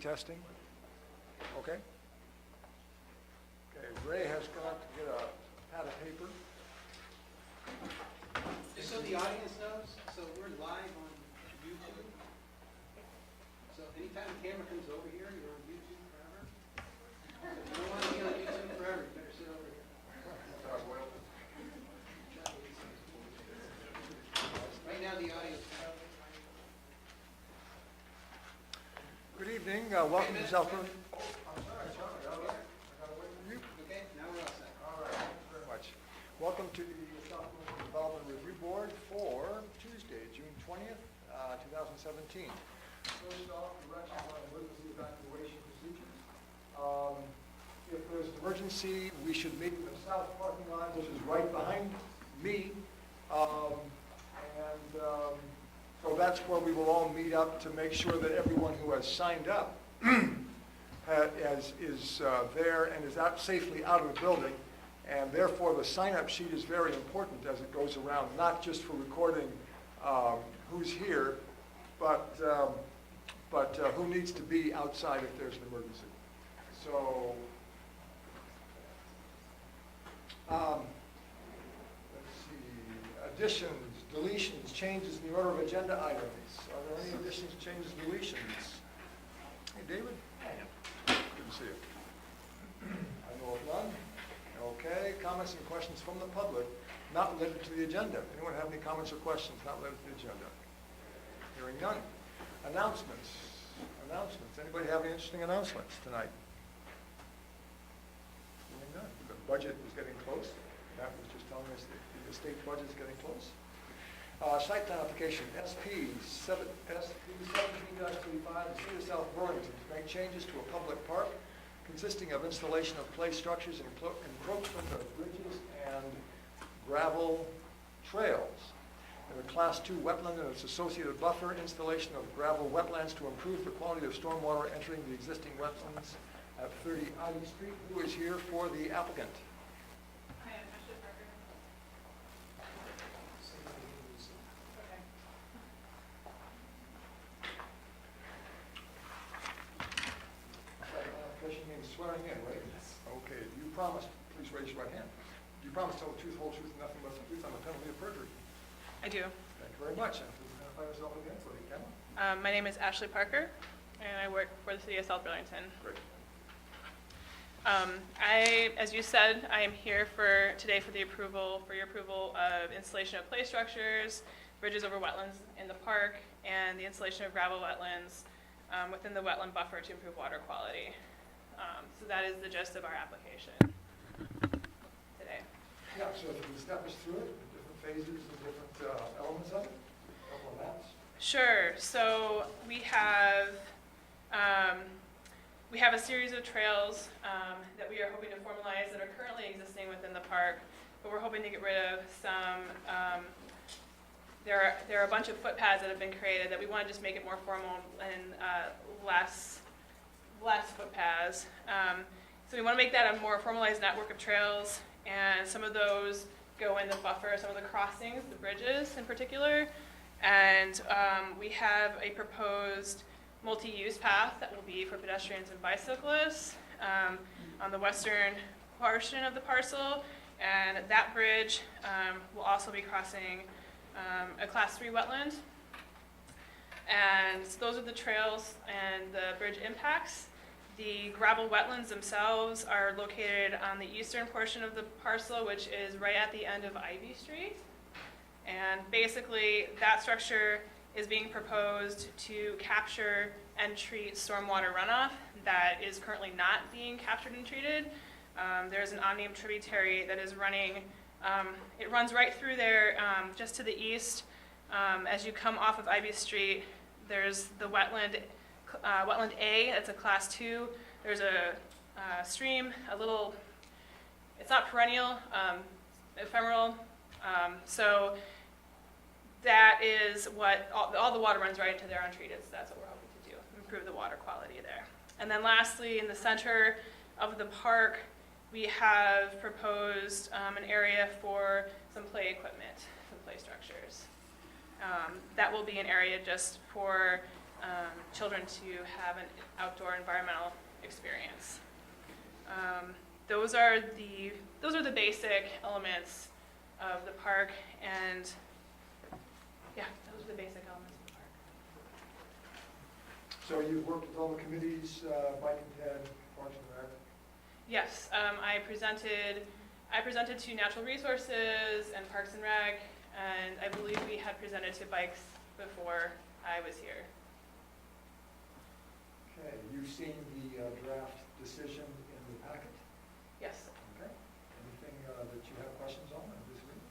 testing. Okay. Okay, Ray has got to get a pad of paper. Just so the audience knows, so we're live on YouTube. So anytime the camera comes over here, you're on YouTube forever. So if you don't want to be on YouTube forever, you better sit over here. Right now, the audio is cut out. Good evening. Welcome to South Burlington. Okay, now we're all set. All right, thank you very much. Welcome to the South Burlington Development Review Board for Tuesday, June 20th, 2017. First off, directions on emergency evacuation procedures. If there's an emergency, we should meet in the south parking lot, which is right behind me. So that's where we will all meet up to make sure that everyone who has signed up is there and is safely out of the building. And therefore, the sign-up sheet is very important as it goes around, not just for recording who's here, but who needs to be outside if there's an emergency. So, let's see, additions, deletions, changes in the order of agenda items. Are there any additions, changes, deletions? Hey, David? Good to see you. I know of none. Okay, comments and questions from the public not related to the agenda. Anyone have any comments or questions not related to the agenda? Hearing none. Announcements. Announcements. Anybody have any interesting announcements tonight? Hearing none. The budget is getting close. Matt was just telling us that the state budget is getting close. Site plan application, SP 17-35, the City of South Burlington to make changes to a public park consisting of installation of play structures and encroachment of bridges and gravel trails. And a Class 2 wetland and its associated buffer, installation of gravel wetlands to improve the quality of stormwater entering the existing wetlands at 30 Ivy Street. Who is here for the applicant? I am Ashley Parker. Okay. Application means swearing in, right? Yes. Okay, do you promise, please raise your right hand. Do you promise to tell the truth, whole truth, and nothing but the truth on the penalty of perjury? I do. Thank you very much. And please identify yourself again for the camera. My name is Ashley Parker, and I work for the City of South Burlington. Great. As you said, I am here today for your approval of installation of play structures, bridges over wetlands in the park, and the installation of gravel wetlands within the wetland buffer to improve water quality. So that is the gist of our application today. Yeah, so if you can step us through it, the different phases, the different elements of it, a couple of maps. Sure. So we have a series of trails that we are hoping to formalize that are currently existing within the park, but we're hoping to get rid of some. There are a bunch of footpaths that have been created that we want to just make it more formal and less footpaths. So we want to make that a more formalized network of trails, and some of those go in the buffer, some of the crossings, the bridges in particular. And we have a proposed multi-use path that will be for pedestrians and bicyclists on the western portion of the parcel. And that bridge will also be crossing a Class 3 wetland. And those are the trails and the bridge impacts. The gravel wetlands themselves are located on the eastern portion of the parcel, which is right at the end of Ivy Street. And basically, that structure is being proposed to capture and treat stormwater runoff that is currently not being captured and treated. There's an unnamed tributary that is running. It runs right through there, just to the east. As you come off of Ivy Street, there's the wetland A. That's a Class 2. There's a stream, it's not perennial, ephemeral. So that is what all the water runs right into there untreated. So that's what we're hoping to do, improve the water quality there. And then lastly, in the center of the park, we have proposed an area for some play equipment, some play structures. That will be an area just for children to have an outdoor environmental experience. Those are the basic elements of the park, and yeah, those are the basic elements of the park. So you've worked with all the committees, Bike and Ted, Parks and Rec? Yes, I presented to Natural Resources and Parks and Rec, and I believe we had presented to Bikes before I was here. Okay, you've seen the draft decision in the packet? Yes. Okay. Anything that you have questions on this week?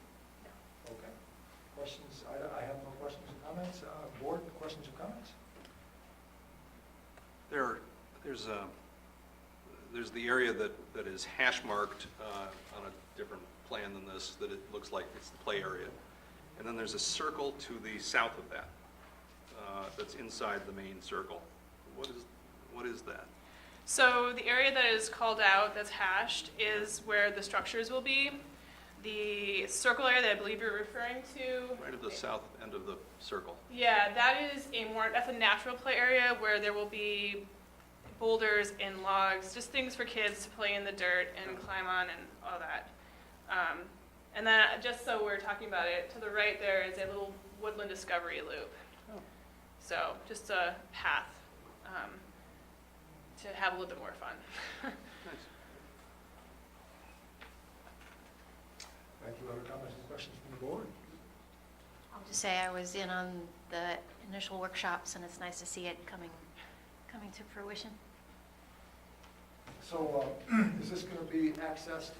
No. Okay. Questions? I have no questions or comments. Board, questions or comments? There's the area that is hash marked on a different plan than this, that it looks like it's the play area. And then there's a circle to the south of that, that's inside the main circle. What is that? So the area that is called out, that's hashed, is where the structures will be. The circle area that I believe you're referring to. Right at the south end of the circle. Yeah, that's a natural play area where there will be boulders and logs, just things for kids to play in the dirt and climb on and all that. And then just so we're talking about it, to the right there is a little woodland discovery loop. Oh. So just a path to have a little bit more fun. Nice. Thank you. Other comments and questions from the board? I'll just say I was in on the initial workshops, and it's nice to see it coming to fruition. So is this going to be accessed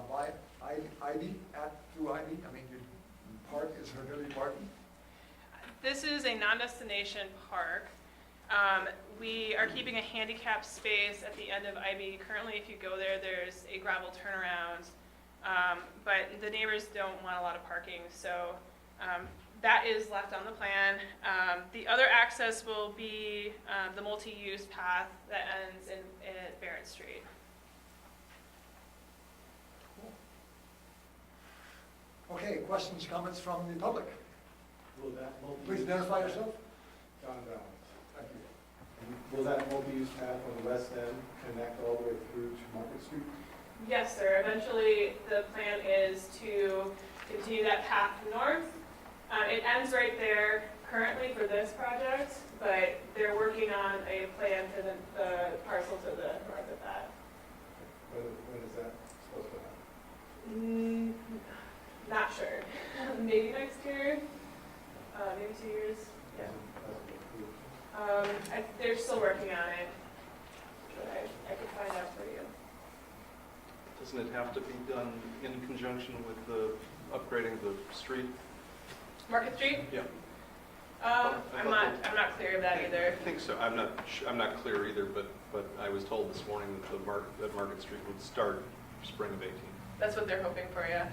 by Ivy, through Ivy? I mean, your park is Affordability parking? This is a non-destination park. We are keeping a handicap space at the end of Ivy. Currently, if you go there, there's a gravel turnaround, but the neighbors don't want a lot of parking, so that is left on the plan. The other access will be the multi-use path that ends at Barrett Street. Okay, questions, comments from the public? Will that Please identify yourself. John Downs. Thank you. Will that multi-use path on the west end connect all the way through to Market Street? Yes, sir. Eventually, the plan is to continue that path north. It ends right there currently for this project, but they're working on a plan for the parcel to the north of that. When is that supposed to happen? Not sure. Maybe next year, maybe 2 years. Yeah. Hasn't been approved. They're still working on it, but I could find out for you. Doesn't it have to be done in conjunction with the upgrading of the street? Market Street? Yeah. I'm not clear of that either. I think so. I'm not clear either, but I was told this morning that Market Street would start spring of 18. That's what they're hoping for, yeah.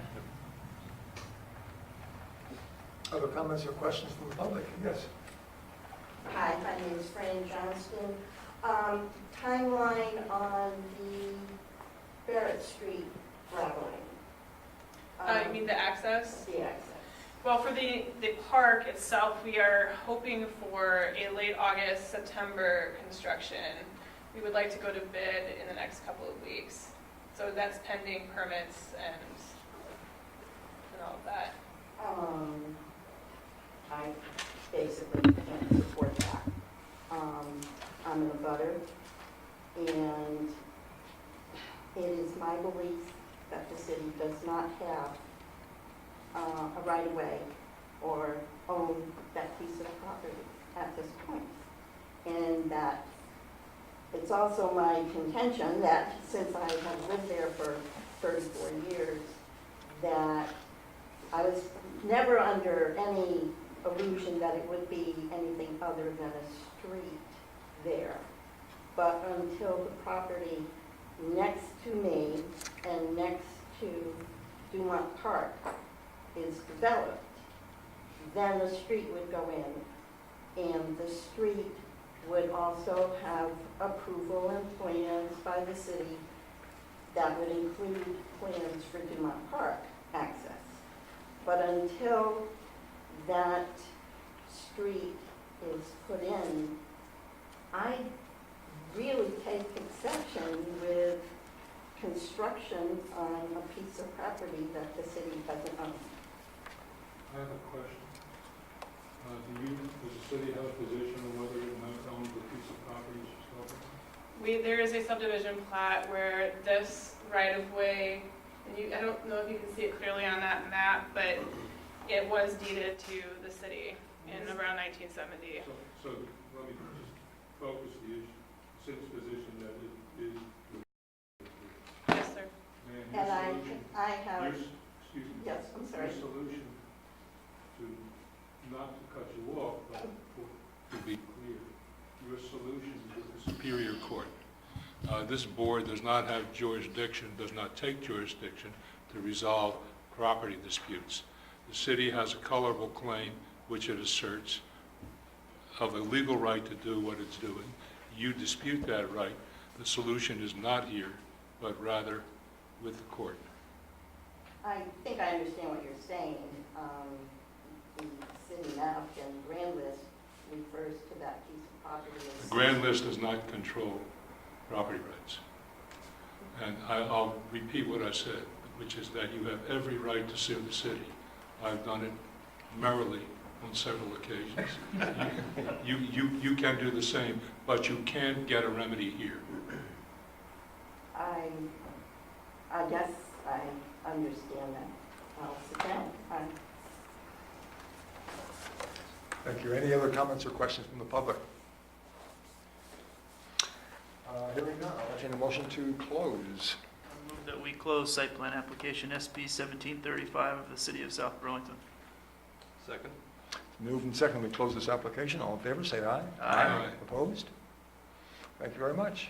Other comments or questions from the public? Yes. Hi, my name is Fran Johnston. Timeline on the Barrett Street graveling. You mean the access? The access. Well, for the park itself, we are hoping for a late August, September construction. We would like to go to bid in the next couple of weeks. So that's pending permits and all of that. I basically can't support that. I'm in a butter, and it is my belief that the city does not have a right-of-way or own that piece of property at this point. And that it's also my contention that since I have lived there for 34 years, that I was never under any illusion that it would be anything other than a street there. But until the property next to me and next to Dumont Park is developed, then the street would go in, and the street would also have approval and plans by the city that would include plans for Dumont Park access. But until that street is put in, I really take exception with construction on a piece of property that the city doesn't own. I have a question. Does the city have a position on whether it owns the piece of property she's talking about? There is a subdivision plat where this right-of-way, and I don't know if you can see it clearly on that map, but it was deeded to the city in around 1970. So let me just focus the issue, city's position that it is. Yes, sir. And I have, Excuse me. yes, I'm sorry. Your solution to, not to cut you off, but to be clear, your solution is with the Superior Court. This board does not have jurisdiction, does not take jurisdiction to resolve property disputes. The city has a colorable claim, which it asserts, of a legal right to do what it's doing. You dispute that right. The solution is not here, but rather with the court. I think I understand what you're saying. The city map and grand list refers to that piece of property as... The grand list does not control property rights. And I'll repeat what I said, which is that you have every right to sue the city. I've done it merrily on several occasions. You can do the same, but you can't get a remedy here. I guess I understand that. I'll sit down. Thank you. Any other comments or questions from the public? Hearing none, I'll entertain a motion to close. I move that we close site plan application SP 1735 of the City of South Burlington. Second? Moved and second, we close this application. All in favor, say aye. Aye. Opposed? Thank you very much.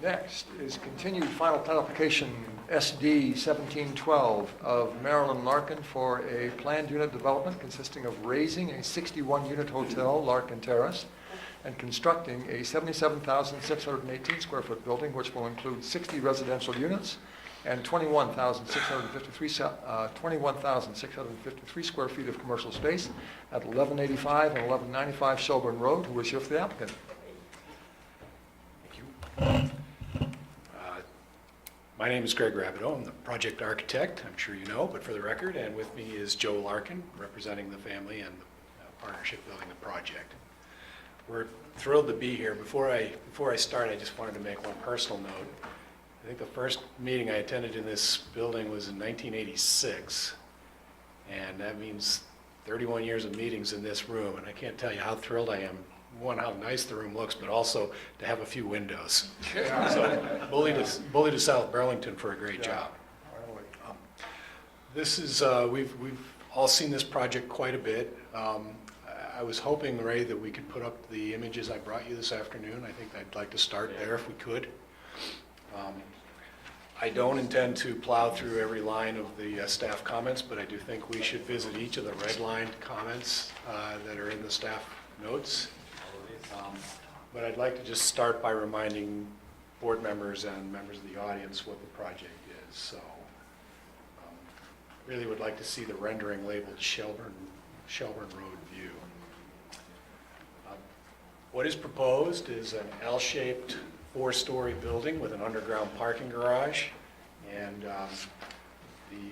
Next is continued final title application SD 1712 of Marilyn Larkin for a planned unit development consisting of raising a 61-unit hotel, Larkin Terrace, and constructing a 77,618 square foot building which will include 60 residential units and 21,653 square feet of commercial space at 1185 and 1195 Shelburne Road. Who is here for the applicant? Thank you. My name is Greg Rabideau. I'm the project architect, I'm sure you know, but for the record, and with me is Joe Larkin, representing the family and the partnership building the project. We're thrilled to be here. Before I start, I just wanted to make one personal note. I think the first meeting I attended in this building was in 1986, and that means 31 years of meetings in this room, and I can't tell you how thrilled I am. One, how nice the room looks, but also to have a few windows. So, bully to South Burlington for a great job. This is, we've all seen this project quite a bit. I was hoping, Ray, that we could put up the images I brought you this afternoon. I think I'd like to start there if we could. I don't intend to plow through every line of the staff comments, but I do think we should visit each of the redlined comments that are in the staff notes. But I'd like to just start by reminding board members and members of the audience what the project is. So really would like to see the rendering labeled Shelburne Road View. What is proposed is an L-shaped 4-story building with an underground parking garage. And the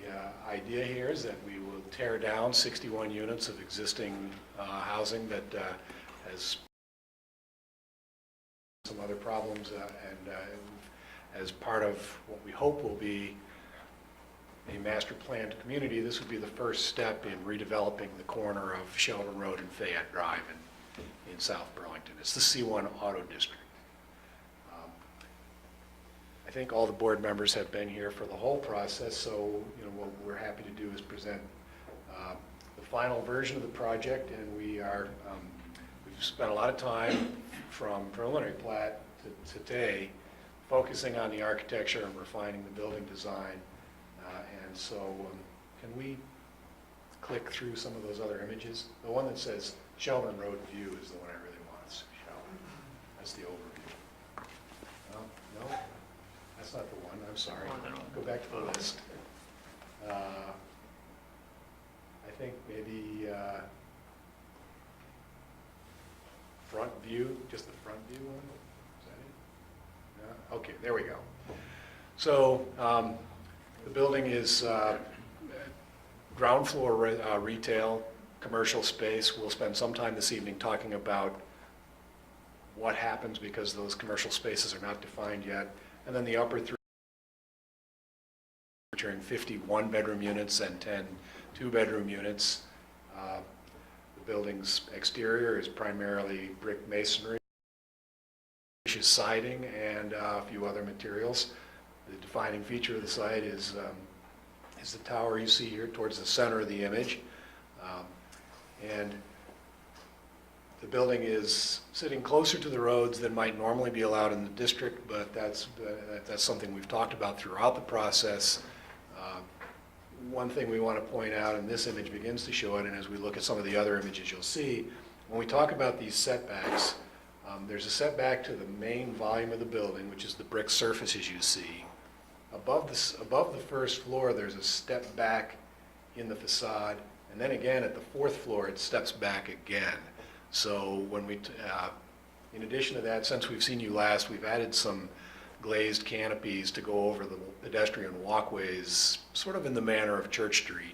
idea here is that we will tear down 61 units of existing housing that has some other problems, and as part of what we hope will be a master planned community, this would be the first step in redeveloping the corner of Shelburne Road and Fayette Drive in South Burlington. It's the C1 Auto District. I think all the board members have been here for the whole process, so what we're happy to do is present the final version of the project, and we've spent a lot of time from preliminary plat to today focusing on the architecture and refining the building design. And so can we click through some of those other images? The one that says Shelburne Road View is the one I really want to show. That's the overview. No, that's not the one. I'm sorry. Go back to the list. I think maybe front view, just the front view one? Is that it? No? Okay, there we go. So the building is ground floor retail, commercial space. We'll spend some time this evening talking about what happens because those commercial spaces are not defined yet. And then the upper three, featuring 51 bedroom units and 10 two-bedroom units. The building's exterior is primarily brick masonry, siding, and a few other materials. The defining feature of the site is the tower you see here towards the center of the image. And the building is sitting closer to the roads than might normally be allowed in the district, but that's something we've talked about throughout the process. One thing we want to point out, and this image begins to show it, and as we look at some of the other images you'll see, when we talk about these setbacks, there's a setback to the main volume of the building, which is the brick surfaces you see. Above the first floor, there's a step back in the facade, and then again at the fourth floor, it steps back again. So when in addition to that, since we've seen you last, we've added some glazed canopies to go over the pedestrian walkways, sort of in the manner of Church Street.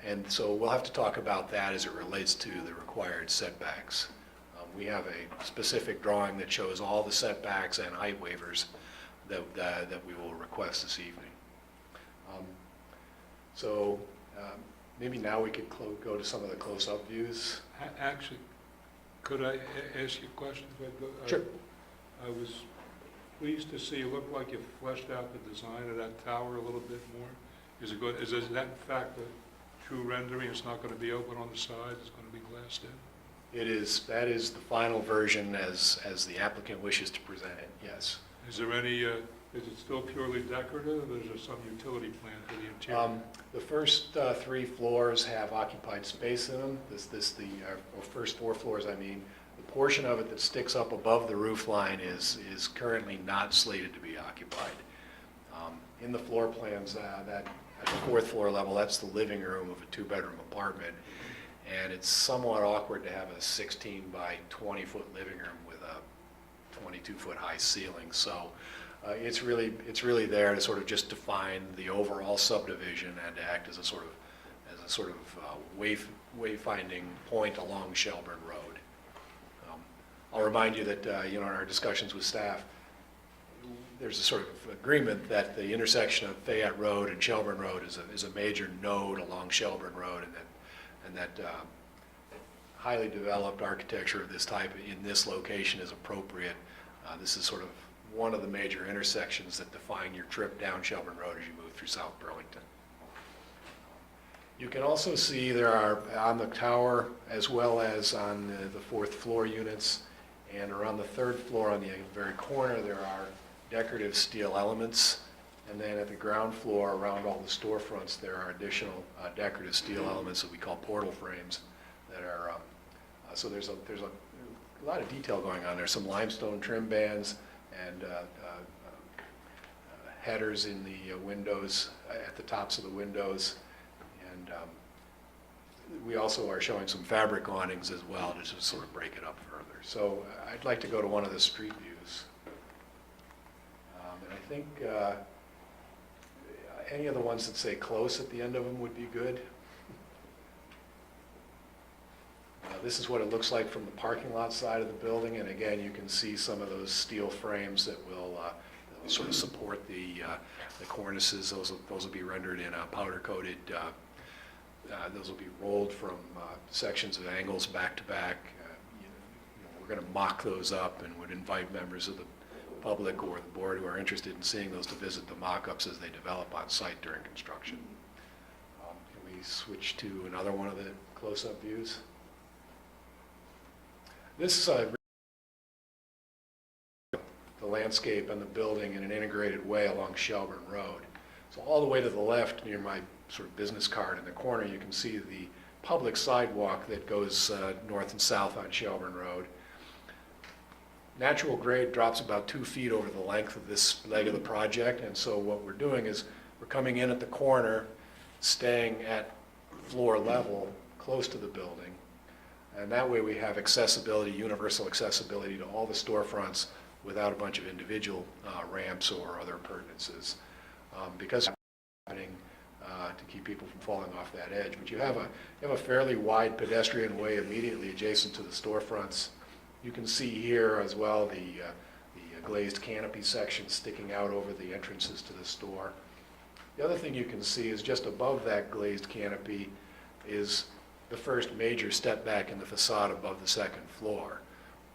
And so we'll have to talk about that as it relates to the required setbacks. We have a specific drawing that shows all the setbacks and height waivers that we will request this evening. Maybe now we could go to some of the close-up views. Actually, could I ask you a question? Sure. I was pleased to see, it looked like you fleshed out the design of that tower a little bit more. Is it good? Is that in fact a true rendering? It's not going to be open on the sides, it's going to be glassed in? It is. That is the final version as the applicant wishes to present it, yes. Is there any, is it still purely decorative, or is there some utility plan for the interior? The first 3 floors have occupied space in them. First 4 floors, I mean. The portion of it that sticks up above the roof line is currently not slated to be occupied. In the floor plans, that at the 4th floor level, that's the living room of a 2-bedroom apartment. And it's somewhat awkward to have a 16 by 20 foot living room with a 22 foot high ceiling. So it's really there to sort of just define the overall subdivision and to act as a sort of wayfinding point along Shelburne Road. I'll remind you that in our discussions with staff, there's a sort of agreement that the intersection of Fayette Road and Shelburne Road is a major node along Shelburne Road, and that highly developed architecture of this type in this location is appropriate. This is sort of one of the major intersections that define your trip down Shelburne Road as you move through South Burlington. You can also see there are on the tower, as well as on the 4th floor units, and around the 3rd floor on the very corner, there are decorative steel elements. And then at the ground floor, around all the storefronts, there are additional decorative steel elements that we call portal frames that are, so there's a lot of detail going on there. Some limestone trim bands and headers in the windows, at the tops of the windows. And we also are showing some fabric awnings as well to just sort of break it up further. So I'd like to go to one of the street views. And I think any of the ones that say close at the end of them would be good. This is what it looks like from the parking lot side of the building, and again, you can see some of those steel frames that will sort of support the cornices. Those will be rendered in a powder coated. Those will be rolled from sections of angles back to back. We're going to mock those up and would invite members of the public or the board who are interested in seeing those to visit the mock-ups as they develop on site during construction. Can we switch to another one of the close-up views? This the landscape and the building in an integrated way along Shelburne Road. So all the way to the left near my sort of business card in the corner, you can see the public sidewalk that goes north and south on Shelburne Road. Natural grade drops about 2 feet over the length of this leg of the project, and so what we're doing is we're coming in at the corner, staying at floor level close to the building. And that way we have accessibility, universal accessibility to all the storefronts without a bunch of individual ramps or other appurtenances. Because it's happening to keep people from falling off that edge. But you have a fairly wide pedestrian way immediately adjacent to the storefronts. You can see here as well the glazed canopy section sticking out over the entrances to the store. The other thing you can see is just above that glazed canopy is the first major step back in the facade above the second floor.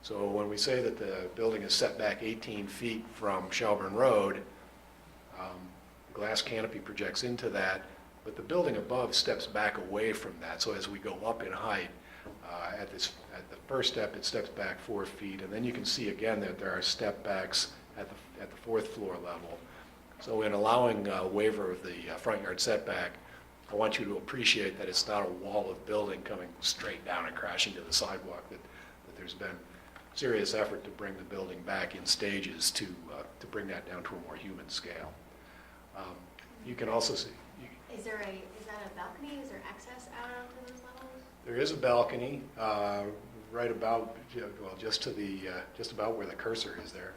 So when we say that the building is set back 18 feet from Shelburne Road, glass canopy projects into that, but the building above steps back away from that. So as we go up in height, at the first step, it steps back 4 feet, and then you can see again that there are step backs at the fourth floor level. So in allowing a waiver of the front yard setback, I want you to appreciate that it's not a wall of building coming straight down and crashing to the sidewalk, that there's been serious effort to bring the building back in stages to bring that down to a more human scale. You can also see, Is that a balcony? Is there access out onto those levels? there is a balcony right about, well, just about where the cursor is there.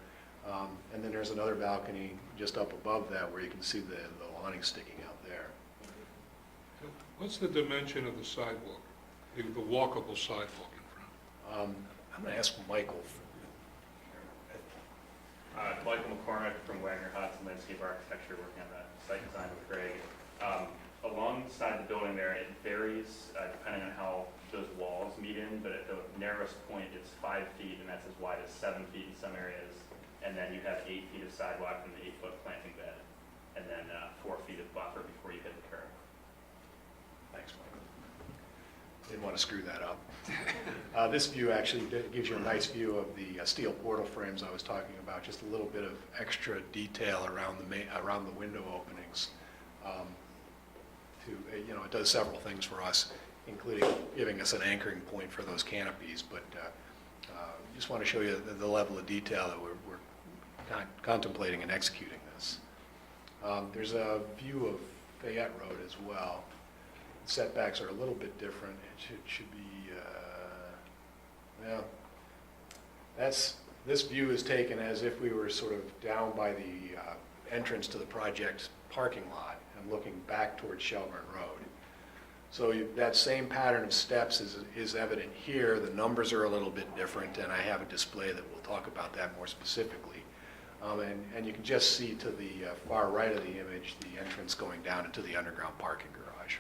And then there's another balcony just up above that where you can see the awning sticking out there. What's the dimension of the sidewalk, the walkable sidewalk in front? I'm going to ask Michael. Michael McCormick from Wagner Hudson Landscape Architecture, working on the site design with Greg. Alongside the building there, it varies depending on how those walls meet in, but at the narrowest point, it's 5 feet, and that's as wide as 7 feet in some areas. And then you have 8 feet of sidewalk from the 8-foot planting bed, and then 4 feet of buffer before you hit the curb. Thanks, Michael. Didn't want to screw that up. This view actually gives you a nice view of the steel portal frames I was talking about, just a little bit of extra detail around the window openings. It does several things for us, including giving us an anchoring point for those canopies, but just want to show you the level of detail that we're contemplating and executing this. There's a view of Fayette Road as well. Setbacks are a little bit different. It should be, this view is taken as if we were sort of down by the entrance to the project parking lot and looking back towards Shelburne Road. So that same pattern of steps is evident here. The numbers are a little bit different, and I have a display that will talk about that more specifically. And you can just see to the far right of the image the entrance going down into the underground parking garage.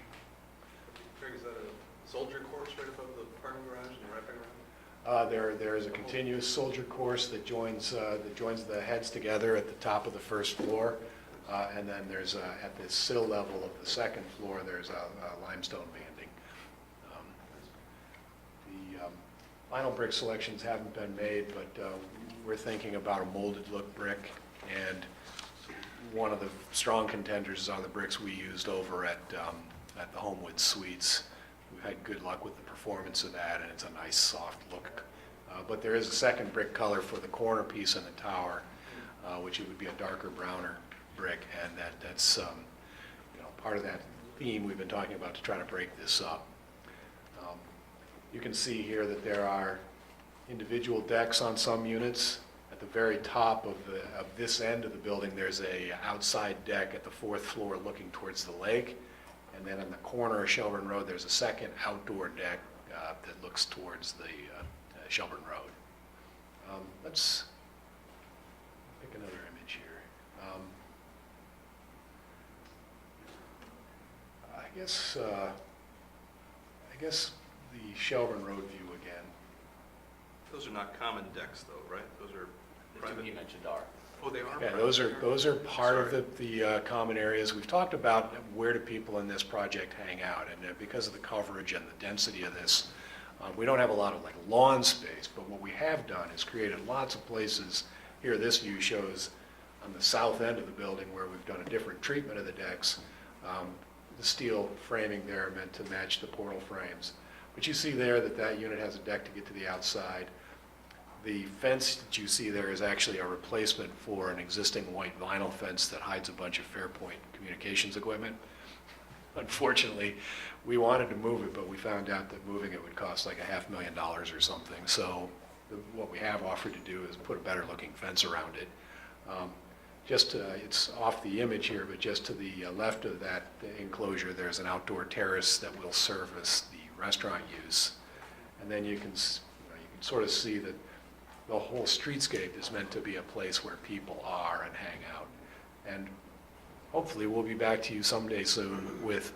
Craig, is that a soldier course right above the parking garage and the wrapping around? There is a continuous soldier course that joins the heads together at the top of the first floor. And then there's at the sill level of the second floor, there's a limestone banding. The final brick selections haven't been made, but we're thinking about a molded look brick, and one of the strong contenders is on the bricks we used over at the Homewood Suites. We've had good luck with the performance of that, and it's a nice soft look. But there is a second brick color for the corner piece in the tower, which it would be a darker browner brick, and that's part of that theme we've been talking about to try to break this up. You can see here that there are individual decks on some units. At the very top of this end of the building, there's a outside deck at the fourth floor looking towards the lake, and then in the corner of Shelburne Road, there's a second outdoor deck that looks towards the Shelburne Road. Let's pick another image here. I guess the Shelburne Road view again. Those are not common decks, though, right? Those are private. You mentioned are. Oh, they are. Yeah, private. those are part Sorry. of the common areas. We've talked about where do people in this project hang out, and because of the coverage and the density of this, we don't have a lot of lawn space, but what we have done is created lots of places. Here, this view shows on the south end of the building where we've done a different treatment of the decks. The steel framing there meant to match the portal frames. But you see there that unit has a deck to get to the outside. The fence that you see there is actually a replacement for an existing white vinyl fence that hides a bunch of Fairpoint communications equipment. unfortunately, we wanted to move it, but we found out that moving it would cost like $500,000 or something. So what we have offered to do is put a better looking fence around it. It's off the image here, but just to the left of that enclosure, there's an outdoor terrace that will service the restaurant use. And then you can sort of see that the whole streetscape is meant to be a place where people are and hang out. And hopefully we'll be back to you someday soon with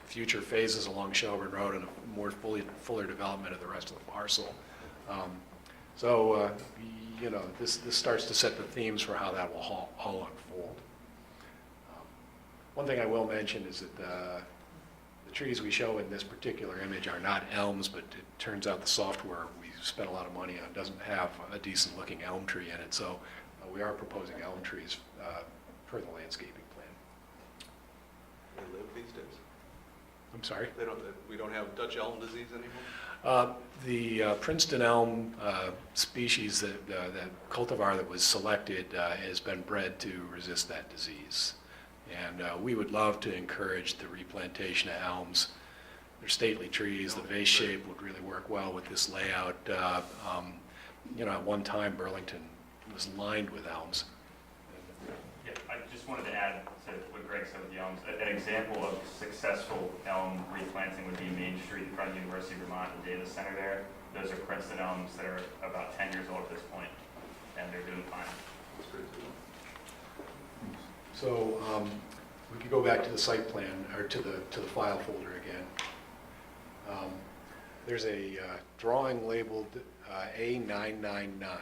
future phases along Shelburne Road and a more fuller development of the rest of the parcel. This starts to set the themes for how that will all unfold. One thing I will mention is that the trees we show in this particular image are not elms, but it turns out the software we spent a lot of money on doesn't have a decent looking elm tree in it, so we are proposing elm trees per the landscaping plan. They live these days? I'm sorry? We don't have Dutch elm disease anymore? The Princeton elm species, that cultivar that was selected, has been bred to resist that disease. And we would love to encourage the replantation of elms. They're stately trees. The vase shape would really work well with this layout. At one time, Burlington was lined with elms. Yeah, I just wanted to add to what Greg said with the elms. An example of successful elm replanting would be Main Street in front of University of Vermont, the Davis Center there. Those are Princeton elms that are about 10 years old at this point, and they're doing fine. So we could go back to the site plan, or to the file folder again. There's a drawing labeled A999.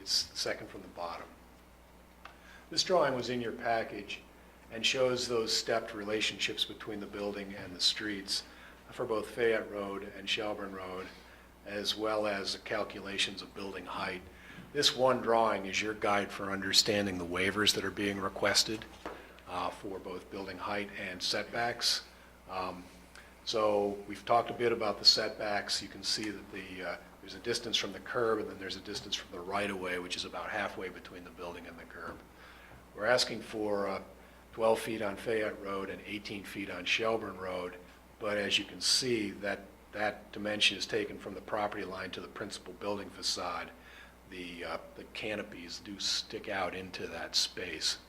It's the second from the bottom. This drawing was in your package and shows those stepped relationships between the building and the streets for both Fayette Road and Shelburne Road, as well as calculations of building height. This one drawing is your guide for understanding the waivers that are being requested for both building height and setbacks. So we've talked a bit about the setbacks. You can see that there's a distance from the curb, and then there's a distance from the right-of-way, which is about halfway between the building and the curb. We're asking for 12 feet on Fayette Road and 18 feet on Shelburne Road, but as you can see, that dimension is taken from the property line to the principal building facade. The canopies do stick out into that space,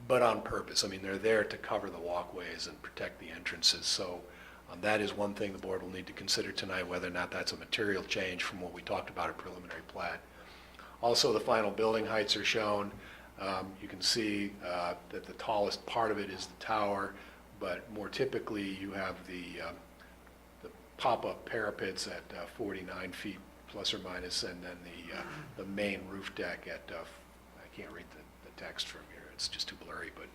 but on purpose. I mean, they're there to cover the walkways and protect the entrances. So that is one thing the board will need to consider tonight, whether or not that's a material change from what we talked about at preliminary plat. Also, the final building heights are shown. You can see that the tallest part of it is the tower, but more typically you have the pop-up parapets at 49 feet plus or minus, and then the main roof deck at, I can't read the text from here, it's just too blurry, but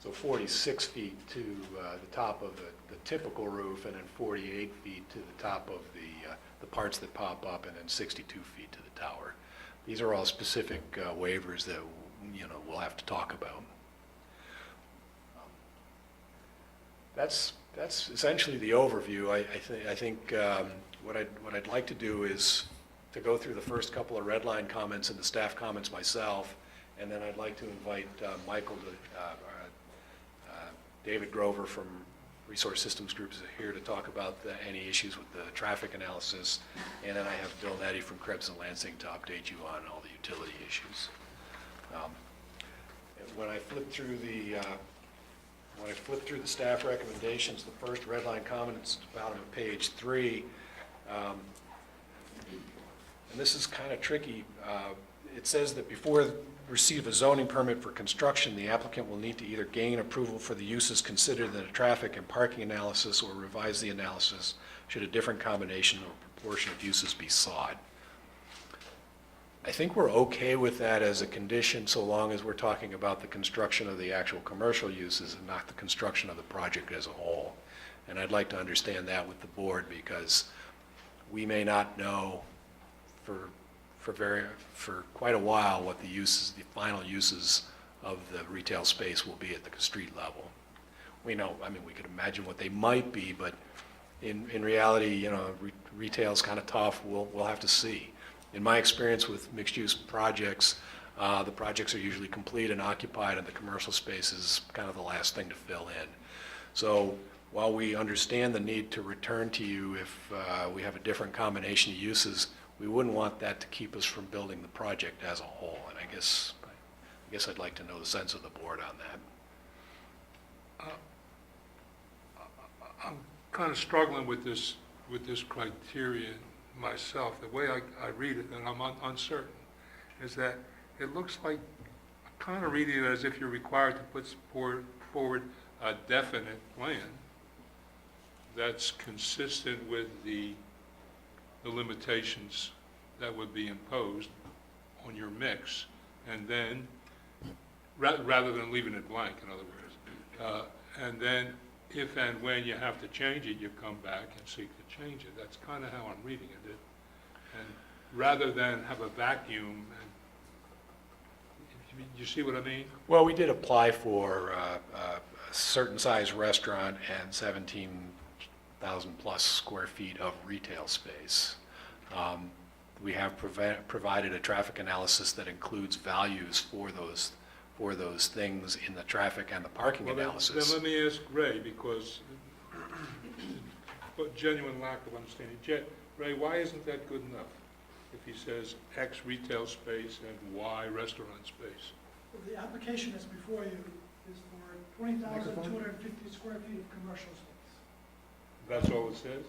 so 46 feet to the top of the typical roof, and then 48 feet to the top of the parts that pop up, and then 62 feet to the tower. These are all specific waivers that we'll have to talk about. That's essentially the overview. I think what I'd like to do is to go through the first couple of red line comments and the staff comments myself, and then I'd like to invite Michael David Grover from Resource Systems Group is here to talk about any issues with the traffic analysis, and then I have Bill Nettie from Krebs and Lansing to update you on all the utility issues. When I flip through the staff recommendations, the first red line comment is about on page 3, and this is kind of tricky. It says that before receive a zoning permit for construction, the applicant will need to either gain approval for the uses considered in a traffic and parking analysis or revise the analysis should a different combination or proportion of uses be sought. I think we're okay with that as a condition so long as we're talking about the construction of the actual commercial uses and not the construction of the project as a whole. And I'd like to understand that with the board, because we may not know for quite a while what the final uses of the retail space will be at the street level. We know, I mean, we could imagine what they might be, but in reality, retail's kind of tough. We'll have to see. In my experience with mixed-use projects, the projects are usually complete and occupied, and the commercial space is kind of the last thing to fill in. So while we understand the need to return to you if we have a different combination of uses, we wouldn't want that to keep us from building the project as a whole. And I guess I'd like to know the sense of the board on that. I'm kind of struggling with this criteria myself. The way I read it, and I'm uncertain, is that it looks like, I'm kind of reading it as if you're required to put forward a definite plan that's consistent with the limitations that would be imposed on your mix, and then, rather than leaving it blank, in other words, and then if and when you have to change it, you come back and seek to change it. That's kind of how I'm reading it. And rather than have a vacuum, and you see what I mean? Well, we did apply for a certain size restaurant and 17,000 plus square feet of retail space. We have provided a traffic analysis that includes values for those things in the traffic and the parking analysis. Then let me ask Ray, because genuine lack of understanding. Ray, why isn't that good enough? If he says X retail space and Y restaurant space. Well, the application that's before you is for 20,250 square feet of commercial space. That's all it says?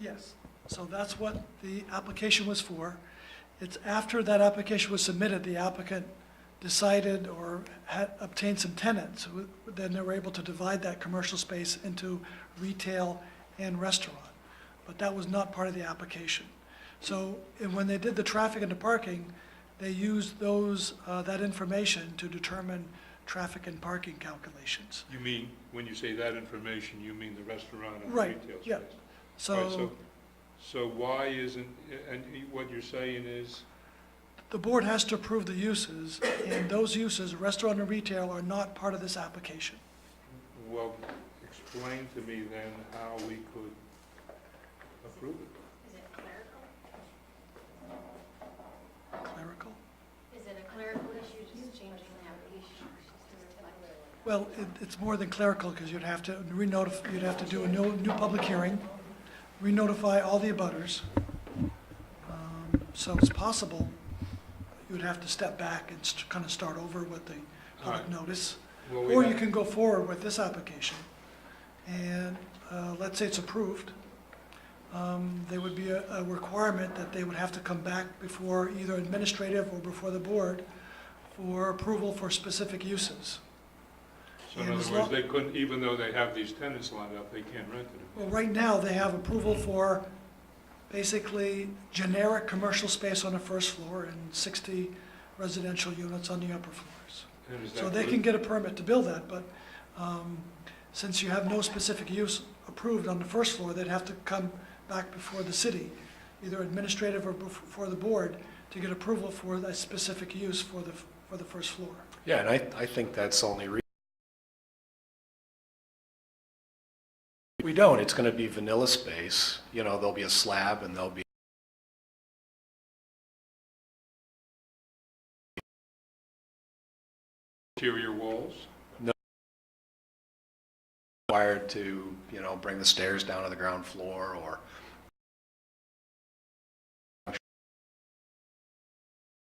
Yes, so that's what the application was for. It's after that application was submitted, the applicant decided or had obtained some tenants, then they were able to divide that commercial space into retail and restaurant. But that was not part of the application. So and when they did the traffic and the parking, they used that information to determine traffic and parking calculations. You mean, when you say that information, you mean the restaurant and Right, retail space? yeah. Right, so why isn't, and what you're saying is? The board has to approve the uses, and those uses, restaurant and retail, are not part of this application. Well, explain to me then how we could approve it. Is it clerical? Clerical? Is it a clerical issue, just changing the application? Well, it's more than clerical, because you'd have to do a new public hearing, re-notify all the abutters. So it's possible you would have to step back and kind of start over with the public Right. notice. Well, Or you can go forward with this application, and let's say it's approved. There would be a requirement that they would have to come back before either administrative or before the board for approval for specific uses. So in And other as words, long- they couldn't, even though they have these tenants lined up, they can't rent it. Well, right now, they have approval for basically generic commercial space on the first floor and 60 residential units on the upper floors. And is So that they good? can get a permit to build that, but since you have no specific use approved on the first floor, they'd have to come back before the city, either administrative or before the board, to get approval for that specific use for the first floor. Yeah, and I think that's only we don't. It's going to be vanilla space. You know, there'll be a slab and there'll be Interior walls? required to, bring the stairs down to the ground floor or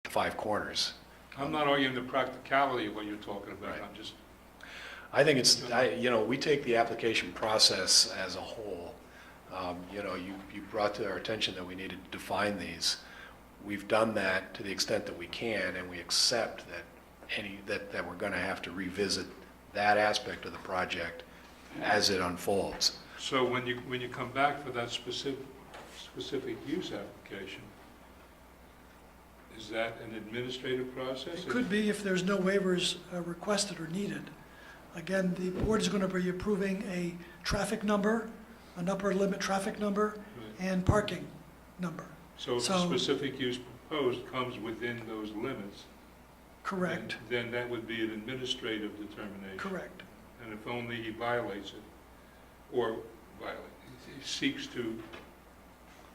five corners. I'm not arguing the practicality of what you're talking about. Right. I'm just, I think we take the application process as a whole. You brought to our attention that we needed to define these. We've done that to the extent that we can, and we accept that we're going to have to revisit that aspect of the project as it unfolds. so when you come back for that specific use application, is that an administrative process? It could be if there's no waivers requested or needed. Again, the board is going to be approving a traffic number, an upper limit traffic number, Right. and parking number. So if the specific use proposed comes within those limits, Correct, then that would be an administrative determination. correct. And if only he violates it, or he seeks to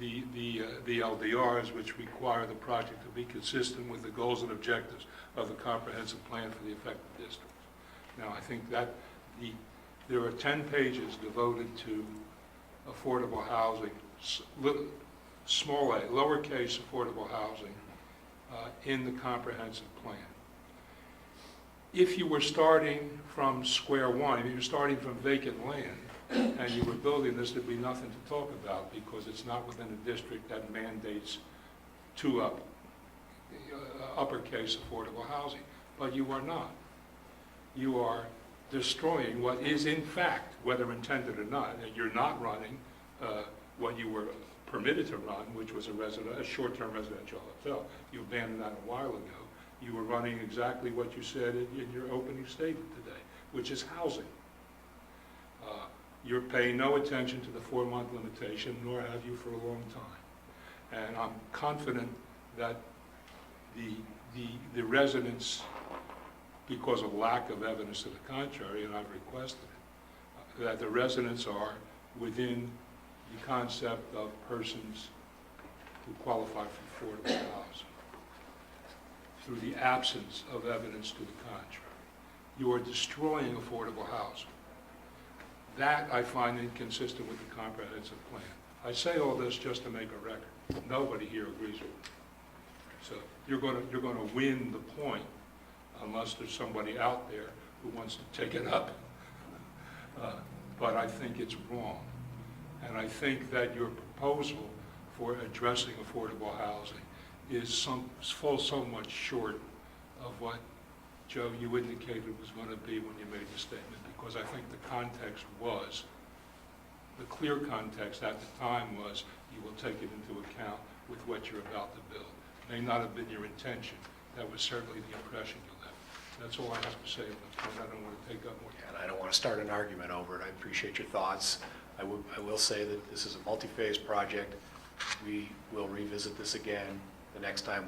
the LDRs, which require the project to be consistent with the goals and objectives of the comprehensive plan for the affected districts. Now, I think that there are 10 pages devoted to affordable housing, small a, lowercase affordable housing, in the comprehensive plan. If you were starting from square one, if you were starting from vacant land, and you were building this, there'd be nothing to talk about because it's not within a district that mandates uppercase affordable housing. But you are not. You are destroying what is in fact, whether intended or not, and you're not running what you were permitted to run, which was a short-term residential hotel. You abandoned that a while ago. You were running exactly what you said in your opening statement today, which is housing. You're paying no attention to the 4-month limitation, nor have you for a long time. And I'm confident that the residents, because of lack of evidence to the contrary, and I've requested it, that the residents are within the concept of persons who qualify for affordable housing through the absence of evidence to the contrary. You are destroying affordable housing. That I find inconsistent with the comprehensive plan. I say all this just to make a record. Nobody here agrees with me. So you're going to win the point unless there's somebody out there who wants to take it up. But I think it's wrong. And I think that your proposal for addressing affordable housing falls so much short of what, Joe, you indicated was going to be when you made the statement, because I think the clear context at the time was you will take it into account with what you're about to build. It may not have been your intention. That was certainly the impression you left. That's all I have to say on the point. I don't want to take up more time. And I don't want to start an argument over it. I appreciate your thoughts. I will say that this is a multi-phase project. We will revisit this again the next time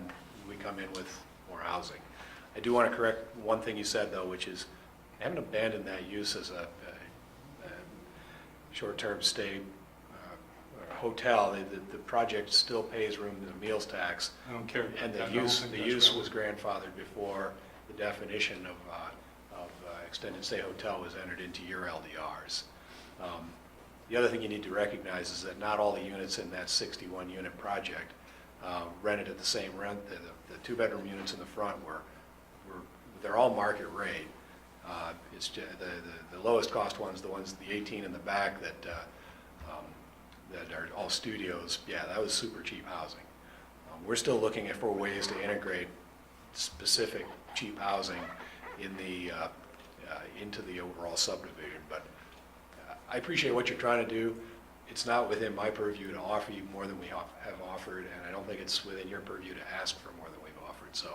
we come in with more housing. I do want to correct one thing you said, though, which is I haven't abandoned that use as a short-term stay hotel. The project still pays room to the meals tax. I don't care. And the use was grandfathered before the definition of extended stay hotel was entered into your LDRs. The other thing you need to recognize is that not all the units in that 61-unit project rented at the same rent. The 2-bedroom units in the front they're all market rate. It's just the lowest cost ones, the 18 in the back that are all studios. Yeah, that was super cheap housing. We're still looking for ways to integrate specific cheap housing in into the overall subdivision. But I appreciate what you're trying to do. It's not within my purview to offer you more than we have offered, and I don't think it's within your purview to ask for more than we've offered. So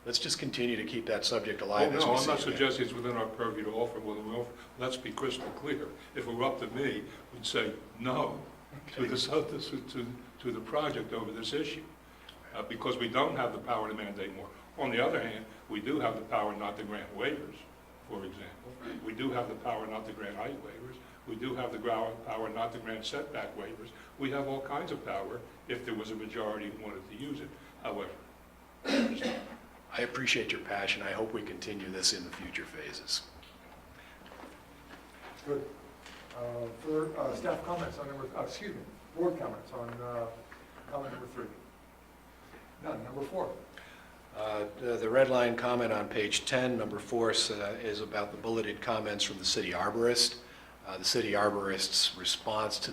let's just continue to keep that subject alive. Oh, no, I'm not suggesting it's within our purview to offer more than we offer. Let's be crystal clear. If it were up to me, we'd say no to the project over this issue, because we don't have the power to mandate more. On the other hand, we do have the power not to grant waivers, for example. We do have the power not to grant height waivers. We do have the power not to grant setback waivers. We have all kinds of power if there was a majority who wanted to use it. However, I appreciate your passion. I hope we continue this in the future phases. Good. For staff comments on board comments on comment number 3. None. Number 4. The red line comment on page 10, number 4, is about the bulleted comments from the city arborist. The city arborist's response to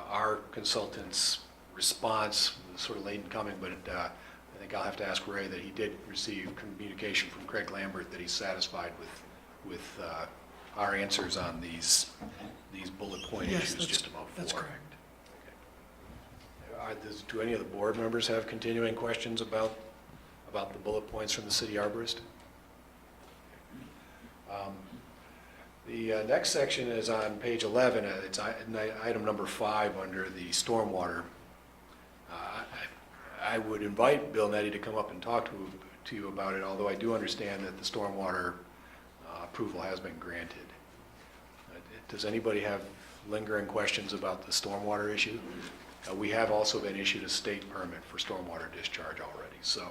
our consultant's response was sort of late in coming, but I think I'll have to ask Ray that he did receive communication from Craig Lambert that he's satisfied with our answers on these bullet point issues just above 4. That's correct. Do any of the board members have continuing questions about the bullet points from the city arborist? The next section is on page 11. It's item number 5 under the stormwater. I would invite Bill Nettie to come up and talk to you about it, although I do understand that the stormwater approval has been granted. Does anybody have lingering questions about the stormwater issue. We have also been issued a state permit for stormwater discharge already, so.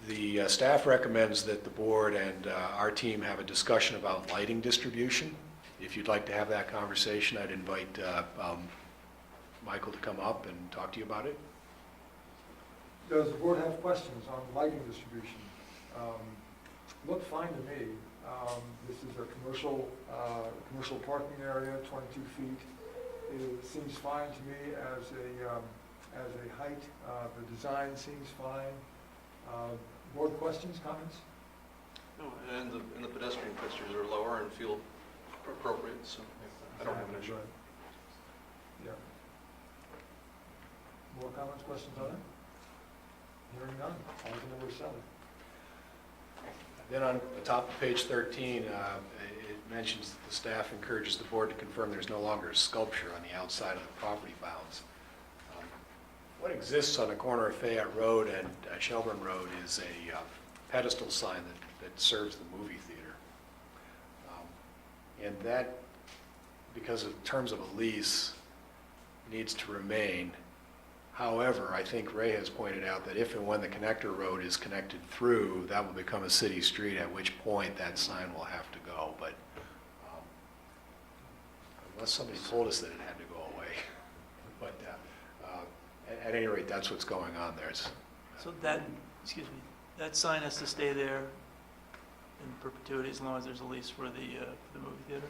The staff recommends that the board and our team have a discussion about lighting distribution. If you'd like to have that conversation, I'd invite Michael to come up and talk to you about it. Does the board have questions on lighting distribution? Looked fine to me. This is a commercial parking area, 22 feet. It seems fine to me as a height. The design seems fine. Board questions, comments? No, and the pedestrian fixtures are lower and feel appropriate, so I don't have an issue. Right. Yeah. More comments, questions on it? Hearing none. All in favor, Sally? Then on the top of page 13, it mentions that the staff encourages the board to confirm there's no longer a sculpture on the outside of the property bounds. What exists on the corner of Fayette Road and Shelburne Road is a pedestal sign that serves the movie theater. And that, because of terms of a lease, needs to remain. However, I think Ray has pointed out that if and when the connector road is connected through, that will become a city street, at which point that sign will have to go. But unless somebody told us that it had to go away. But at any rate, that's what's going on there. So that, excuse me, that sign has to stay there in perpetuity as long as there's a lease for the movie theater?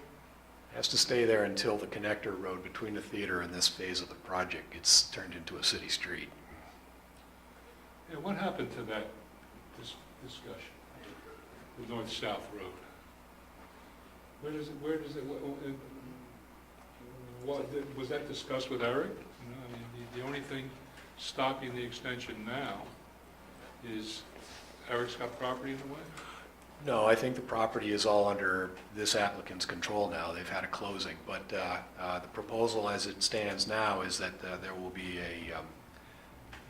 Has to stay there until the connector road between the theater and this phase of the project gets turned into a city street. Yeah, what happened to that discussion? The north-south road? Where does it, was that discussed with Eric? You know, I mean, the only thing stopping the extension now is Eric's got property in the way? No, I think the property is all under this applicant's control now. They've had a closing, but the proposal as it stands now is that there will be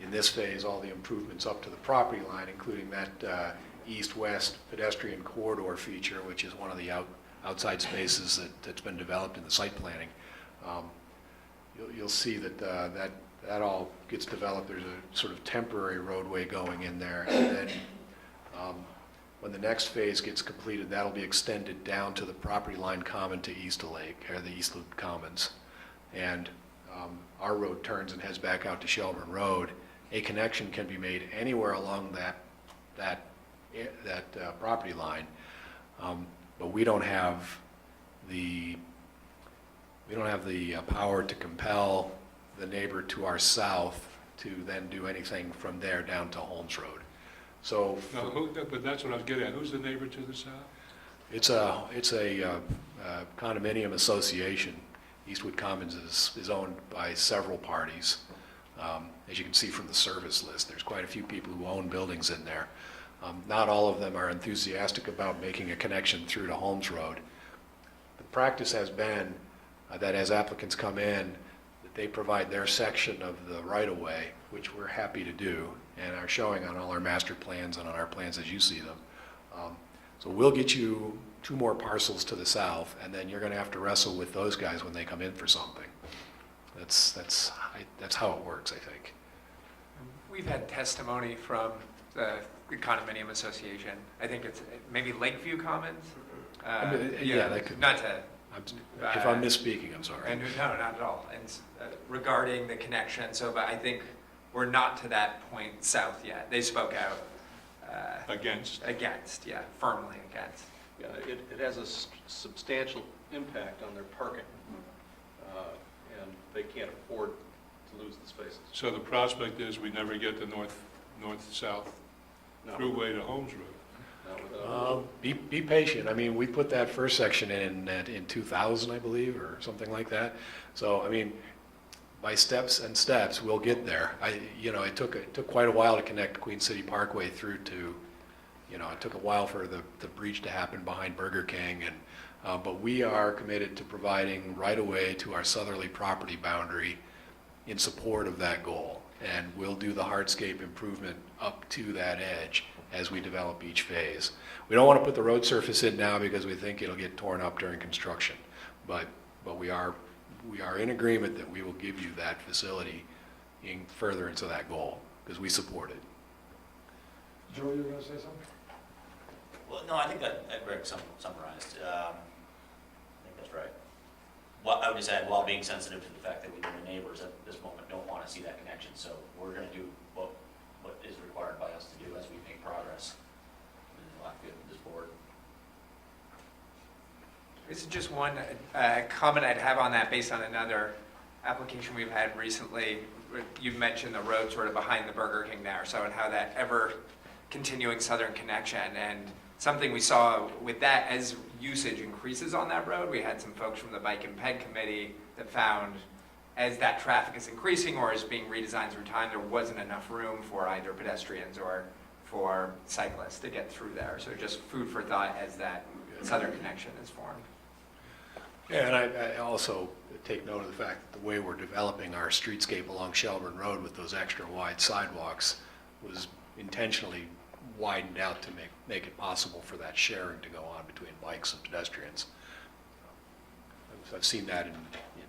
in this phase, all the improvements up to the property line, including that east-west pedestrian corridor feature, which is one of the outside spaces that's been developed in the site planning. You'll see that that all gets developed. There's a sort of temporary roadway going in there, and then when the next phase gets completed, that'll be extended down to the property line common to East Lake, or the East Loop Commons. And our road turns and heads back out to Shelburne Road. A connection can be made anywhere along that property line, but we don't have the power to compel the neighbor to our south to then do anything from there down to Holmes Road. So, No, but that's what I was getting at. Who's the neighbor to the south? it's a condominium association. Eastwood Commons is owned by several parties. As you can see from the service list, there's quite a few people who own buildings in there. Not all of them are enthusiastic about making a connection through to Holmes Road. The practice has been that as applicants come in, that they provide their section of the right-of-way, which we're happy to do, and are showing on all our master plans and on our plans as you see them. So we'll get you 2 more parcels to the south, and then you're going to have to wrestle with those guys when they come in for something. That's how it works, I think. We've had testimony from the condominium association. I think it's maybe Lakeview Commons. Yeah, that could. Not to. If I'm misspeaking, I'm sorry. And no, not at all. And regarding the connection, but I think we're not to that point south yet. They spoke out. Against? Against, yeah, firmly against. Yeah, it has a substantial impact on their parking, and they can't afford to lose the spaces. So the prospect is we never get the north-south No. throughway to Holmes Road. Be patient. I mean, we put that first section in 2000, I believe, or something like that. So, I mean, by steps and steps, we'll get there. It took quite a while to connect Queen City Parkway through to, it took a while for the breach to happen behind Burger King, but we are committed to providing right-of-way to our southerly property boundary in support of that goal. and we'll do the hardscape improvement up to that edge as we develop each phase. We don't want to put the road surface in now because we think it'll get torn up during construction, but we are in agreement that we will give you that facility in furtherance of that goal, because we support it. Joe, you were going to say something? Well, no, I think that Greg summarized. I think that's right. Well, I would just add, while being sensitive to the fact that we, the neighbors at this moment, don't want to see that connection, so we're going to do what is required by us to do as we make progress. And we'll have to get this board. This is just one comment I'd have on that based on another application we've had recently. You mentioned the road sort of behind the Burger King there, so and how that ever continuing southern connection. And something we saw with that, as usage increases on that road, we had some folks from the Bike and Ped Committee that found as that traffic is increasing or is being redesigned through time, there wasn't enough room for either pedestrians or for cyclists to get through there. So just food for thought as that southern connection is formed. Yeah, and I also take note of the fact that the way we're developing our streetscape along Shelburne Road with those extra wide sidewalks was intentionally widened out to make it possible for that sharing to go on between bikes and pedestrians. I've seen that in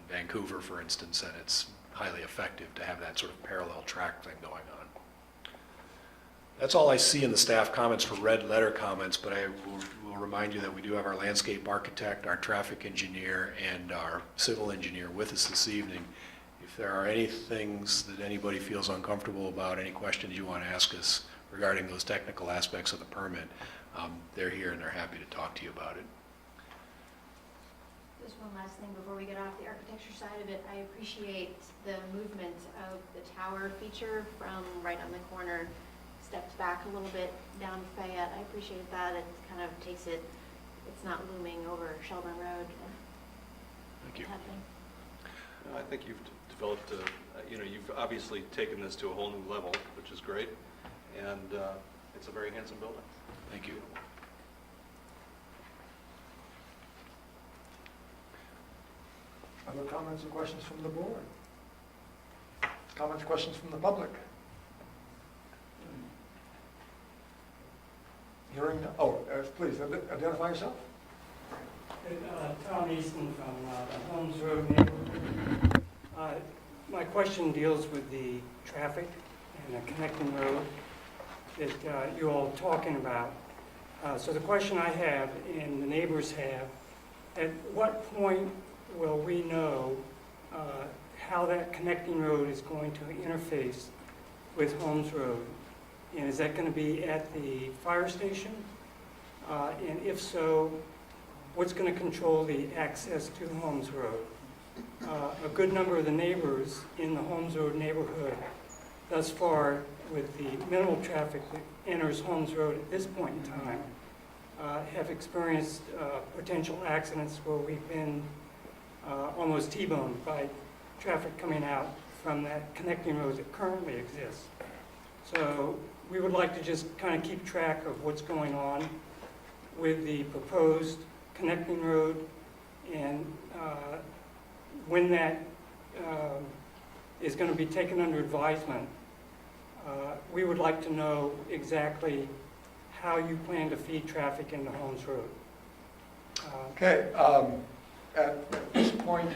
Vancouver, for instance, and it's highly effective to have that sort of parallel track thing going on. That's all I see in the staff comments for red letter comments, but I will remind you that we do have our landscape architect, our traffic engineer, and our civil engineer with us this evening. If there are any things that anybody feels uncomfortable about, any questions you want to ask us regarding those technical aspects of the permit, they're here and they're happy to talk to you about it. Just one last thing before we get off the architecture side of it. I appreciate the movement of the tower feature from right on the corner, stepped back a little bit down Fayette. I appreciate that. It kind of takes it, it's not looming over Shelburne Road. Thank you. Happening. I think you've developed, you've obviously taken this to a whole new level, which is great, and it's a very handsome building. Thank you. Other comments or questions from the board? Comments, questions from the public? Hearing, please, identify yourself. Tom Easton from the Holmes Road neighborhood. My question deals with the traffic and the connecting road that you're all talking about. So the question I have, and the neighbors have, at what point will we know how that connecting road is going to interface with Holmes Road? And is that going to be at the fire station? And if so, what's going to control the access to Holmes Road? A good number of the neighbors in the Holmes Road neighborhood thus far, with the minimal traffic that enters Holmes Road at this point in time, have experienced potential accidents where we've been almost T-boned by traffic coming out from that connecting road that currently exists. So we would like to just kind of keep track of what's going on with the proposed connecting road, and when that is going to be taken under advisement, we would like to know exactly how you plan to feed traffic into Holmes Road. Okay, at this point,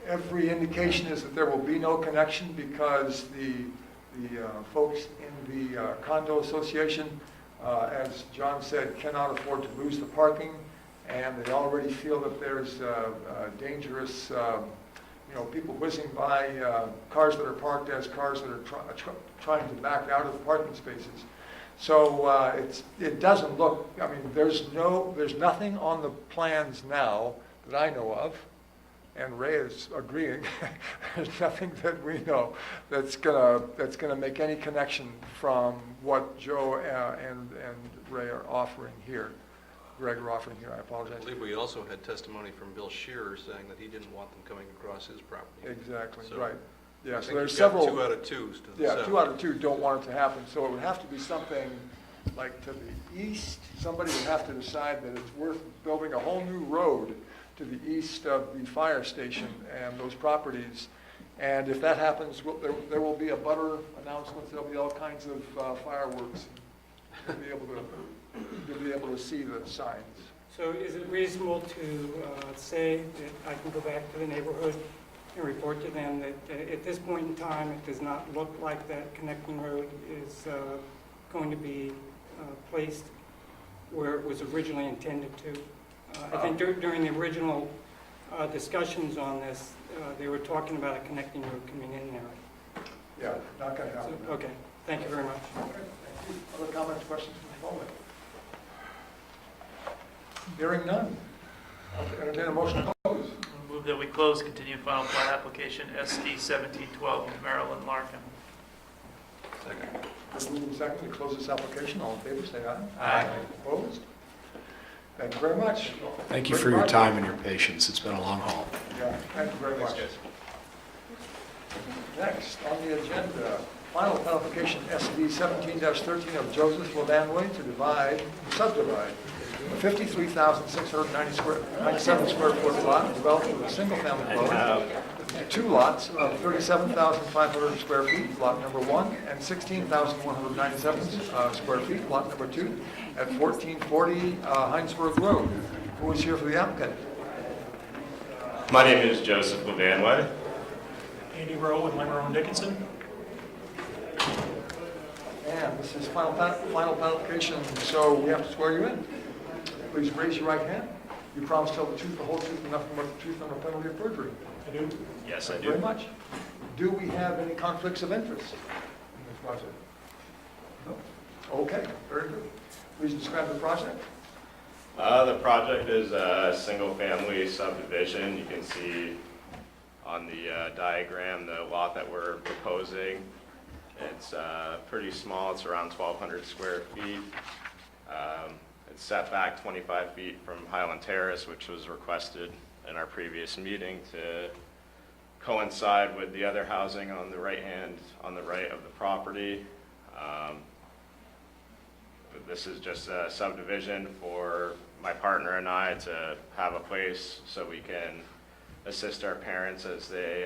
every indication is that there will be no connection because the folks in the condo association, as John said, cannot afford to lose the parking, and they already feel that there's dangerous, people whizzing by cars that are parked as cars that are trying to back out of the parking spaces. So it doesn't look, there's nothing on the plans now that I know of, and Ray is agreeing, there's nothing that we know that's gonna make any connection from what Joe and Ray are offering here. Greg are offering here, I apologize. I believe we also had testimony from Bill Shearer saying that he didn't want them coming across his property. Exactly, So, right. Yeah, I so think there's you've got several. 2 out of 2s to the Yeah, south. 2 out of 2 don't want it to happen, so it would have to be something like to the east. Somebody would have to decide that it's worth building a whole new road to the east of the fire station and those properties, And if that happens, there will be a butter announcement, there'll be all kinds of fireworks. You'll be able to see the signs. So is it reasonable to say that I can go back to the neighborhood and report to them that at this point in time, it does not look like that connecting road is going to be placed where it was originally intended to? I think during the original discussions on this, they were talking about a connecting road coming in there. Yeah, not going to happen. So, okay, thank you very much. Thank you. Other comments, questions from the public? Hearing none. I'll entertain a motion to close. Move that we close continued final plat application SD 1712 Maryland Larkin. Second. Been moved and seconded to close this application. All in favor, say aye. Aye. Opposed? Thank you very much. Thank you for your time and your patience. It's been a long haul. Yeah, thank you very much. Next on the agenda, final application SD 17-13 of Joseph Levanway to subdivide a 53,697 square foot lot developed with a single family dwelling. Two lots of 37,500 square feet, lot number 1, and 16,197 square feet, lot number 2, at 1440 Heinsberg Road. Who is here for the applicant? My name is Joseph Levanway. Andy Rowe and Lemarone Dickinson. And this is final application, so we have to swear you in. Please raise your right hand. You promise to tell the truth, the whole truth, and nothing but the truth under penalty of perjury. I do. Yes, I Thank you very do. much. Do we have any conflicts of interest in this project? No? Okay, very good. Please describe the project. The project is a single-family subdivision. You can see on the diagram the lot that we're proposing. It's pretty small. It's around 1,200 square feet. It's set back 25 feet from Highland Terrace, which was requested in our previous meeting to coincide with the other housing on the right of the property. This is just a subdivision for my partner and I to have a place so we can assist our parents as they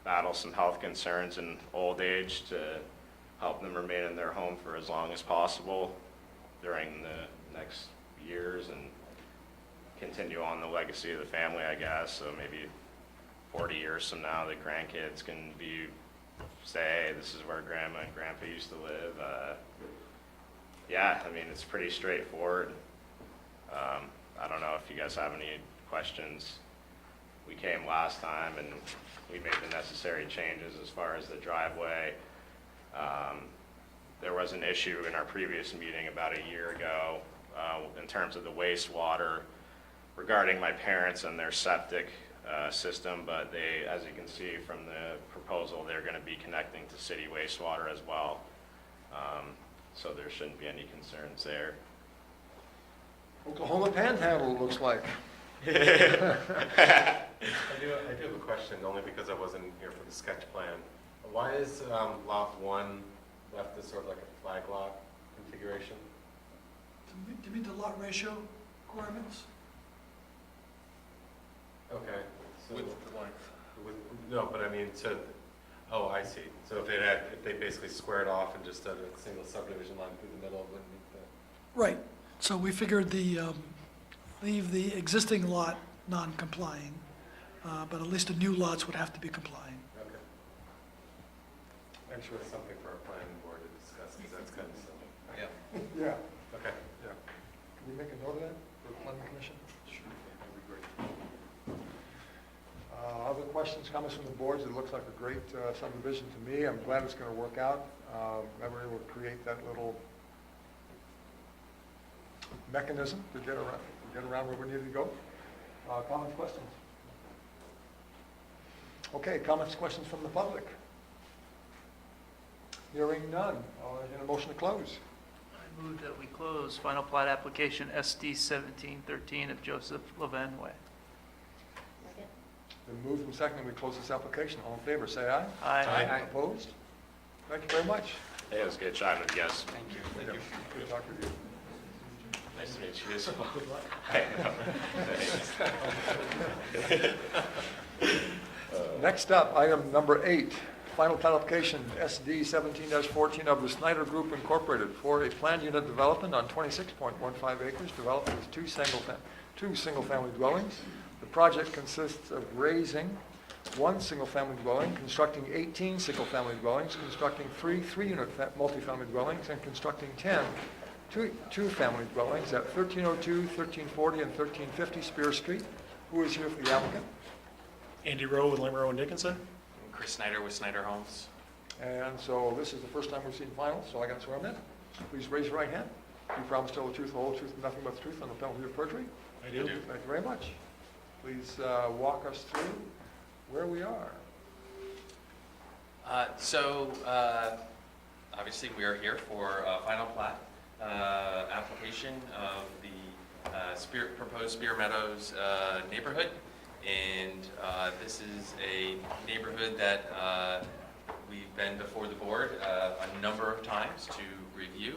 battle some health concerns in old age, to help them remain in their home for as long as possible during the next years and continue on the legacy of the family, I guess. So maybe 40 years from now, the grandkids can say, this is where Grandma and Grandpa used to live. Yeah, I mean, it's pretty straightforward. I don't know if you guys have any questions. We came last time and we made the necessary changes as far as the driveway. There was an issue in our previous meeting about a year ago in terms of the wastewater regarding my parents and their septic system, but they, as you can see from the proposal, they're going to be connecting to city wastewater as well. So there shouldn't be any concerns there. Oklahoma Panhandle, looks like. I do have a question, only because I wasn't here for the sketch plan. Why is lot 1 left as sort of like a flag lot configuration? Do you mean the lot ratio requirements? Okay. So With the length. no, but I mean, oh, I see. So if they basically squared off and just did a single subdivision line through the middle, it wouldn't meet the... Right, so we figured leave the existing lot non-complying, but at least the new lots would have to be complying. Okay. I'm sure it's something for our planning board to discuss, because that's kind of silly. Yeah. Yeah. Okay. Yeah. Can you make a note of that for the planning commission? Sure. That'd be great. Other questions, comments from the boards? It looks like a great subdivision to me. I'm glad it's going to work out. That we're able to create that little mechanism to get around where we need to go. Comments, questions? Okay, comments, questions from the public? Hearing none. I'll entertain a motion to close. I move that we close final plat application SD 1713 of Joseph Levanway. Been moved and seconded, we close this application. All in favor, say aye. Aye. Opposed? Thank you very much. Hey, it was good chatting with you guys. Thank you. Good to talk with you. Nice to meet you as well. Good luck. I know. Next up, item number 8, final plat application SD 17-14 of the Snyder Group Incorporated for a planned unit development on 26.15 acres, developed with two single-family dwellings. The project consists of raising one single-family dwelling, constructing 18 single-family dwellings, constructing three unit multifamily dwellings, and constructing 10 two-family dwellings at 1302, 1340, and 1350 Spear Street. Who is here for the applicant? Andy Rowe with Limmer and Dickinson. Chris Snyder with Snyder Homes. And so this is the first time we've seen finals, so I got to swear them in. Please raise your right hand. You promise to tell the truth, the whole truth, and nothing but the truth on the penalty of perjury? I do. Thank you very much. Please walk us through where we are. Obviously, we are here for a final plat application of the proposed Spear Meadows neighborhood. And this is a neighborhood that we've been before the board a number of times to review.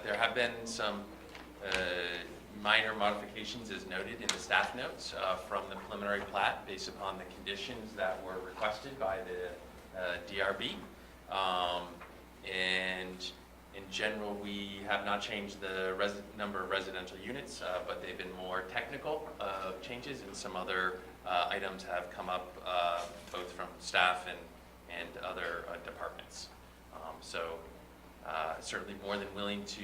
There have been some minor modifications as noted in the staff notes from the preliminary plat based upon the conditions that were requested by the DRB. And in general, we have not changed the number of residential units, but they've been more technical changes, and some other items have come up both from staff and other departments. Certainly more than willing to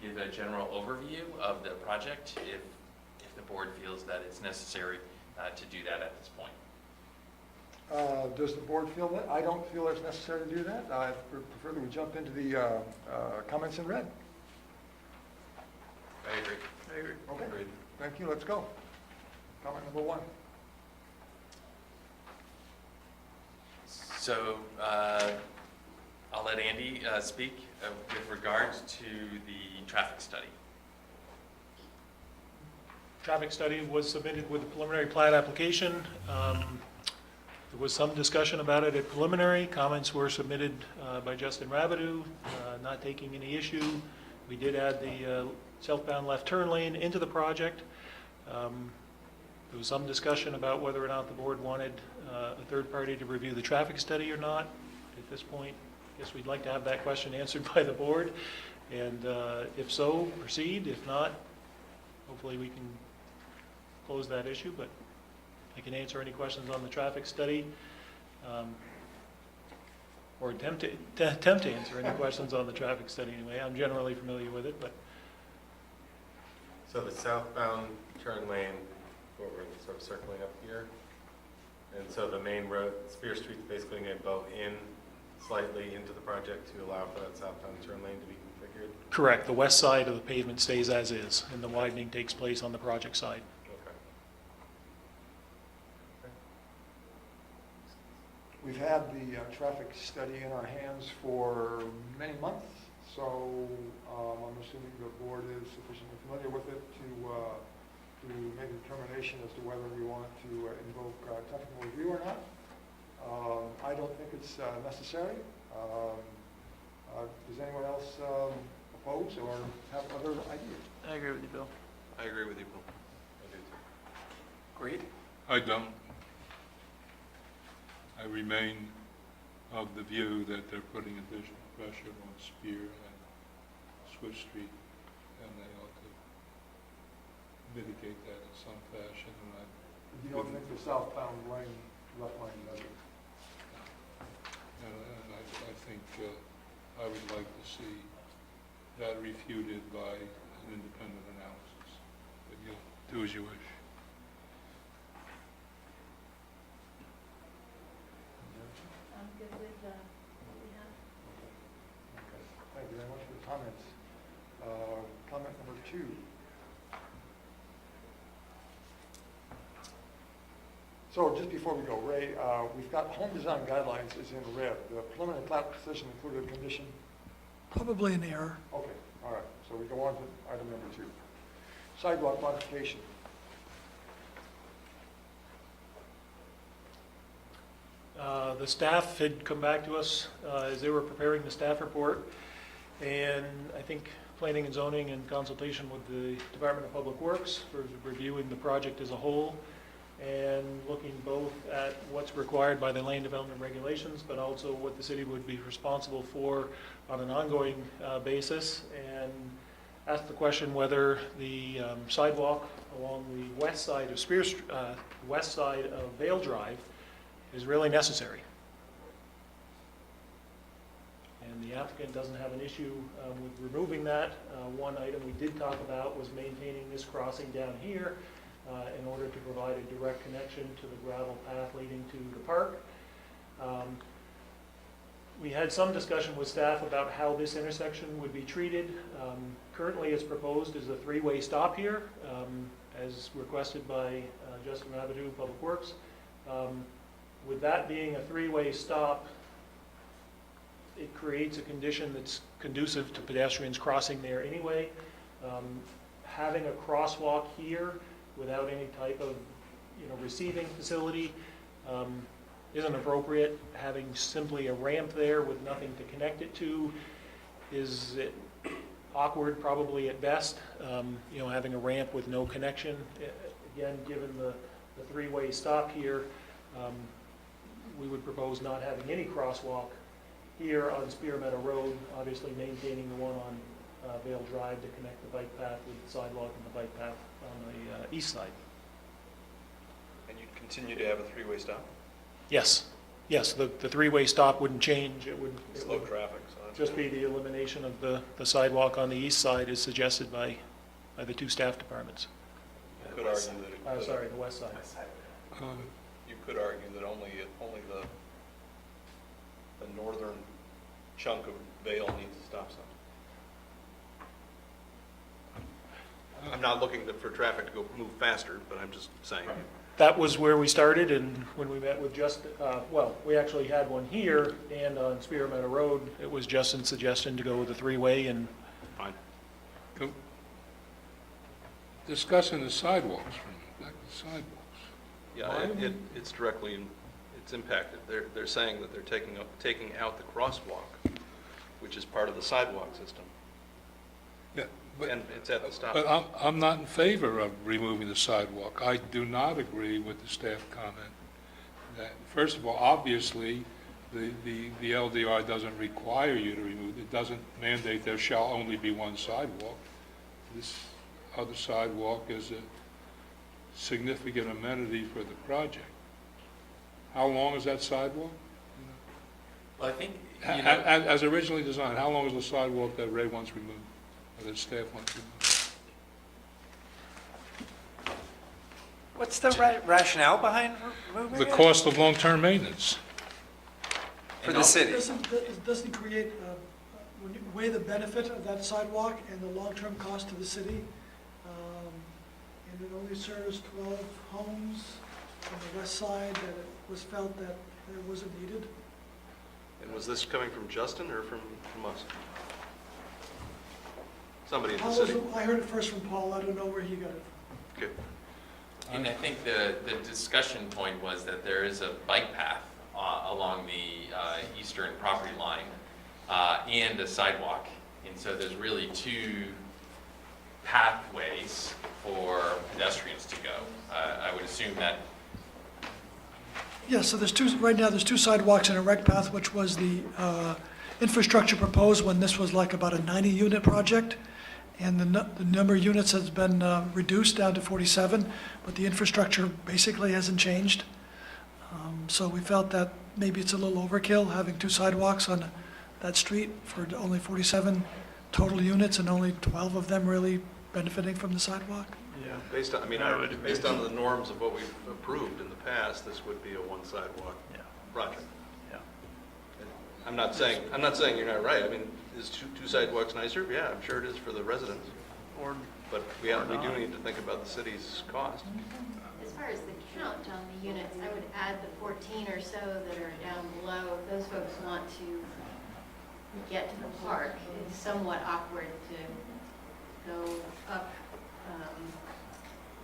give a general overview of the project if the board feels that it's necessary to do that at this point. Does the board feel that? I don't feel it's necessary to do that. I prefer that we jump into the comments in red. I agree. Okay, thank you. Let's go. Comment number 1. So I'll let Andy speak with regards to the traffic study. Traffic study was submitted with the preliminary plat application. There was some discussion about it at preliminary. Comments were submitted by Justin Rabideau, not taking any issue. We did add the southbound left turn lane into the project. There was some discussion about whether or not the board wanted a third party to review the traffic study or not. At this point, I guess we'd like to have that question answered by the board. And if so, proceed. If not, hopefully we can close that issue. But I can answer any questions on the traffic study, or attempt to answer any questions on the traffic study anyway. I'm generally familiar with it, but. So the southbound turn lane, what we're sort of circling up here, and so the main road, Spear Street's basically going to go in slightly into the project to allow for that southbound turn lane to be configured? Correct. The west side of the pavement stays as is, and the widening takes place on the project side. We've had the traffic study in our hands for many months, so I'm assuming the board is sufficiently familiar with it to make a determination as to whether we want to invoke technical review or not. I don't think it's necessary. Does anyone else oppose or have other ideas? I agree with you, Bill. I agree with you, Bill. I do too. Agreed? I don't. I remain of the view that they're putting additional pressure on Spear and Swift Street, and they ought to mitigate that in some fashion. And You don't think the southbound lane, left lane does it? I think I would like to see that refuted by an independent analysis. But you'll do as you wish. I'm good with what we have. Okay. Thank you very much for the comments. Comment number 2. So just before we go, Ray, we've got home design guidelines is in red. The preliminary plat decision included a condition. Probably an error. Okay, all right. So we go on to item number 2. Sidewalk modification. The staff had come back to us as they were preparing the staff report, and I think planning and zoning in consultation with the Department of Public Works for reviewing the project as a whole and looking both at what's required by the land development regulations, but also what the city would be responsible for on an ongoing basis, and asked the question whether the sidewalk along the west side of west side of Vale Drive is really necessary. And the applicant doesn't have an issue with removing that. One item we did talk about was maintaining this crossing down here in order to provide a direct connection to the gravel path leading to the park. We had some discussion with staff about how this intersection would be treated. Currently, it's proposed as a three-way stop here, as requested by Justin Rabideau, Public Works. With that being a three-way stop, it creates a condition that's conducive to pedestrians crossing there anyway. Having a crosswalk here without any type of, receiving facility isn't appropriate. Having simply a ramp there with nothing to connect it to is awkward, probably at best. Having a ramp with no connection, again, given the three-way stop here, we would propose not having any crosswalk here on Spear Meadow Road, obviously maintaining the one on Vale Drive to connect the bike path with the sidewalk and the bike path on the east side. And you'd continue to have a three-way stop? Yes, the three-way stop wouldn't change. It would Slow traffic, so that's just be the elimination of the sidewalk on the east side as suggested by the two staff departments. You could argue that it Sorry, the west side. you could argue that only the northern chunk of Vale needs a stop sign. I'm not looking for traffic to go move faster, but I'm just saying. That was where we started, and when we met with we actually had one here, and on Spear Meadow Road, it was Justin's suggestion to go with a three-way, and Fine. Discussing the sidewalks, back to the sidewalks. Yeah, it's directly, it's impacted. They're saying that they're taking out the crosswalk, which is part of the sidewalk system. Yeah, And it's at the stop. But I'm not in favor of removing the sidewalk. I do not agree with the staff comment. That, first of all, obviously, the LDR doesn't require you to remove, it doesn't mandate there shall only be one sidewalk. This other sidewalk is a significant amenity for the project. How long is that sidewalk? Well, I think, As originally designed, how long is the sidewalk that Ray wants removed, or that staff wants removed? What's the rationale behind moving The it? cost of long-term maintenance. For the city? Doesn't create, when you weigh the benefit of that sidewalk and the long-term cost to the city, and it only serves 12 homes on the west side, that it was felt that it wasn't needed. And was this coming from Justin or from us? Somebody in the Paul city? I heard it first from Paul, I don't know where he got it from. Okay. and I think the discussion point was that there is a bike path along the eastern property line and a sidewalk. And so there's really two pathways for pedestrians to go. I would assume that. Yeah, so right now, there's two sidewalks and a rec path, which was the infrastructure proposed when this was like about a 90-unit project. And the number of units has been reduced down to 47, but the infrastructure basically hasn't changed. So we felt that maybe it's a little overkill, having two sidewalks on that street for only 47 total units and only 12 of them really benefiting from the sidewalk. yeah. Based on the norms of what we've approved in the past, this would be a one sidewalk Yeah. project. Yeah. I'm not saying you're not right. I mean, is two sidewalks nicer? Yeah, I'm sure it is for the residents. But we do need to think about the city's cost. As far as the count on the units, I would add the 14 or so that are down below. If those folks want to get to the park, it's somewhat awkward to go up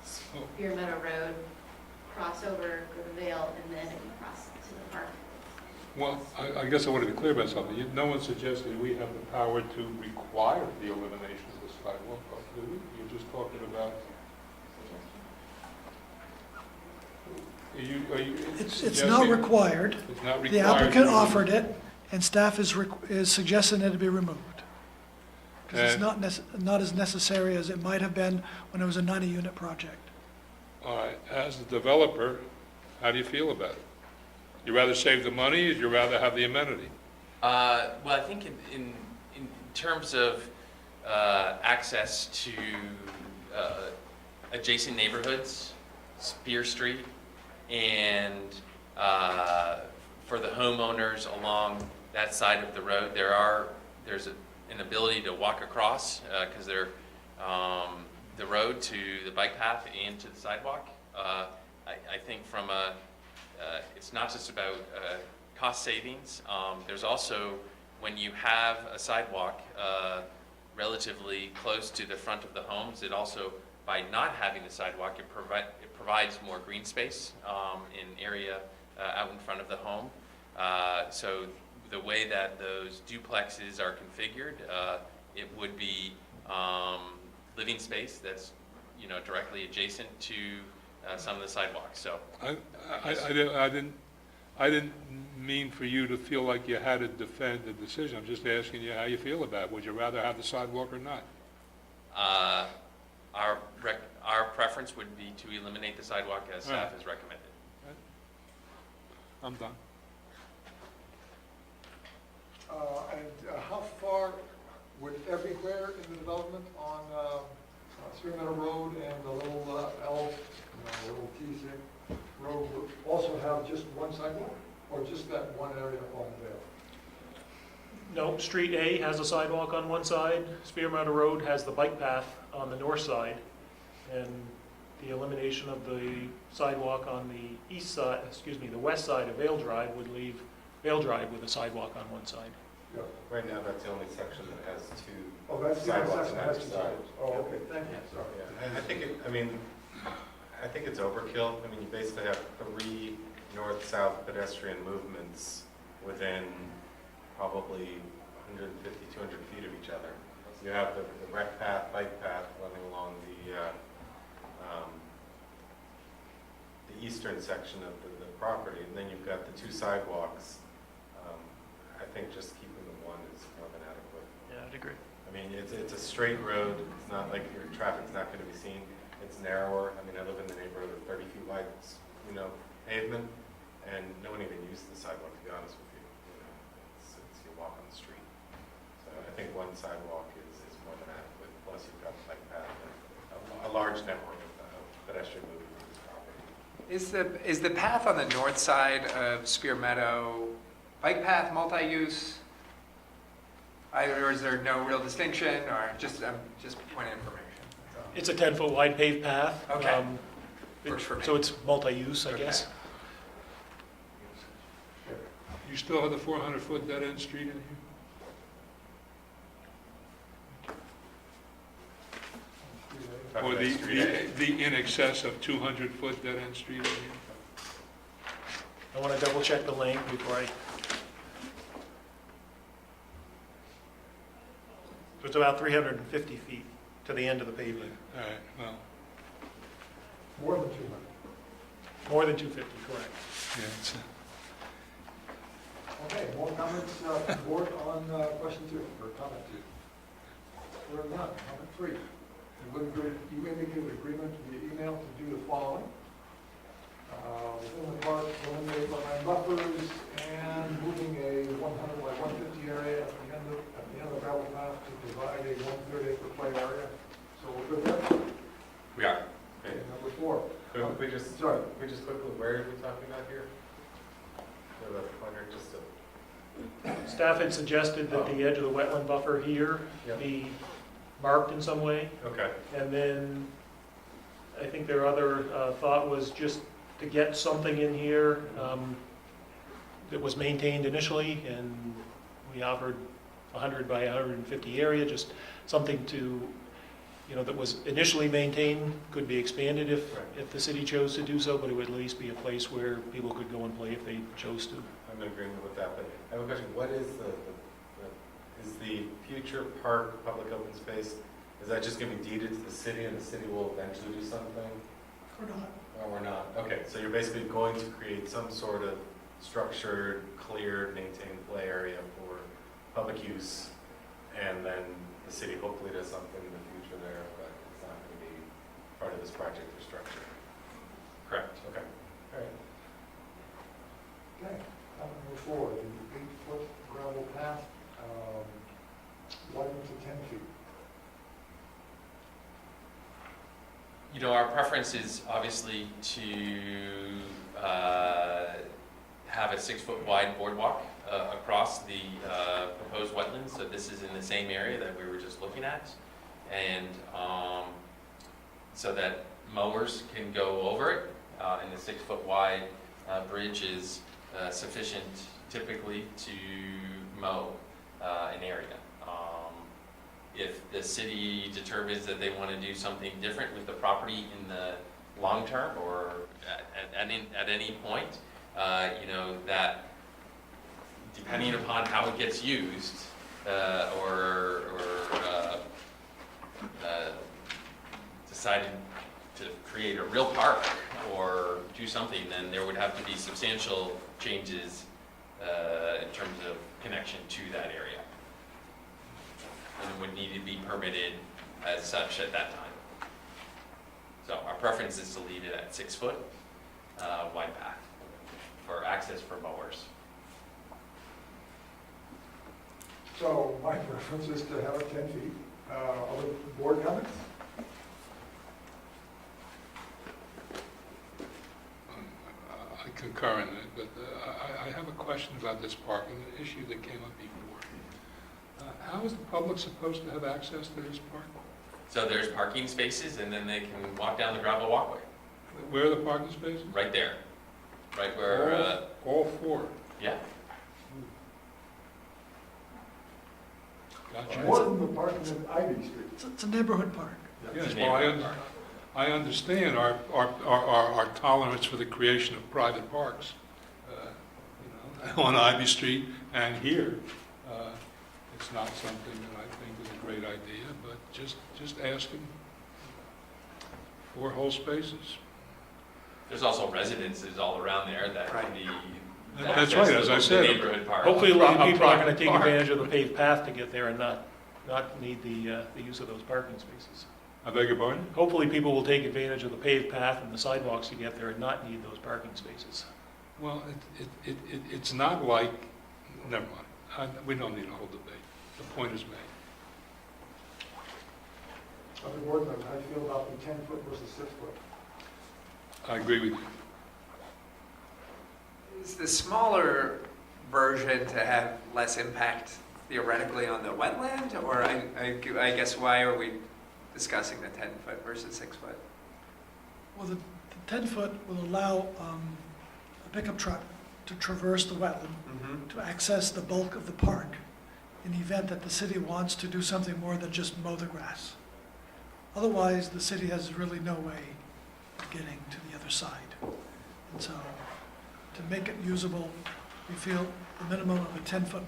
Spear Meadow Road, cross over, go to Vale, and then cross to the park. Well, I guess I want to be clear about something. No one suggested we have the power to require the elimination of the sidewalk, do we? You're just talking about... It's not required. It's not required. The applicant offered it, and staff is suggesting that it be removed. Because it's not as necessary as it might have been when it was a 90-unit project. All right, as the developer, how do you feel about it? You rather save the money, or you rather have the amenity? Well, I think in terms of access to adjacent neighborhoods, Spear Street, and for the homeowners along that side of the road, there's an ability to walk across because they're the road to the bike path and to the sidewalk. I think from it's not just about cost savings. There's also, when you have a sidewalk relatively close to the front of the homes, it also, by not having the sidewalk, it provides more green space in area out in front of the home. So the way that those duplexes are configured, it would be living space that's directly adjacent to some of the sidewalks. So I didn't mean for you to feel like you had to defend the decision. I'm just asking you how you feel about it. Would you rather have the sidewalk or not? Our preference would be to eliminate the sidewalk as staff has recommended. I'm done. And how far would everywhere in the development on Three Meadow Road and the little little T road would also have just one sidewalk, or just that one area on there? No, Street A has a sidewalk on one side, Spear Meadow Road has the bike path on the north side, and the elimination of the sidewalk on the east side, the west side of Vale Drive would leave Vale Drive with a sidewalk on one side. Yeah. Right now, that's the only section that has two Oh, that's the only sidewalks section on that has either two side. sidewalks. Oh, okay, thank you, sorry. Yeah, and I think it's overkill. I mean, you basically have 3 north-south pedestrian movements within probably 150, 200 feet of each other. You have the rec path, bike path running along the eastern section of the property, and then you've got the 2 sidewalks. I think just keeping the one is more than adequate. Yeah, I'd agree. I mean, it's a straight road. It's not like your traffic's not going to be seen. It's narrower. I mean, I live in the neighborhood of 30 feet wide, pavement, and no one even uses the sidewalk, to be honest with you. It's you walk on the street. So I think one sidewalk is more than adequate. Plus, you've got the bike path and a large network of pedestrian movement on this property. Is the path on the north side of Spear Meadow bike path multi-use? Or is there no real distinction, or I'm just pointing information? It's a 10-foot wide paved path. Okay. Works for me. So it's multi-use, I guess. You still have the 400-foot dead-end street in here? Or the in excess of 200-foot dead-end street in here? I want to double check the length before I... So it's about 350 feet to the end of the pavement. All right, well, More than 200. More than 250, correct. yeah, it's, Okay, more comments, board on question 2, or comment 2? We're none. Comment 3. You indicated agreement via email to do the following. Within the park, eliminate wetland buffers and moving a 100 by 150 area at the end of the gravel path to provide a 1/3 acre play area. So we're good there? We are. Okay, number 4. Could we just quickly, where are we talking about here? We have a pointer just to... Staff had suggested that the edge of the wetland buffer here be marked in some way. Okay. And then I think their other thought was just to get something in here that was maintained initially, and we offered 100 by 150 area, just something to, that was initially maintained could be expanded if the city chose to do so, but it would at least be a place where people could go and play if they chose to. I'm in agreement with that, but I have a question. What is is the future park public open space, is that just going to be deeded to the city and the city will eventually do something? Or not. Or we're not? Okay, so you're basically going to create some sort of structured, cleared, maintained play area for public use, and then the city hopefully does something in the future there, but it's not going to be part of this project or structure. Correct. Okay, all right. Okay, number 4, the 8-foot gravel path, widened to 10 feet. Our preference is obviously to have a 6-foot wide boardwalk across the proposed wetlands. So this is in the same area that we were just looking at. And so that mowers can go over it. And the 6-foot wide bridge is sufficient typically to mow an area. If the city determines that they want to do something different with the property in the long term or at any point, that depending upon how it gets used or decided to create a real park or do something, then there would have to be substantial changes in terms of connection to that area. And it would need to be permitted as such at that time. So our preference is to leave it at 6-foot wide path for access for mowers. So my preference is to have it 10 feet. Other board comments? I concur in it, but I have a question about this park and the issue that came up before. How is the public supposed to have access to this park? So there's parking spaces, and then they can walk down the gravel walkway. Where are the parking spaces? Right there. Right where, All 4? yeah. Gotcha. More than the parking in Ivy Street. It's a neighborhood park. Yes, well, I understand our tolerance for the creation of private parks, on Ivy Street and here. It's not something that I think is a great idea, but just asking for whole spaces. There's also residences all around there that can be. That's right, as I said. Neighborhood park. Hopefully, a lot of people are going to take park. advantage of the paved path to get there and not need the use of those parking spaces. I beg your pardon? Hopefully, people will take advantage of the paved path and the sidewalks to get there and not need those parking spaces. Well, it's not like, never mind. We don't need a whole debate. The point is made. Other board members, how do you feel about the 10-foot versus 6-foot? I agree with you. Is the smaller version to have less impact theoretically on the wetland? Or I guess why are we discussing the 10-foot versus 6-foot? Well, the 10-foot will allow a pickup truck to traverse the wetland, to access the bulk of the park, in the event that the city wants to do something more than just mow the grass. Otherwise, the city has really no way of getting to the other side. And so, to make it usable, we feel the minimum of a 10-foot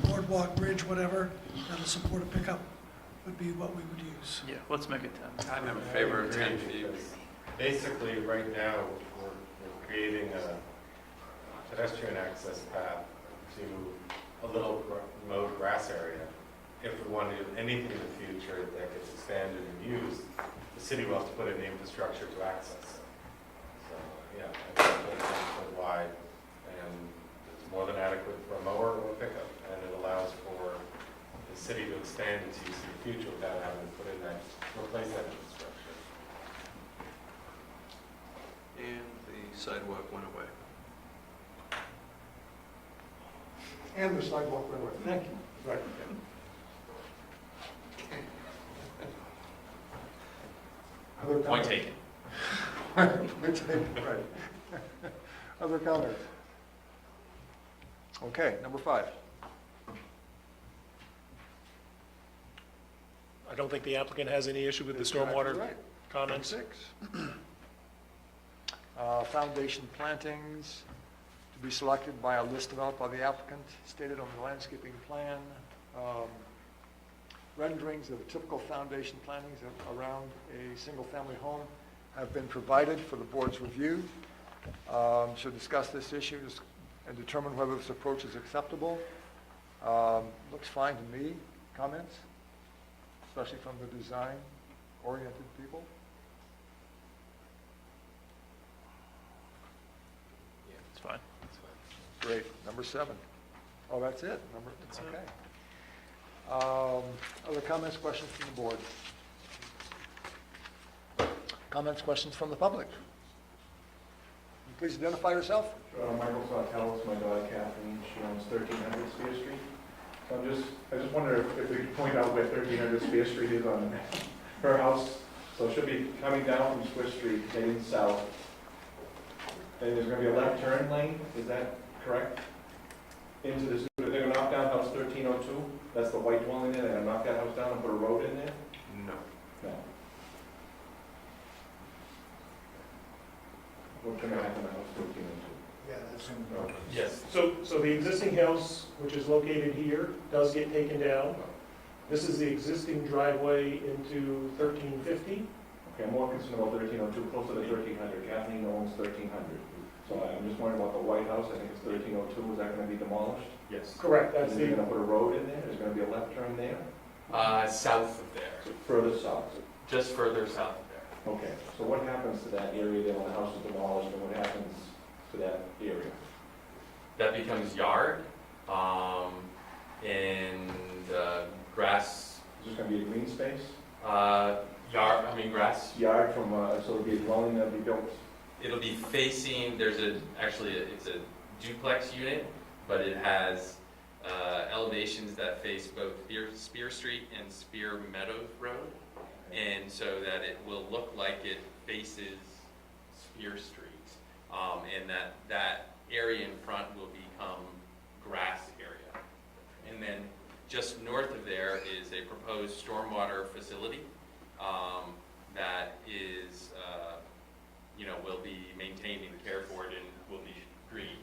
boardwalk, bridge, whatever, that'll support a pickup would be what we would use. Yeah, let's make it 10. I'm in favor of 10 feet. Basically, right now, we're creating a pedestrian access path to a little mowed grass area. If we want to do anything in the future that gets expanded and used, the city will have to put in the infrastructure to access it. So, yeah, I think it's 10 foot wide, and it's more than adequate for a mower or a pickup, and it allows for the city to expand its use in the future without having to replace that infrastructure. And the sidewalk went away. And the sidewalk went away. Thank you. Right. Other Point comments? taken. Point taken, right. Other comments? Okay, number 5. I don't think the applicant has any issue with the Exactly stormwater right. comments. Number 6. Foundation plantings to be selected by a list developed by the applicant, stated on the landscaping plan. Renderings of typical foundation plantings around a single-family home have been provided for the board's review. Should discuss this issue and determine whether this approach is acceptable. Looks fine to me. Comments? Especially from the design-oriented people? It's fine. Great. Number 7. Oh, that's it? That's it. Okay. Other comments, questions from the board? Comments, questions from the public? Please identify yourself. Michael Sawtellis, my daughter Kathleen, she owns 1300 Spear Street. So I just wonder if we could point out where 1300 Spear Street is on her house. So it should be coming down from Swiss Street, heading south. And there's going to be a left turn lane, is that correct? Into this, they're going to knock down house 1302, that's the white dwelling there, they're going to knock that house down and put a road in there? No. No. What's going to happen to house 1302? Yeah, that's in Yes. So the existing house, which is located here, does get taken down. This is the existing driveway into 1350. Okay, I'm more concerned about 1302, closer to 1300. Kathleen owns 1300. So I'm just wondering about the White House, I think it's 1302, is that going to be demolished? Yes. Correct, Is it going to put a road in there? Is there going to be a left turn there? South of there, So further south? just further south of there. Okay, so what happens to that area there when the house is demolished, and what happens to that area? That becomes yard, and grass, Is this going to be a green space? grass. Yard from, so it'll be a dwelling that'll be built? It'll be facing, it's a duplex unit, but it has elevations that face both Spear Street and Spear Meadows Road. And so that it will look like it faces Spear Street. And that area in front will become grass area. And then just north of there is a proposed stormwater facility that is, will be maintained and cared for and will be green.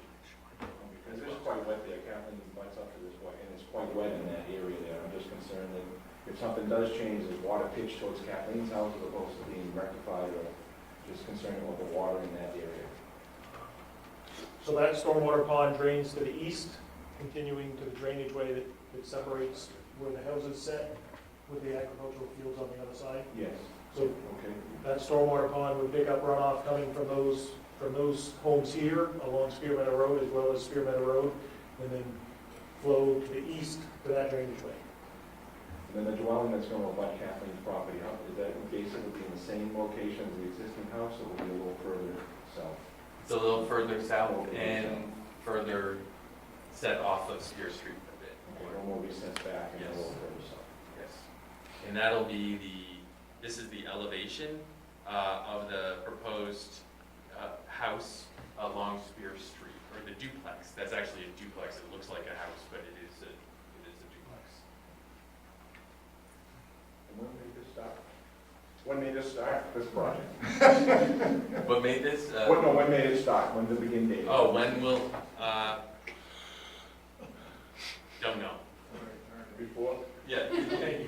Because it's quite wet there, Kathleen butts up to this way, and it's quite wet in that area there. I'm just concerned that if something does change, there's water pitch towards Kathleen's house as opposed to being rectified, or just concerned about the water in that area. So that stormwater pond drains to the east, continuing to the drainage way that separates where the houses sit with the agricultural fields on the other side. Yes. So Okay. that stormwater pond would pick up runoff coming from those homes here along Spear Meadow Road as well as Spear Meadow Road, and then flow to the east to that drainage way. And then the dwelling that's going to abut Kathleen's property, is that basically be in the same location as the existing house, or will it be a little further south? It's a little further south and further set off of Spear Street a bit. Okay, one more recess back and a Yes. little further south. Yes. And that'll be this is the elevation of the proposed house along Spear Street, or the duplex. That's actually a duplex. It looks like a house, but it is a duplex. And when made this start? When made this start, this project? What made this? When made it start? When did the begin date? Oh, when will, don't know. Before? Yeah. Okay.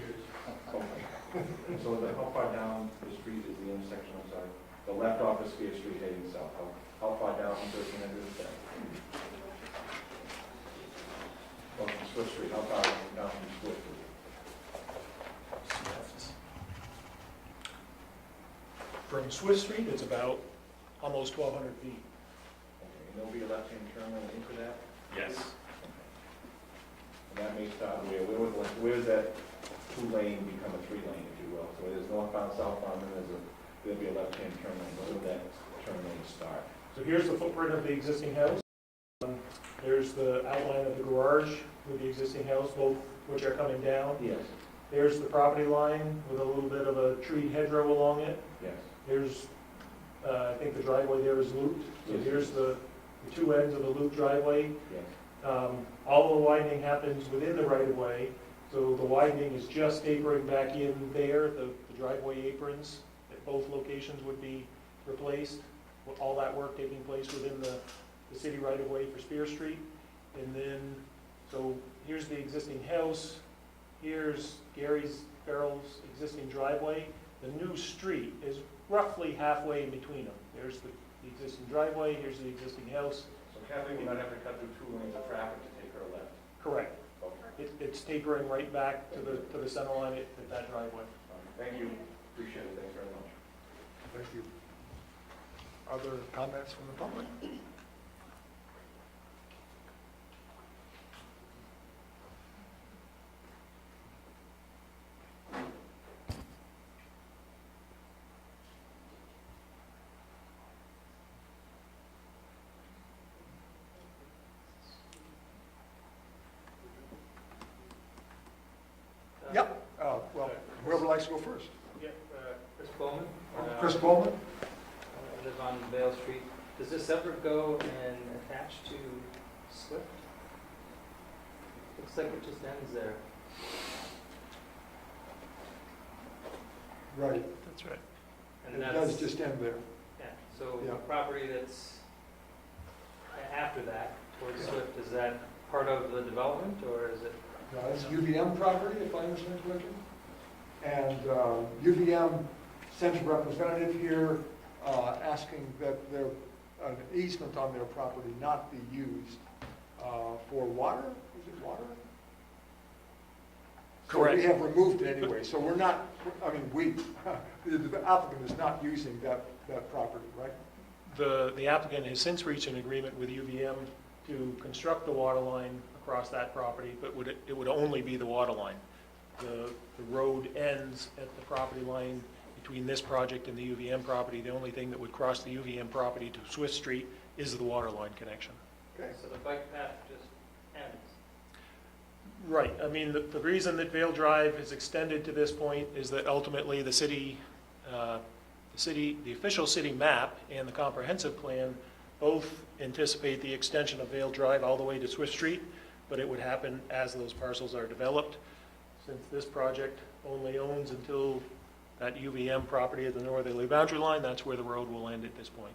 So how far down the street is the intersection, I'm sorry? The left off of Spear Street heading south, how far down from 1300 is that? Well, from Swift Street, how far down from Swift Street? From Swiss Street, it's about almost 1,200 feet. Okay, and there'll be a left-hand turn lane into that? Yes. And that may start where does that two-lane become a three-lane, if you will? So there's northbound, southbound, and there'll be a left-hand turn lane. Where will that turn lane start? So here's the footprint of the existing house. There's the outline of the garage with the existing house, both which are coming down. Yes. There's the property line with a little bit of a treed hedgerow along it. Yes. There's, I think the driveway there is looped. So Yes. here's the two ends of the loop driveway. Yes. All the widening happens within the right-of-way. So the widening is just tapering back in there, the driveway aprons at both locations would be replaced, with all that work taking place within the city right-of-way for Spear Street. And then, so here's the existing house, here's Gary's Farrell's existing driveway. The new street is roughly halfway in between them. There's the existing driveway, here's the existing house. So Kathleen will not have to cut through 2 lanes of traffic to take her left? Correct. Okay. It's tapering right back to the center line at that driveway. Thank you, appreciate it, thanks very much. Thank you. Other comments from the public? Yep, well, whoever likes to go first. Yeah, Chris Bowman. Chris Bowman? I live on Vale Street. Does this ever go and attach to Swift? Looks like it just ends there. Right. That's right. And It that's, does just end there. yeah, so Yeah. the property that's after that, towards Swift, is that part of the development, or is it? No, it's UVM property, if I understand correctly. And UVM sent a representative here asking that an easement on their property not be used for water. Is it water? Correct. So we have removed it anyway, so we're not, I mean, the applicant is not using that property, right? The applicant has since reached an agreement with UVM to construct the water line across that property, but it would only be the water line. The road ends at the property line between this project and the UVM property. The only thing that would cross the UVM property to Swift Street is the water line connection. Okay. So the bike path just ends? Right, I mean, the reason that Vale Drive is extended to this point is that ultimately the official city map and the comprehensive plan both anticipate the extension of Vale Drive all the way to Swift Street, but it would happen as those parcels are developed. Since this project only owns until that UVM property at the northerly boundary line, that's where the road will end at this point.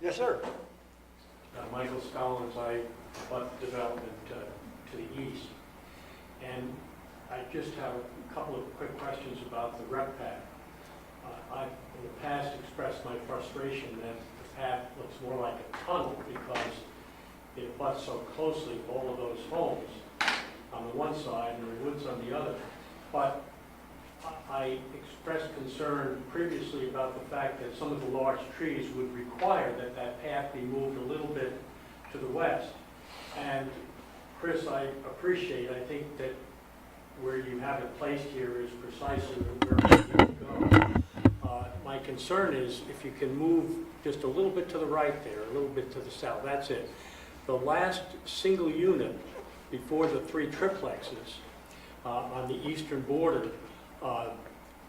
Yes, sir. Michael Stallings, I bought the development to the east. And I just have a couple of quick questions about the rec path. I've in the past expressed my frustration that the path looks more like a tunnel because it butts so closely all of those homes on the one side and the woods on the other. But I expressed concern previously about the fact that some of the large trees would require that that path be moved a little bit to the west. And Chris, I appreciate, I think that where you have it placed here is precisely where we need to go. My concern is if you can move just a little bit to the right there, a little bit to the south, that's it. The last single unit before the 3 triplexes on the eastern border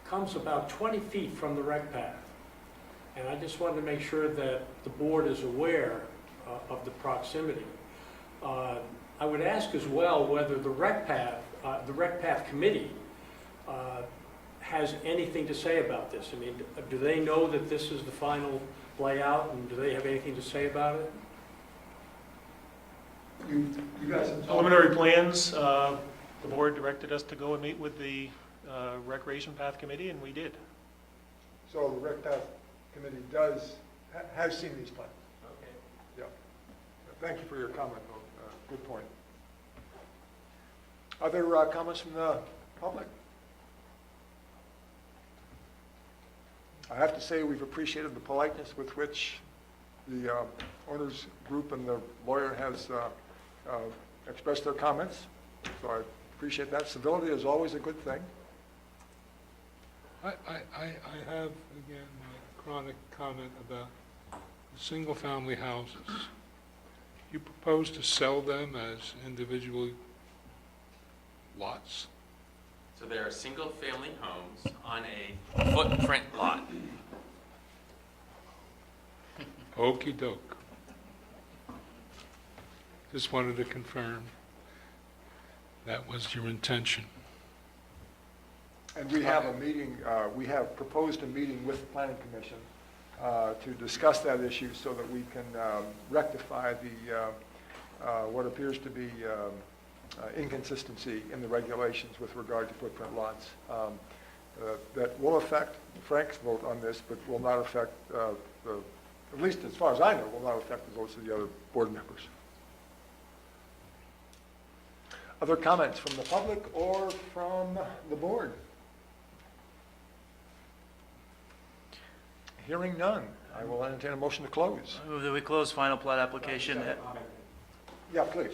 comes about 20 feet from the rec path. And I just wanted to make sure that the board is aware of the proximity. I would ask as well whether the rec path committee has anything to say about this. I mean, do they know that this is the final layout, and do they have anything to say about it? You guys have Preliminary plans, the board directed us to go and meet with the Recreation Path Committee, and we did. So the Rec Path Committee has seen these plans? Okay. Yeah. Thank you for your comment, though. Good point. Other comments from the public? I have to say we've appreciated the politeness with which the owners group and the lawyer has expressed their comments. So I appreciate that. Civility is always a good thing. I have, again, my chronic comment about single-family houses. You propose to sell them as individual lots? So there are single-family homes on a footprint lot. Okey doke. Just wanted to confirm that was your intention. And we have a meeting, we have proposed a meeting with the planning commission to discuss that issue so that we can rectify what appears to be inconsistency in the regulations with regard to footprint lots. That will affect Frank's vote on this, but will not affect, at least as far as I know, will not affect the votes of the other board members. Other comments from the public or from the board? Hearing none, I will entertain a motion to close. I move that we close final plat application. Yeah, please.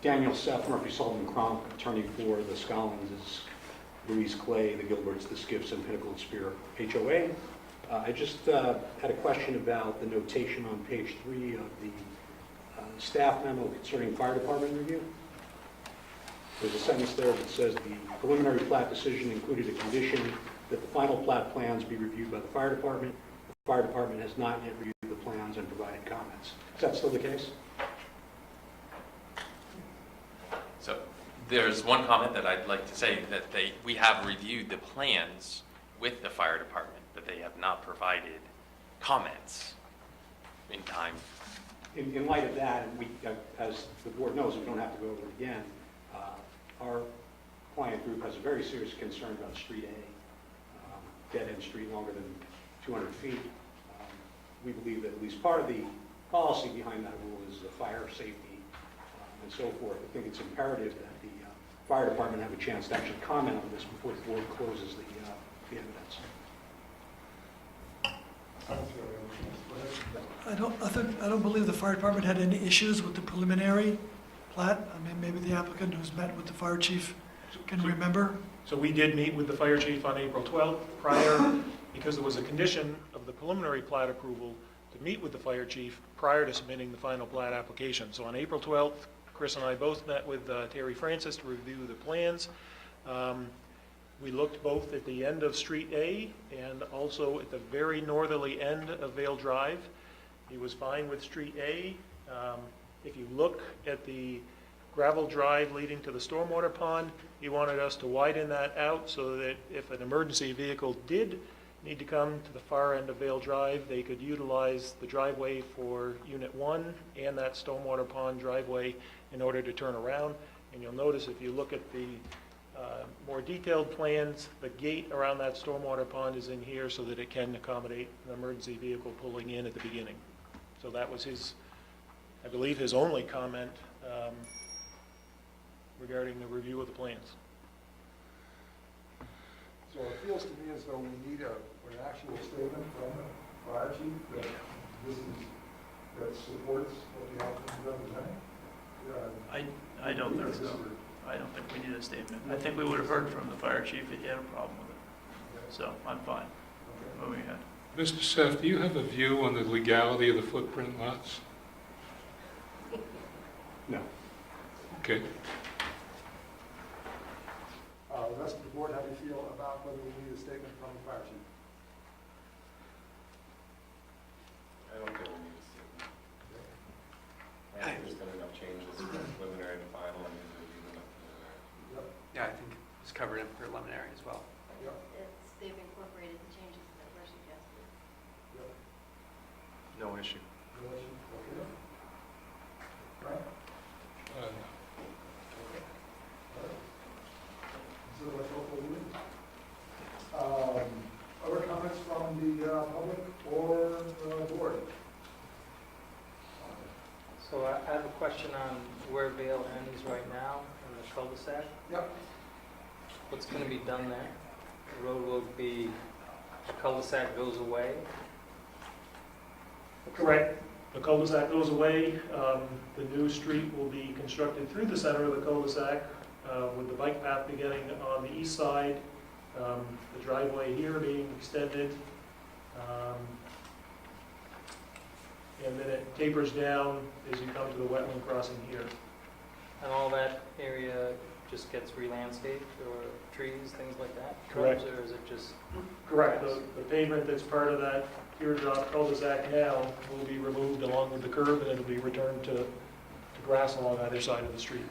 Daniel Seth, Murphy Sullivan Cronk, attorney for the Scollins, Louise Clay, the Gilberts, the Skiffs, and Pinnacle and Spear HOA. I just had a question about the notation on page 3 of the staff memo concerning fire department review. There's a sentence there that says the preliminary plat decision included a condition that the final plat plans be reviewed by the fire department. The fire department has not yet reviewed the plans and provided comments. Is that still the case? So there's one comment that I'd like to say, that we have reviewed the plans with the fire department, but they have not provided comments in time. In light of that, and we, as the board knows, we don't have to go over it again, our client group has a very serious concern about Street A, dead-end street longer than 200 feet. We believe that at least part of the policy behind that rule is the fire safety and so forth. I think it's imperative that the fire department have a chance to actually comment on this before the board closes the evidence. I don't believe the fire department had any issues with the preliminary plat. I mean, maybe the applicant who's met with the fire chief can remember. So we did meet with the fire chief on April 12th prior, because there was a condition of the preliminary plat approval to meet with the fire chief prior to submitting the final plat application. So on April 12th, Chris and I both met with Terry Francis to review the plans. We looked both at the end of Street A and also at the very northerly end of Vale Drive. He was fine with Street A. If you look at the gravel drive leading to the stormwater pond, he wanted us to widen that out so that if an emergency vehicle did need to come to the far end of Vale Drive, they could utilize the driveway for Unit 1 and that stormwater pond driveway in order to turn around. And you'll notice if you look at the more detailed plans, the gate around that stormwater pond is in here so that it can accommodate an emergency vehicle pulling in at the beginning. So that was his, I believe, his only comment regarding the review of the plans. So it feels to me as though we need an actual statement from the fire chief that this is, that supports what the applicant is representing. I don't think so. I don't think we need a statement. I think we would have heard from the fire chief if he had a problem with it. So I'm fine. Moving ahead. Mr. Seth, do you have a view on the legality of the footprint lots? No. Okay. The rest of the board, how do you feel about whether we need a statement from the fire chief? I don't think we need a statement. I think there's been enough changes from preliminary to final, and even up to Yeah, I think it's covered in preliminary as well. They've incorporated the changes that were suggested. no issue. No issue? Okay. Right? So let's hope we'll do it. Other comments from the public or board? So I have a question on where Vale ends right now in the cul-de-sac. Yep. What's going to be done there? The road will be, the cul-de-sac goes away? Correct. The cul-de-sac goes away. The new street will be constructed through the center of the cul-de-sac with the bike path beginning on the east side, the driveway here being extended, and then it tapers down as you come to the wetland crossing here. And all that area just gets re-landscaped, or trees, things like that? Correct. Shrubs, or is it just? Correct. The pavement that's part of that teardrop cul-de-sac now will be removed along with the curb, and it'll be returned to grass along either side of the street.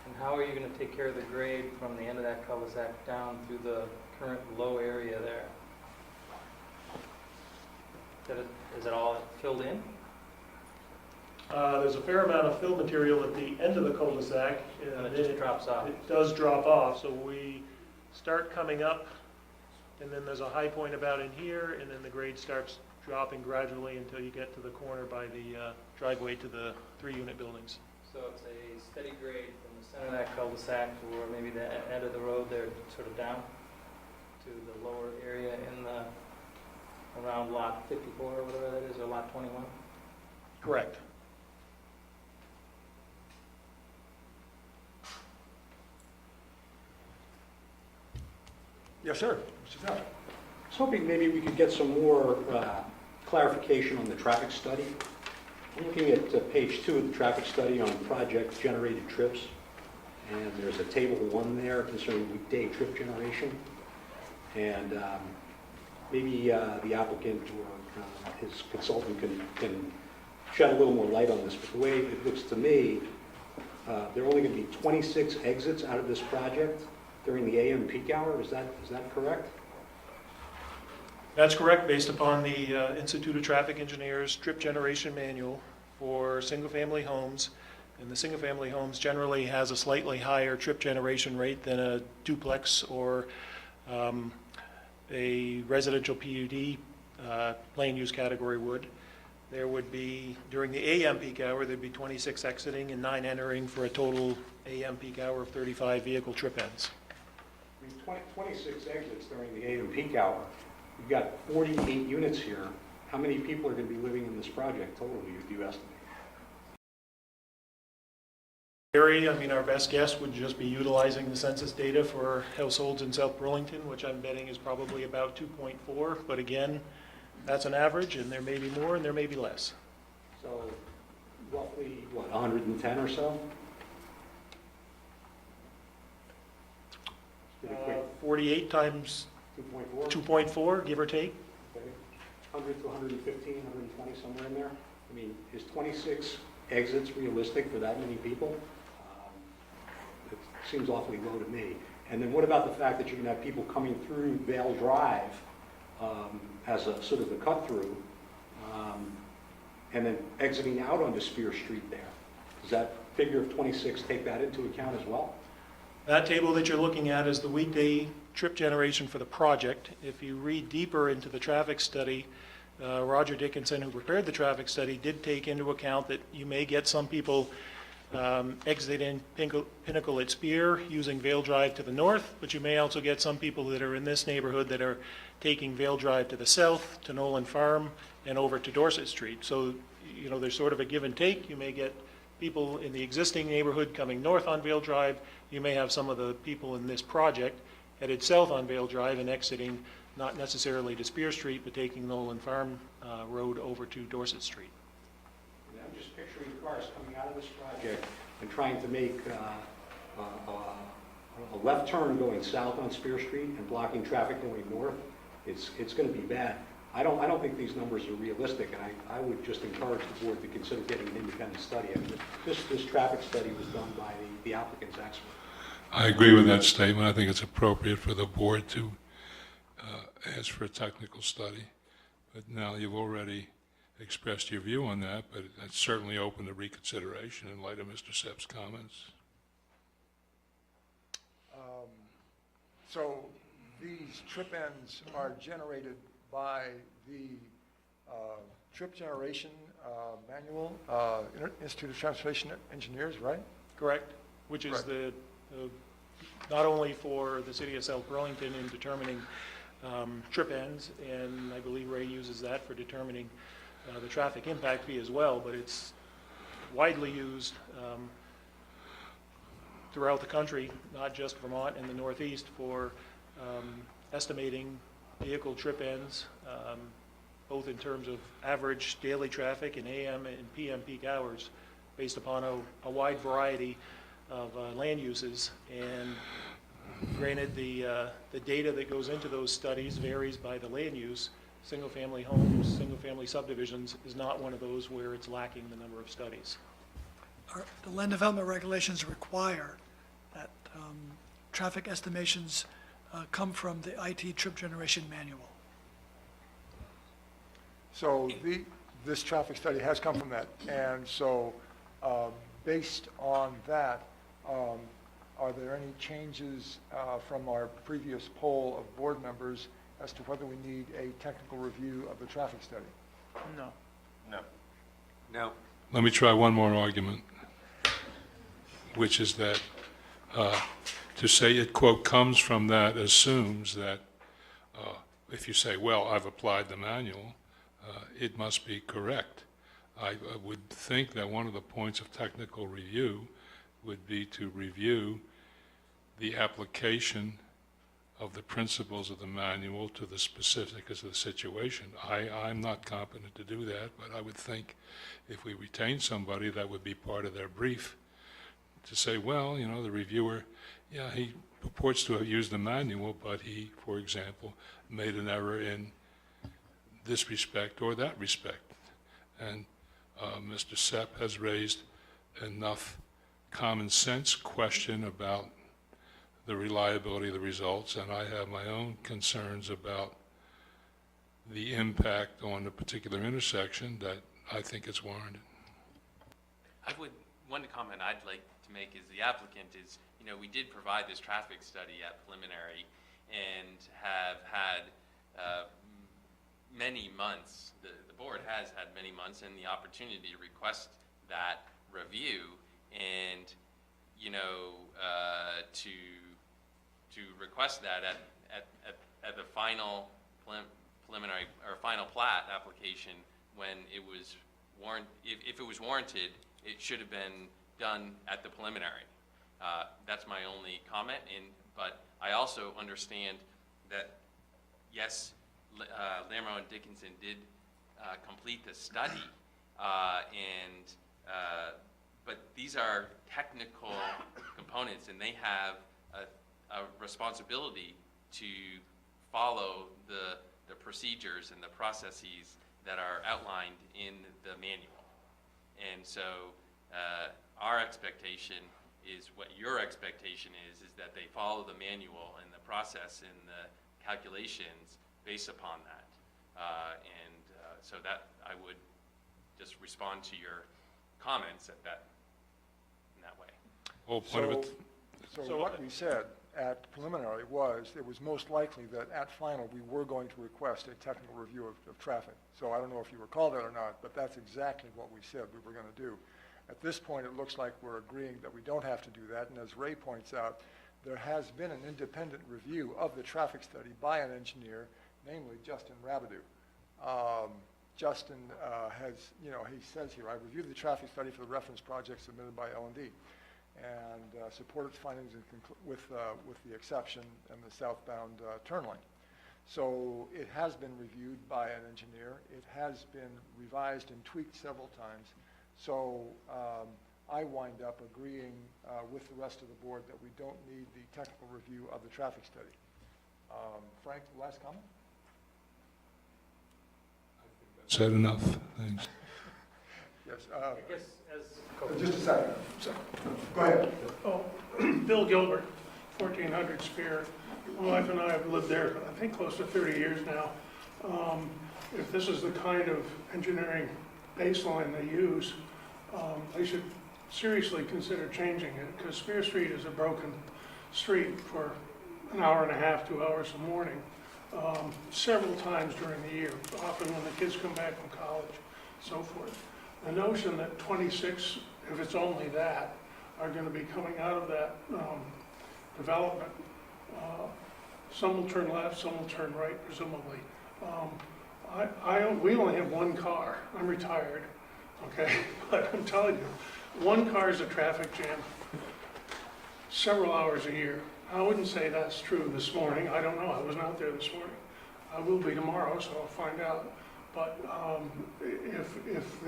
And how are you going to take care of the grade from the end of that cul-de-sac down through the current low area there? Is it all filled in? There's a fair amount of fill material at the end of the cul-de-sac. And it just drops off? It does drop off, so we start coming up, and then there's a high point about in here, and then the grade starts dropping gradually until you get to the corner by the driveway to the 3-unit buildings. So it's a steady grade from the center of that cul-de-sac, or maybe the end of the road there, sort of down to the lower area in the, around lot 54 or whatever that is, or lot 21? Correct. Yes, sir. Mr. Fowler. I was hoping maybe we could get some more clarification on the traffic study. I'm looking at page 2 of the traffic study on project-generated trips, and there's a table 1 there concerning weekday trip generation. And maybe the applicant or his consultant can shed a little more light on this. But the way it looks to me, there are only going to be 26 exits out of this project during the AM peak hour. Is that correct? That's correct, based upon the Institute of Traffic Engineers trip generation manual for single-family homes. And the single-family homes generally has a slightly higher trip generation rate than a duplex or a residential PUD land use category would. There would be, during the AM peak hour, there'd be 26 exiting and 9 entering for a total AM peak hour of 35 vehicle trip ends. I mean, 26 exits during the AM peak hour. You've got 48 units here. How many people are going to be living in this project total, do you estimate? Area, I mean, our best guess would just be utilizing the census data for households in South Burlington, which I'm betting is probably about 2.4. But again, that's an average, and there may be more and there may be less. So roughly, what, 110 or so? 48 times 2.4, give or take. Okay. 100 to 115, 120, somewhere in there. I mean, is 26 exits realistic for that many people? It seems awfully low to me. And then what about the fact that you're going to have people coming through Vale Drive as a sort of a cut-through, and then exiting out onto Spear Street there? Does that figure of 26 take that into account as well? That table that you're looking at is the weekday trip generation for the project. If you read deeper into the traffic study, Roger Dickinson, who prepared the traffic study, did take into account that you may get some people exiting Pinnacle at Spear using Vale Drive to the north, but you may also get some people that are in this neighborhood that are taking Vale Drive to the south, to Nolan Farm, and over to Dorset Street. So, you know, there's sort of a give and take. You may get people in the existing neighborhood coming north on Vale Drive. You may have some of the people in this project headed south on Vale Drive and exiting not necessarily to Spear Street, but taking Nolan Farm Road over to Dorset Street. And I'm just picturing cars coming out of this project and trying to make a left turn going south on Spear Street and blocking traffic going north. It's going to be bad. I don't think these numbers are realistic, and I would just encourage the board to consider getting an independent study. I mean, this traffic study was done by the applicant's expert. I agree with that statement. I think it's appropriate for the board to ask for a technical study. But now you've already expressed your view on that, but it's certainly open to reconsideration in light of Mr. Sepp's comments. So these trip ends are generated by the trip generation manual, Institute of Transportation Engineers, right? Correct. Which is the not only for the city of South Burlington in determining trip ends, and I believe Ray uses that for determining the traffic impact fee as well, but it's widely used throughout the country, not just Vermont and the Northeast, for estimating vehicle trip ends, both in terms of average daily traffic in AM and PM peak hours, based upon a wide variety land uses. And granted, the data that goes into those studies varies by the land use. Single-family homes, single-family subdivisions is not one of those where it's lacking the number of studies. The land development regulations require that traffic estimations come from the IT trip generation manual. So this traffic study has come from that, and so based on that, are there any changes from our previous poll of board members as to whether we need a technical review of the traffic study? No. No. No. Let me try one more argument, which is that to say it, quote, comes from that assumes that if you say, well, I've applied the manual, it must be correct. I would think that one of the points of technical review would be to review the application of the principles of the manual to the specifics of the situation. I'm not competent to do that, but I would think if we retain somebody, that would be part of their brief to say, well, you know, the reviewer, yeah, he purports to have used the manual, but he, for example, made an error in this respect or that respect. And Mr. Sepp has raised enough common sense question about the reliability of the results, and I have my own concerns about the impact on a particular intersection that I think it's warranted. One comment I'd like to make is the applicant is, you know, we did provide this traffic study at preliminary and have had many months, the board has had many months and the opportunity to request that review and, you know, to request that at the final preliminary or final plat application when it was if it was warranted, it should have been done at the preliminary. That's my only comment. But I also understand that yes, Lamro and Dickinson did complete the study, but these are technical components, and they have a responsibility to follow the procedures and the processes that are outlined in the manual. And so our expectation is what your expectation is that they follow the manual and the process and the calculations based upon that. So that I would just respond to your comments in that way. Well, So what we said at preliminary was it was most likely that at final we were going to request a technical review of traffic. So I don't know if you recall that or not, but that's exactly what we said we were going to do. At this point, it looks like we're agreeing that we don't have to do that. And as Ray points out, there has been an independent review of the traffic study by an engineer, namely Justin Rabideau. Justin has, you know, he says here, I reviewed the traffic study for the reference project submitted by L&D and supported findings with the exception and the southbound turn lane. So it has been reviewed by an engineer. It has been revised and tweaked several times. So I wind up agreeing with the rest of the board that we don't need the technical review of the traffic study. Frank, last comment? Said enough. Thanks. Yes. I guess as Just a second. So, go ahead. Oh, Bill Gilbert, 1400 Spear. My wife and I have lived there, I think, close to 30 years now. If this is the kind of engineering baseline they use, they should seriously consider changing it, because Spear Street is a broken street for an hour and a half, 2 hours a morning, several times during the year, often when the kids come back from college, so forth. The notion that 26, if it's only that, are going to be coming out of that development, some will turn left, some will turn right, presumably. We only have one car. I'm retired, okay? But I'm telling you, one car is a traffic jam several hours a year. I wouldn't say that's true this morning. I don't know. I wasn't out there this morning. I will be tomorrow, so I'll find out. But if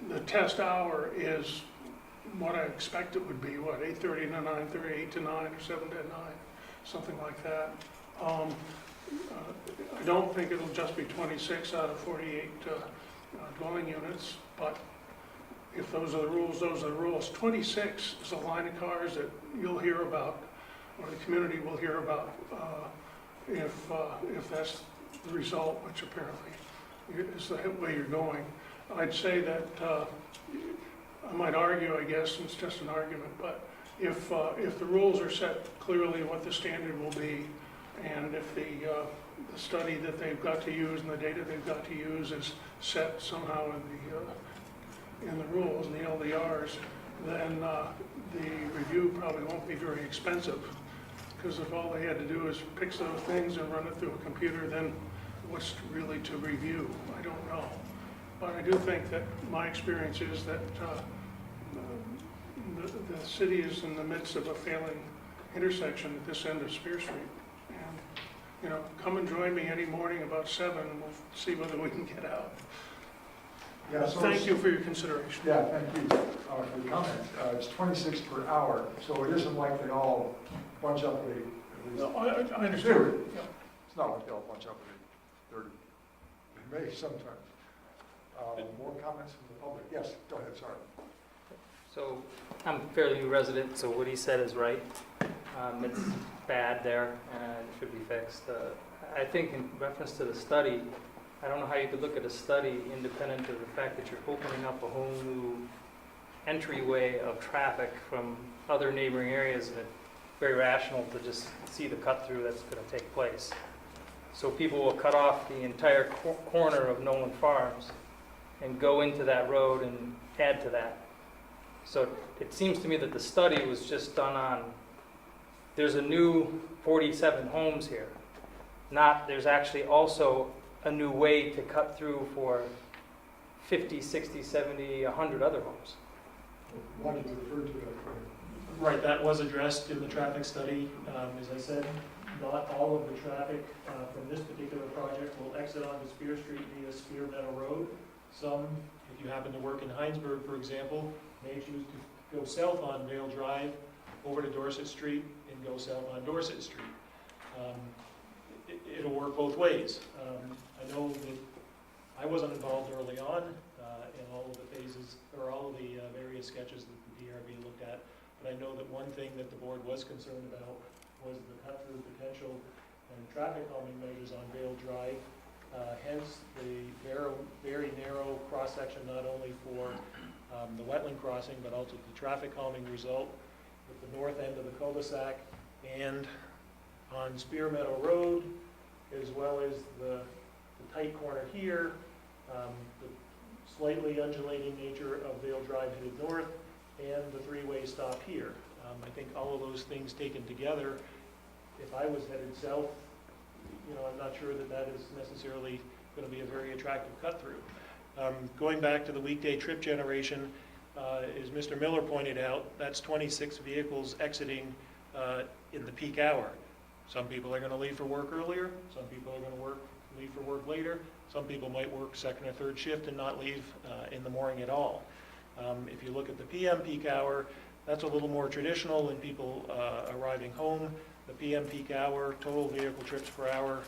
the test hour is what I expect it would be, what, 8:30 to 9:30, 8 to 9, or 7 to 9, something like that. I don't think it'll just be 26 out of 48 dwelling units, but if those are the rules, those are the rules. 26 is a line of cars that you'll hear about, or the community will hear about, if that's the result, which apparently is the way you're going. I'd say that, I might argue, I guess, it's just an argument, but if the rules are set clearly what the standard will be, and if the study that they've got to use and the data they've got to use is set somehow in the rules, in the LDRs, then the review probably won't be very expensive. Because if all they had to do is pick those things and run it through a computer, then what's really to review? I don't know. But I do think that my experience is that the city is in the midst of a failing intersection at this end of Spear Street. And, you know, come and join me any morning about 7 and we'll see whether we can get out. Yeah, so Thank you for your consideration. Yeah, thank you for the comment. It's 26 per hour, so it isn't like they all bunch up at 8. No, I understand. Yeah. It's not like they all bunch up at 8:30. They may sometimes. More comments from the public? Yes, go ahead, sorry. So I'm a fairly new resident, so what he said is right. It's bad there and it should be fixed. I think in reference to the study, I don't know how you could look at a study independent of the fact that you're opening up a whole new entryway of traffic from other neighboring areas, and it's very rational to just see the cut through that's going to take place. So people will cut off the entire corner of Nolan Farms and go into that road and add to that. So it seems to me that the study was just done on, there's a new 47 homes here. Not, there's actually also a new way to cut through for 50, 60, 70, 100 other homes. Why did you refer to that? Right, that was addressed in the traffic study. As I said, not all of the traffic from this particular project will exit onto Spear Street via Spear Meadow Road. Some, if you happen to work in Heinsberg, for example, may choose to go south on Vale Drive over to Dorset Street and go south on Dorset Street. It'll work both ways. I know that I wasn't involved early on in all of the phases, or all of the various sketches that the DRB looked at, but I know that one thing that the board was concerned about was the cut-through potential and traffic calming measures on Vale Drive. Hence the very narrow cross-section, not only for the wetland crossing, but also the traffic calming result with the north end of the cul-de-sac and on Spear Meadow Road, as well as the tight corner here, the slightly undulating nature of Vale Drive headed north, and the three-way stop here. I think all of those things taken together, if I was headed south, you know, I'm not sure that that is necessarily going to be a very attractive cut-through. Going back to the weekday trip generation, as Mr. Miller pointed out, that's 26 vehicles exiting in the peak hour. Some people are going to leave for work earlier, some people are going to leave for work later, some people might work second or third shift and not leave in the morning at all. If you look at the PM peak hour, that's a little more traditional in people arriving home. The PM peak hour, total vehicle trips per hour,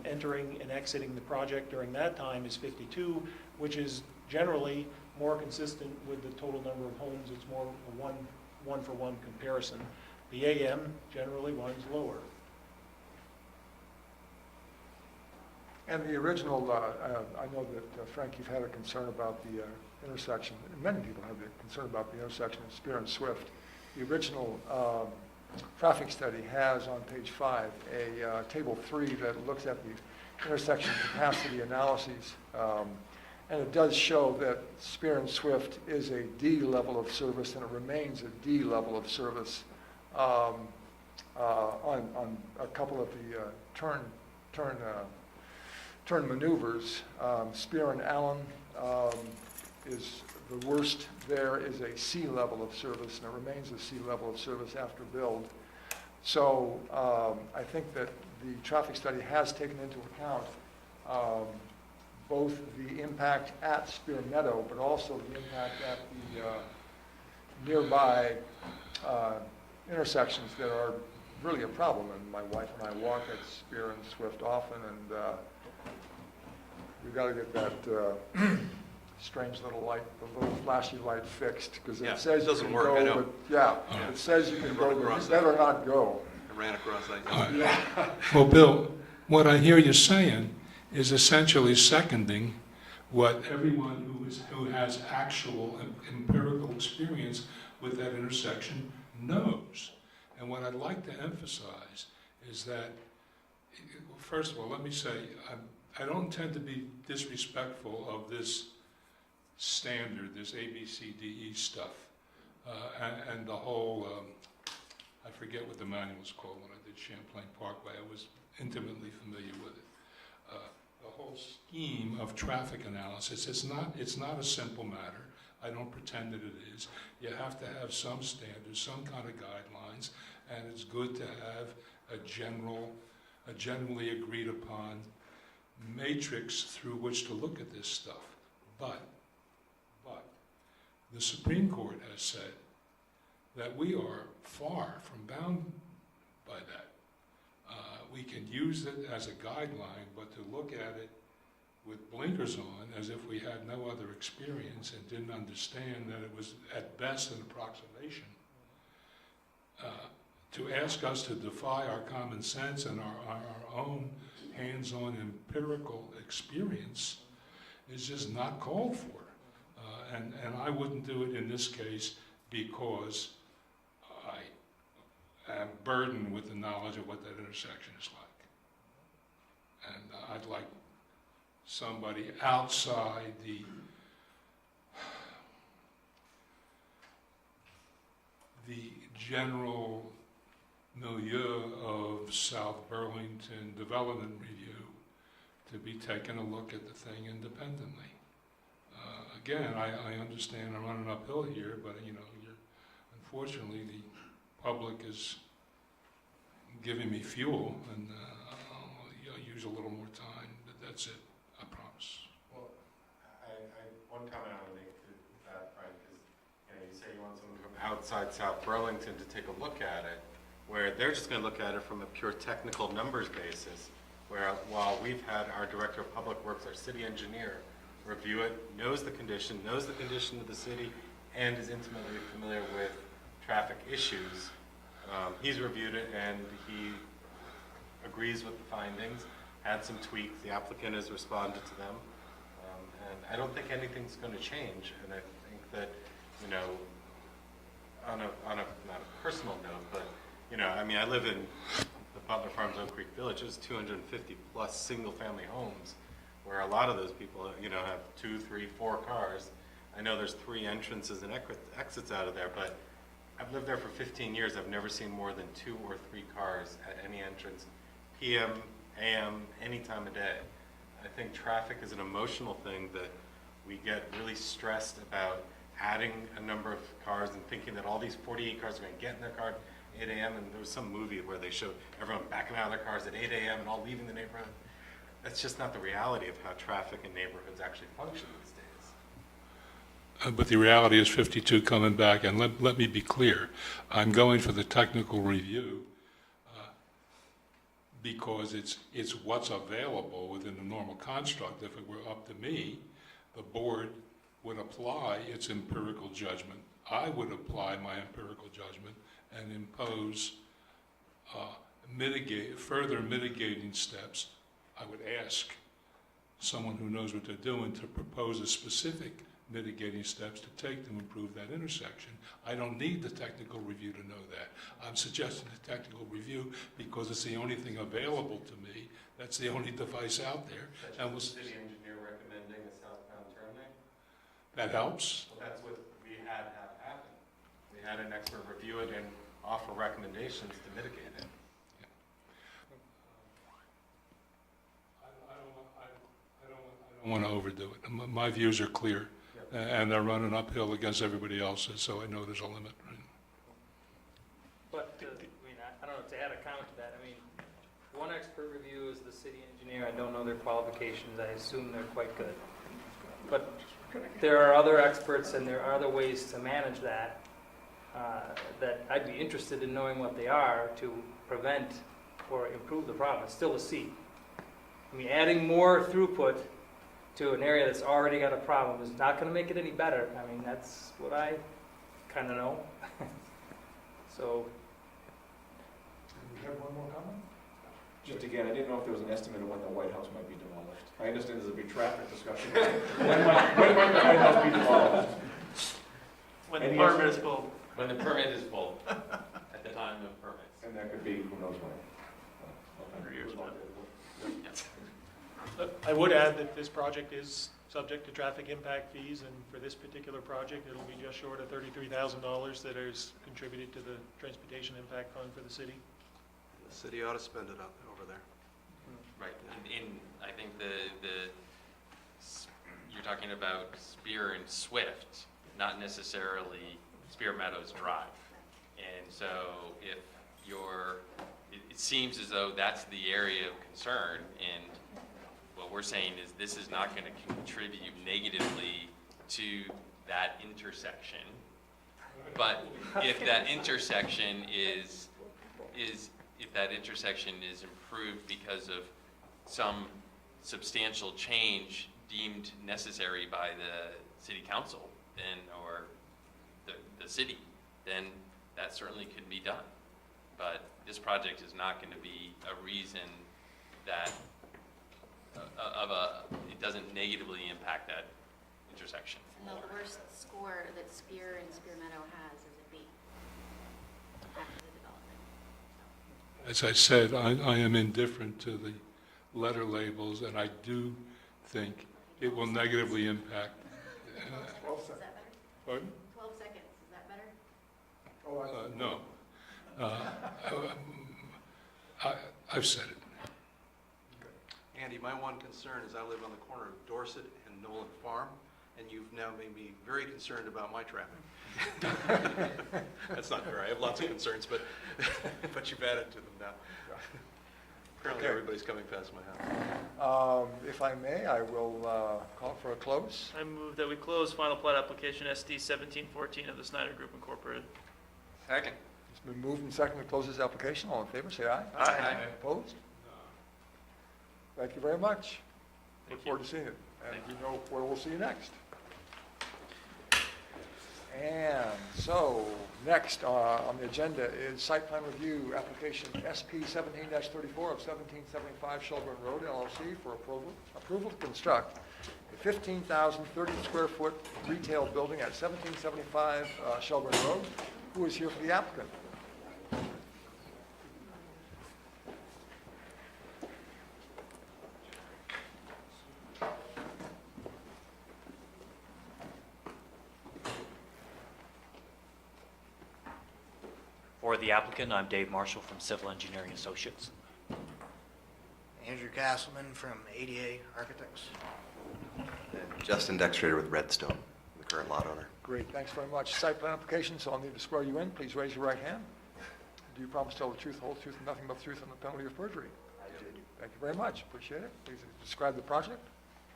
entering and exiting the project during that time is 52, which is generally more consistent with the total number of homes. It's more a one-for-one comparison. The AM generally runs lower. And the original, I know that, Frank, you've had a concern about the intersection. Many people have a concern about the intersection of Spear and Swift. The original traffic study has on page 5 a table 3 that looks at the intersection capacity analyses. And it does show that Spear and Swift is a D level of service, and it remains a D level of service on a couple of the turn maneuvers. Spear and Allen is the worst. There is a C level of service, and it remains a C level of service after build. So I think that the traffic study has taken into account both the impact at Spear Meadow, but also the impact nearby intersections that are really a problem. And my wife and I walk at Spear and Swift often, and we've got to get that strange little light, the little flashy light fixed, because Yeah, it says it you doesn't can work, go, I know. but, yeah, Yeah. it says you can go, but across you better not go. I ran across that yesterday. Yeah. Well, Bill, what I hear you saying is essentially seconding what everyone who has actual empirical experience with that intersection knows. And what I'd like to emphasize is that, first of all, let me say, I don't intend to be disrespectful of this standard, this ABCDE stuff, and the whole, I forget what the manual was called when I did Champlain Parkway. I was intimately familiar with it. The whole scheme of traffic analysis, it's not a simple matter. I don't pretend that it is. You have to have some standards, some kind of guidelines, and it's good to have a generally agreed upon matrix through which to look at this stuff. But the Supreme Court has said that we are far from bound by that. We can use it as a guideline, but to look at it with blinkers on as if we had no other experience and didn't understand that it was at best an approximation, to ask us to defy our common sense and our own hands-on empirical experience is just not called for. And I wouldn't do it in this case because I am burdened with the knowledge of what that intersection is like. And I'd like somebody outside the general milieu of South Burlington development review to be taking a look at the thing independently. Again, I understand I'm running uphill here, but unfortunately the public is giving me fuel, and I'll use a little more time, but that's it, I promise. Well, one comment I would make to that, Frank, is you say you want someone from outside South Burlington to take a look at it, where they're just going to look at it from a pure technical numbers basis, where while we've had our Director of Public Works, our city engineer, review it, knows the condition of the city, and is intimately familiar with traffic issues. He's reviewed it and he agrees with the findings, had some tweaks, the applicant has responded to them, and I don't think anything's going to change. And I think that, on a not a personal note, but I live in the Butler Farms Oak Creek Village. There's 250 plus single-family homes, where a lot of those people, have 2, 3, 4 cars. I know there's 3 entrances and exits out of there, but I've lived there for 15 years. I've never seen more than 2 or 3 cars at any entrance, PM, AM, any time of day. I think traffic is an emotional thing that we get really stressed about adding a number of cars and thinking that all these 48 cars are going to get in their car at 8 a.m. And there was some movie where they showed everyone backing out of their cars at 8 a.m. and all leaving the neighborhood. That's just not the reality of how traffic in neighborhoods actually function these days. But the reality is 52 coming back, and let me be clear. I'm going for the technical review because it's what's available within the normal construct. If it were up to me, the board would apply its empirical judgment. I would apply my empirical judgment and impose further mitigating steps. I would ask someone who knows what they're doing to propose a specific mitigating steps to take to improve that intersection. I don't need the technical review to know that. I'm suggesting the technical review because it's the only thing available to me. That's the only device out there. And was the city engineer recommending a southbound turn lane? That helps. Well, that's what we had have happen. We had an expert review it and offer recommendations to mitigate it. I don't want to overdo it. My views are clear, and they're running uphill against everybody else's, so I know there's a limit. Right? But, I don't know, to add a comment to that, one expert review is the city engineer. I don't know their qualifications. I assume they're quite good. But there are other experts and there are other ways to manage that. that I'd be interested in knowing what they are to prevent or improve the problem. It's still a C. I mean, adding more throughput to an area that's already got a problem is not going to make it any better. I mean, that's what I kind of know. So, We have one more comment? Just again, I didn't know if there was an estimate of when the White House might be demolished. I understand there's a big traffic discussion. When might the White House be demolished? When the Any permit estimate? is pulled. When the permit is pulled, at the time of permits. And that could be, who knows when. 100 years from now. I would add that this project is subject to traffic impact fees, and for this particular project, it'll be just short of $33,000 that is contributed to the Transportation Impact Fund for the city. The city ought to spend it over there. Right, and I think you're talking about Spear and Swift, not necessarily Spear Meadows Drive. And so if it seems as though that's the area of concern, and what we're saying is this is not going to contribute negatively to that intersection. But if that intersection is improved because of some substantial change deemed necessary by the city council, then, or the city, then that certainly could be done. But this project is not going to be a reason that it doesn't negatively impact that intersection. No, the worst score that Spear and Spear Meadow has is a B after the development. As I said, I am indifferent to the letter labels, and I do think it will negatively impact. 12 Is seconds. that better? Pardon? 12 seconds, is that better? Oh, No. I've said it. Andy, my one concern is I live on the corner of Dorset and Nolan Farm, and you've now made me very concerned about my traffic. That's not fair. I have lots of concerns, but you've added to them now. Apparently, everybody's coming past my house. If I may, I will call for a close. I move that we close final plat application SD 1714 of the Snyder Group Incorporated. Second. It's been moved and seconded to close this application. All in favor, say aye. Aye. Opposed? Thank you very much. Look Thank forward to seeing it. And you know where we'll see you next. And so, next on the agenda is site plan review application SP 17-34 of 1775 Shelburne Road LLC for approval to construct a 15,030 square foot retail building at 1775 Shelburne Road. Who is here for the applicant? For the applicant, I'm Dave Marshall from Civil Engineering Associates. Andrew Castleman from ADA Architects. Justin Dextrator with Redstone, the current lot owner. Great, thanks very much. Site plan application, so I'll need to swear you in. Please raise your right hand. Do you promise to tell the truth, the whole truth, and nothing but the truth on the penalty of perjury? I do. Thank you very much. Appreciate it. Please describe the project.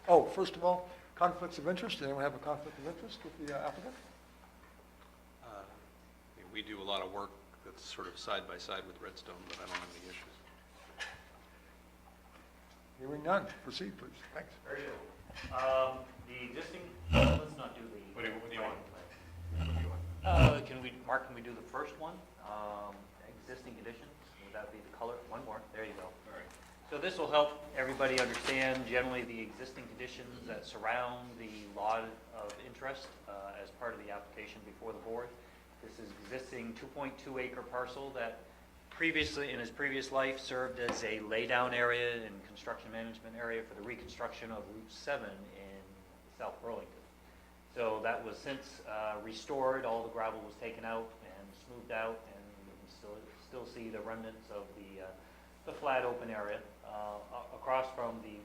Oh, first of all, conflicts of interest. Does anyone have a conflict of interest with the applicant? We do a lot of work that's sort of side by side with Redstone, but I don't have any issues. Hearing none. Proceed, please. Thanks. Very good. The existing, let's not do the. What do you want? Mark, can we do the first one? Existing conditions, would that be the color? One more, there you go. All right. So this will help everybody understand generally the existing conditions that surround the lot of interest as part of the application before the board. This is existing 2.2 acre parcel that previously, in his previous life, served as a laydown area and construction management area for the reconstruction of Route 7 in South Burlington. So that was since restored, all the gravel was taken out and smoothed out, and you can still see the remnants of the flat open area. Across from the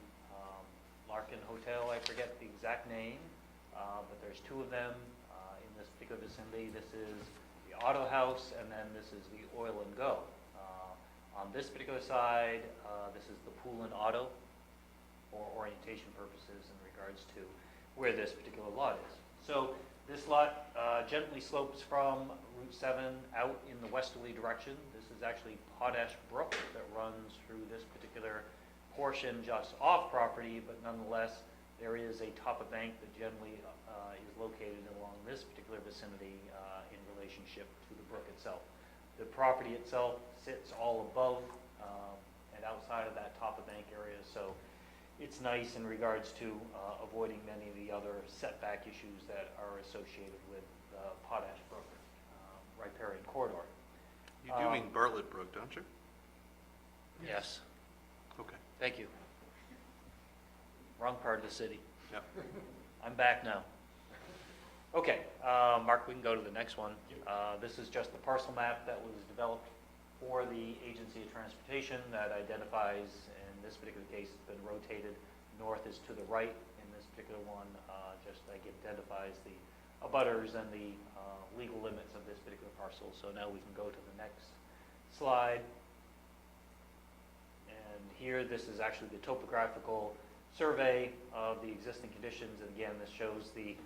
Larkin Hotel, I forget the exact name, but there's two of them in this particular vicinity. This is the Auto House, and then this is the Oil and Go. On this particular side, this is the Pool and Auto for orientation purposes in regards to where this particular lot is. So This lot gently slopes from Route 7 out in the westerly direction. This is actually Potash Brook that runs through this particular portion just off property, but nonetheless, there is a top of bank that generally is located along this particular vicinity in relationship to the brook itself. The property itself sits all above and outside of that top of bank area, so it's nice in regards to avoiding many of the other setback issues that are associated with the Potash Brook riparian corridor. You do mean Bartlett Brook, don't you? Yes. Okay. Thank you. Wrong part of the city. Yep. I'm back now. Okay, Mark, we can go to the next one. This is just the parcel map that was developed for the Agency of Transportation that identifies, in this particular case, it's been rotated. North is to the right in this particular one, just like identifies the abutters and the legal limits of this particular parcel. So now we can go to the next slide. And here, this is actually the topographical survey of the existing conditions. And again, this shows the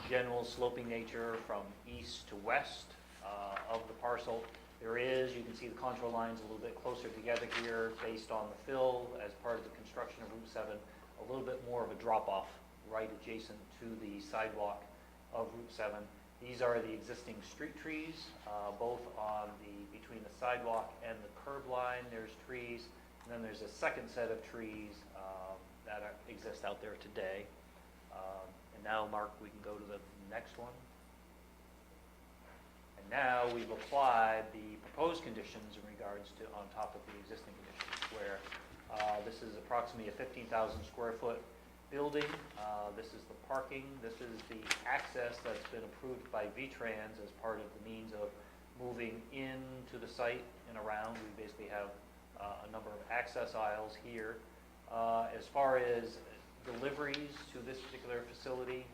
general sloping nature from east to west of the parcel. There is, you can see the contour lines a little bit closer together here based on the fill as part of the construction of Route 7, a little bit more of a drop-off right adjacent to the sidewalk of Route 7. These are the existing street trees, both on between the sidewalk and the curb line. There's trees, and then there's a second set of trees that exist out there today. And now, Mark, we can go to the next one. And now we've applied the proposed conditions in regards to on top of the existing conditions, where this is approximately a 15,000 square foot building. This is the parking. This is the access that's been approved by VTrans as part of the means of moving into the site and around. We basically have a number of access aisles here. As far as deliveries to this particular facility,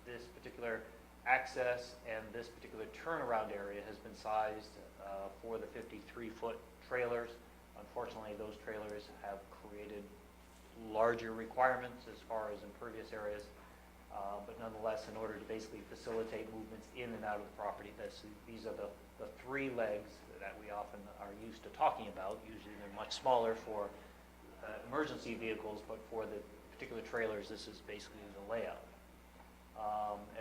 this particular access and this particular turnaround area has been sized for the 53-foot trailers. Unfortunately, those trailers have created larger requirements as far as impervious areas, but nonetheless, in order to basically facilitate movements in and out of the property, these are the three legs that we often are used to talking about. Usually they're much smaller for emergency vehicles, but for the particular trailers, this is basically the layout.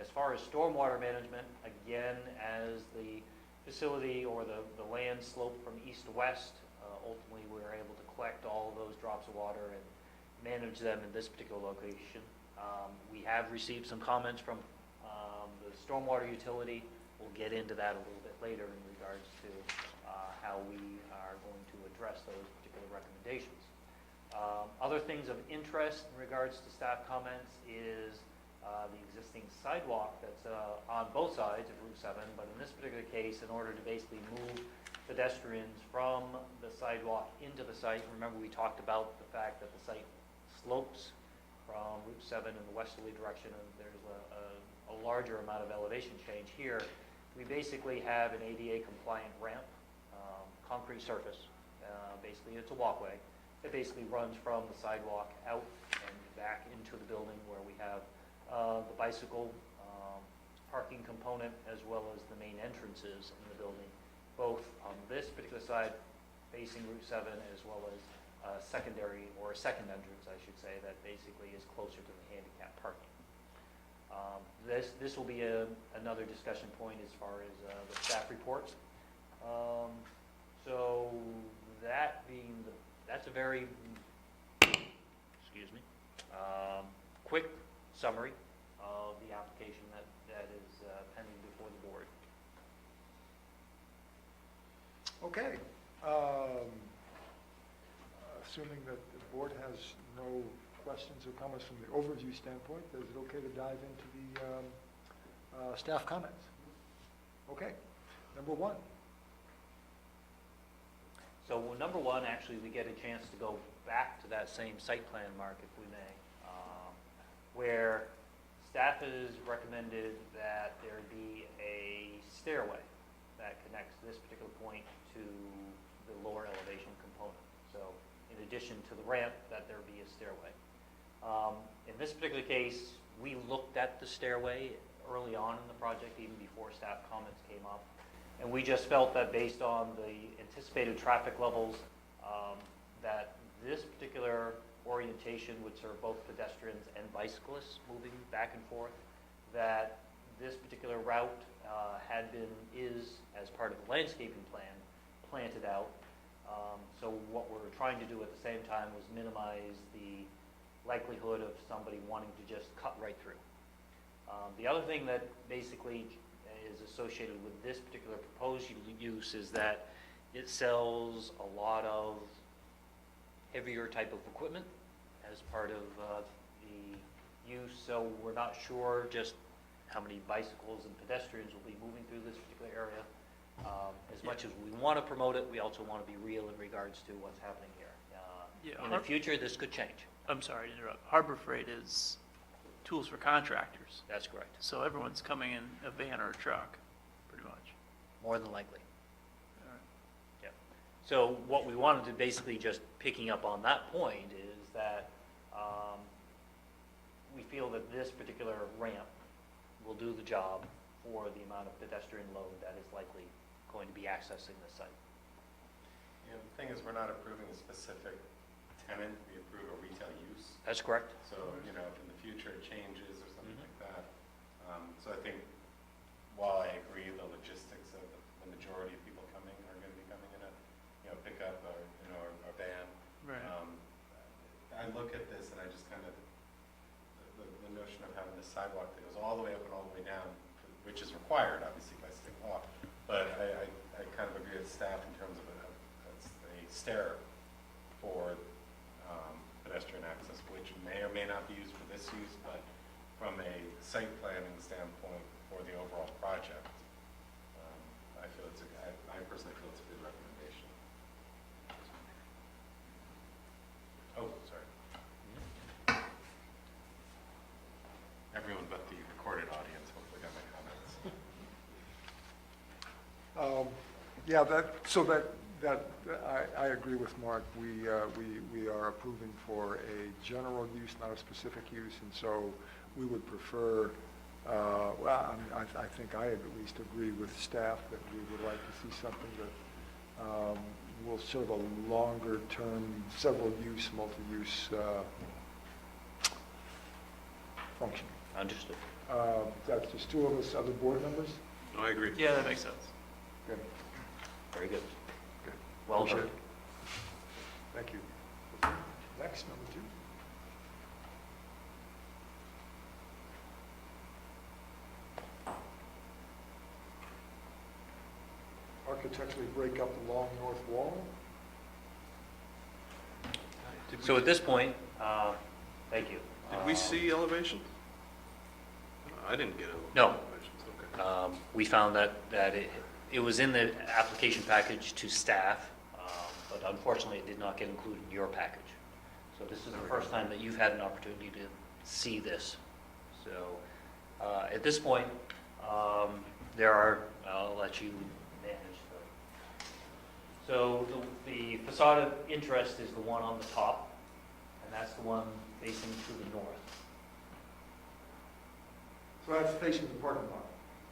As far as stormwater management, again, as the facility or the land sloped from east to west, ultimately we were able to collect all of those drops of water and manage them in this particular location. We have received some comments from the stormwater utility. We'll get into that a little bit later in regards to how we are going to address those particular recommendations. Other things of interest in regards to staff comments is the existing sidewalk that's on both sides of Route 7, but in this particular case, in order to basically move pedestrians from the sidewalk into the site, remember we talked about the fact that the site slopes from Route 7 in the westerly direction, and there's a larger amount of elevation change here. We basically have an ADA compliant ramp, concrete surface. Basically, it's a walkway. It basically runs from the sidewalk out and back into the building, where we have the bicycle parking component as well as the main entrances in the building, both on this particular side facing Route 7 as well as secondary, or a second entrance, I should say, that basically is closer to the handicap parking. This will be another discussion point as far as the staff report. So that being that's a very, excuse me, quick summary of the application that is pending before the board. Okay. Assuming that the board has no questions or comments from the overview standpoint, is it okay to dive into the staff comments? Okay. Number one. So number one, actually, we get a chance to go back to that same site plan, Mark, if we may, where staff has recommended that there be a stairway that connects this particular point to the lower elevation component. So in addition to the ramp, that there be a stairway. In this particular case, we looked at the stairway early on in the project, even before staff comments came up. And we just felt that based on the anticipated traffic levels, that this particular orientation would serve both pedestrians and bicyclists moving back and forth, that this particular route is, as part of the landscaping plan, planted out. So what we're trying to do at the same time was minimize the likelihood of somebody wanting to just cut right through. The other thing that basically is associated with this particular proposed use is that it sells a lot of heavier type of equipment as part of the use, so we're not sure just how many bicycles and pedestrians will be moving through this particular area. As much as we want to promote it, we also want to be real in regards to what's happening here. In the future, this could change. I'm sorry to interrupt. Harbor Freight is tools for contractors. That's correct. So everyone's coming in a van or a truck, pretty much. More than likely. Yeah. So what we wanted to basically, just picking up on that point, is that we feel that this particular ramp will do the job for the amount of pedestrian load that is likely going to be accessing the site. You know, the thing is, we're not approving a specific tenant, we approve a retail use. That's correct. So, you know, if in the future it changes or something like that. So I think, while I agree the logistics of the majority of people coming are going to be coming in a, you know, pickup or, you know, or a van. Right. I look at this and I just kind of, the notion of having the sidewalk that goes all the way up and all the way down, which is required, obviously, by state law. But I kind of agree with staff in terms of a stair for pedestrian access, which may or may not be used for this use, but from a site planning standpoint for the overall project, I personally feel it's a good recommendation. Oh, sorry. Everyone but the recorded audience hopefully got my comments. I agree with Mark. We are approving for a general use, not a specific use, and so we would prefer, I think I at least agree with staff that we would like to see something that will serve a longer term, several use, multi-use function. Understood. That's just two of us, other board members? No, I agree. Yeah, that makes sense. Good. Very good. Good. Well Appreciate done. it. Thank you. Next, number 2. Architecturally break up the long north wall. So at this point, thank you. Did we see elevation? I didn't get it. No. Elevations, okay. We found that it was in the application package to staff, but unfortunately it did not get included in your package. So this is the first time that you've had an opportunity to see this. So at this point, I'll let you manage. So the facade of interest is the one on the top, and that's the one facing to the north. So that's facing the parking lot.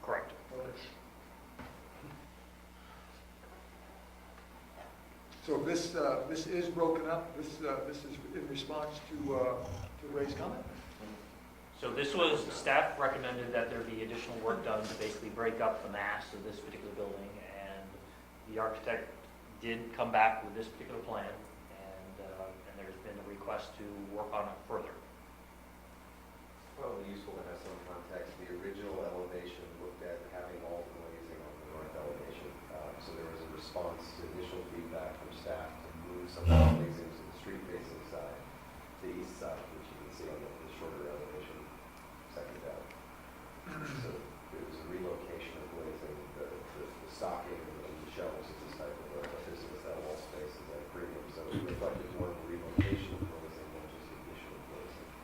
Correct. Okay. So this is broken up. This is in response to Ray's comment. So this was, staff recommended that there be additional work done to basically break up the mass of this particular building, and the architect did come back with this particular plan, and there's been a request to work on it further. Probably useful to have some context. The original elevation looked at having all the glazing on the north elevation. So there was a response to initial feedback from staff to move some of the glazing to the street-facing side, the east side, which you can see on the shorter elevation, second down. So it was a relocation of glazing, the stocking and the shelves of this type of a business, that wall space is at a premium. So it reflected more of a relocation of glazing than just the addition of glazing.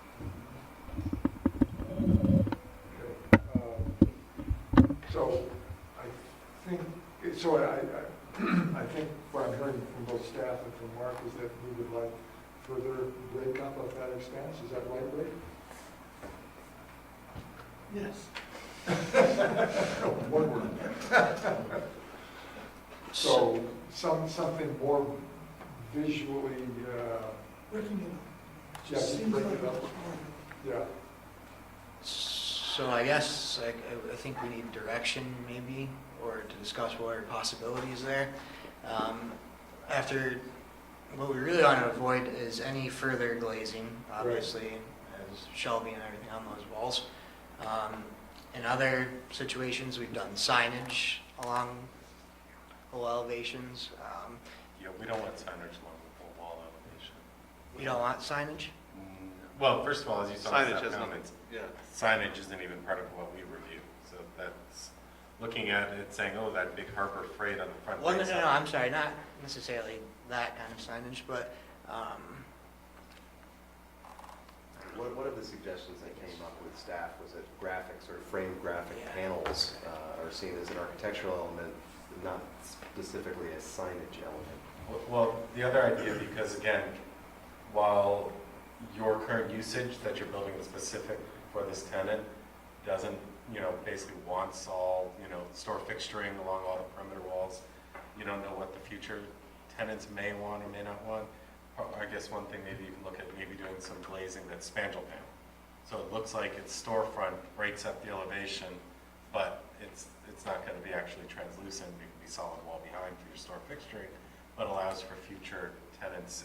I think what I'm hearing from both staff and from Mark is that we would like further breakup of that expanse. Is that right, Ray? Yes. Woodward. So, something more visually, Breaking it yeah, Just just seems break like it up. Yeah. So I guess I think we need direction maybe, or to discuss what are possibilities there. After, what we really want to avoid is any further glazing, obviously, as shelving and everything on those walls. In other situations, we've done signage along whole elevations. Yeah, we don't want signage along the whole wall elevation. We don't want signage? Well, first of all, as you saw in Signage that has comment, nothing, yeah. signage isn't even part of what we review. So that's looking at it saying, oh, that big Harbor Freight on the front. Well, no, breaks no, up. no, I'm sorry, not necessarily that kind of signage, but, One of the suggestions that came up with staff was that graphics or framed graphic panels are seen as an architectural element, not specifically a signage element. Well, the other idea, because again, while your current usage that you're building is specific for this tenant doesn't, basically wants all, store fixturing along all the perimeter walls, you don't know what the future tenants may want or may not want. I guess one thing maybe you can look at maybe doing some glazing that's spandrel panel. So it looks like it's storefront, breaks up the elevation, but it's not going to be actually translucent. It can be solid wall behind for your store fixturing, but allows for future tenants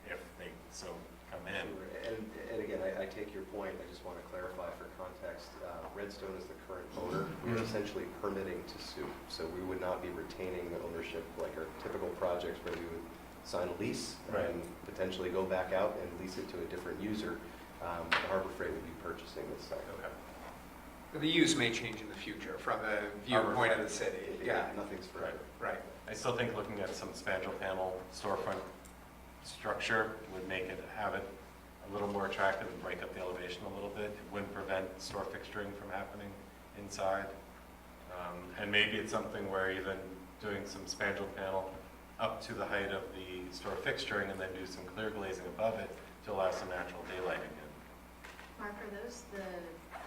if they so come in. And again, I take your point. I just want to clarify for context. Redstone is the current owner. We are essentially permitting to sue. So we would not be retaining the ownership like our typical projects where we would sign a lease and potentially go back out and lease it to a different user. Harbor Freight would be purchasing this site. The use may change in the future from the viewpoint of the city. Yeah, nothing's forever. Right. I still think looking at some spandrel panel storefront structure would make it, have it a little more attractive and break up the elevation a little bit. It wouldn't prevent store fixturing from happening inside. And maybe it's something where even doing some spandrel panel up to the height of the store fixturing and then do some clear glazing above it to allow some natural daylight in. Mark, are those the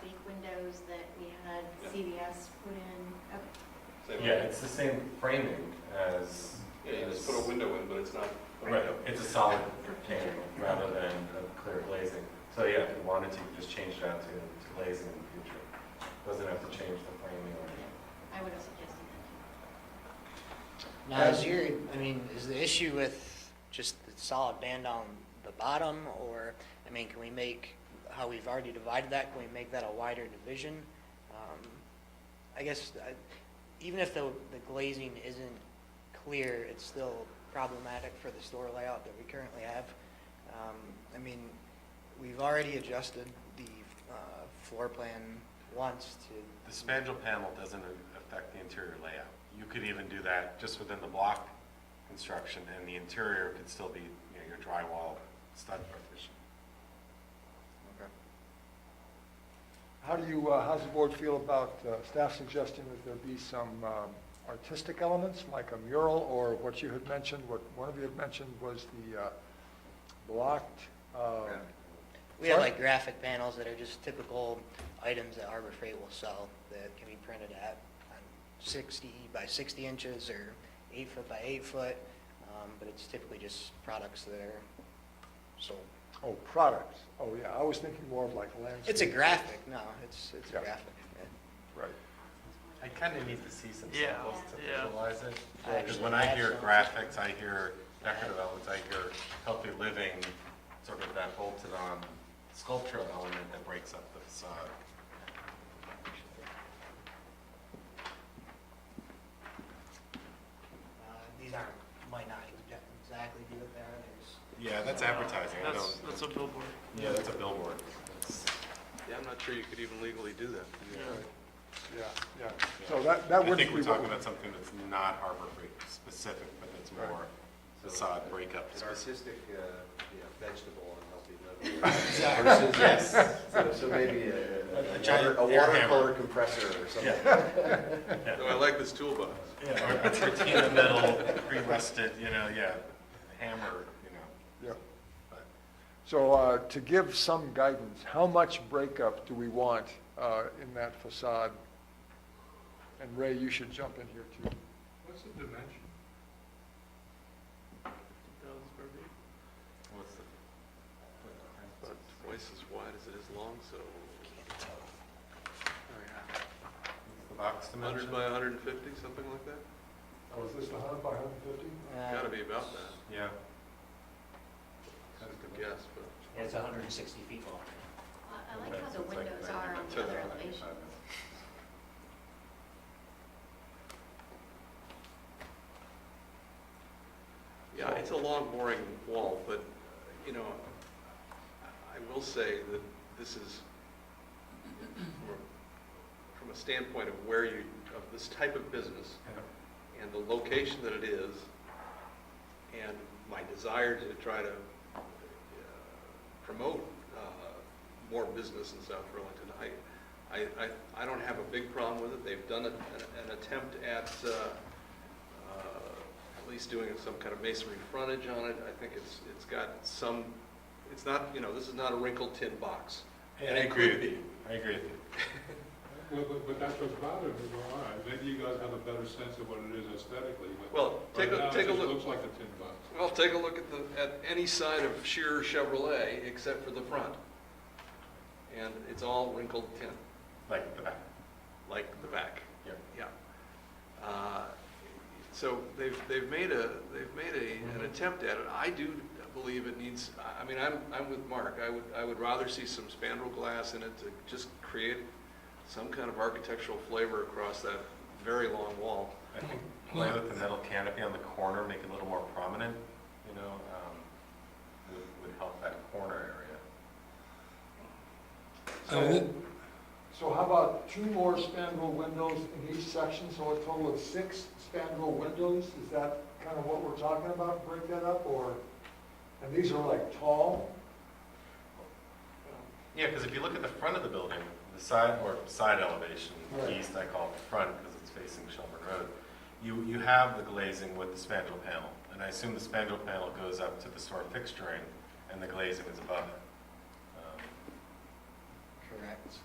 big windows that we had CVS put in? Okay. Yeah, it's the same framing as. Yeah, you just put a window in, but it's not. Right, it's a solid panel rather than a clear glazing. So yeah, if you wanted to, you could just change it out to glazing in the future. Doesn't have to change the framing or anything. I would have suggested that. now is the issue with just the solid band on the bottom, or, can we make, how we've already divided that, can we make that a wider division? I guess, even if the glazing isn't clear, it's still problematic for the store layout that we currently have. We've already adjusted the floor plan once to... The spandrel panel doesn't affect the interior layout. You could even do that just within the block construction, and the interior could still be your drywall stud partition. How's the board feel about staff suggesting that there be some artistic elements, like a mural, or what you had mentioned, what one of you had mentioned was the blocked... We have like graphic panels that are just typical items that Harbor Freight will sell that can be printed at 60 by 60 inches or 8 foot by 8 foot, but it's typically just products that are sold. Oh, products. Oh, yeah. I was thinking more of like landscape. It's a graphic. No, it's a graphic. Yeah. Right. I kind of need to see some Yeah. samples to Yeah. visualize it. I Because actually when I have hear some. graphics, I hear decorative elements, I hear healthy living, sort of that bolted on sculptural element that breaks up the facade. These might not exactly do it there. Yeah, that's advertising. That's a billboard. Yeah, that's a billboard. Yeah, I'm not sure you could even legally do that. Yeah. So that I wouldn't think be we're what talking about something that's not Harbor Freight specific, but that's more facade breakup An specific. artistic, vegetable and healthy living. Versus, yes. So maybe a watercolor compressor or something. No, I like this toolbox. Yeah, or a tortilla in the middle, pre-rusted, hammer, Yeah. So to give some guidance, how much breakup do we want in that facade. And Ray, you should jump in here too. What's the dimension? 50,000 square feet. What's the? About twice as wide as it is long, so. The box dimension? 100 by 150, something like that? Oh, is this 100 by 150? Gotta be about that. Yeah. Just a guess, but. Yeah, it's 160 feet long. I like how the windows are on the other elevation. Yeah, it's a long, boring wall, but, you know, I will say that this is, from a standpoint of where you, of this type of business, and the location that it is, and my desire to try to promote more business in South Burlington, I don't have a big problem with it. They've done an attempt at least doing some kind of masonry frontage on it. I think it's got some, it's not, you know, this is not a wrinkled tin box. And it could be. I agree with you. But that's what's bothering me. Well, all right, maybe you guys have a better sense of what it is aesthetically, but Well, take right now, a it just look. looks like a tin box. Well, take a look at any side of sheer Chevrolet except for the front. And it's all wrinkled tin. Like the back. Like the back. Yeah. Yeah. So they've made an attempt at it. I do believe it needs, I mean, I'm with Mark. I would rather see some spandrel glass in it to just create some kind of architectural flavor across that very long wall. I think play with the metal canopy on the corner, make it a little more prominent, you know, would help that corner area. So how about 2 more spandrel windows in each section, so a total of 6 spandrel windows? Is that kind of what we're talking about? Break that up, or, and these are like tall? Yeah, because if you look at the front of the building, the side elevation, Right. east, I call it the front because it's facing Shelburne Road, you have the glazing with the spandrel panel. And I assume the spandrel panel goes up to the store fixturing and the glazing is above it. Correct.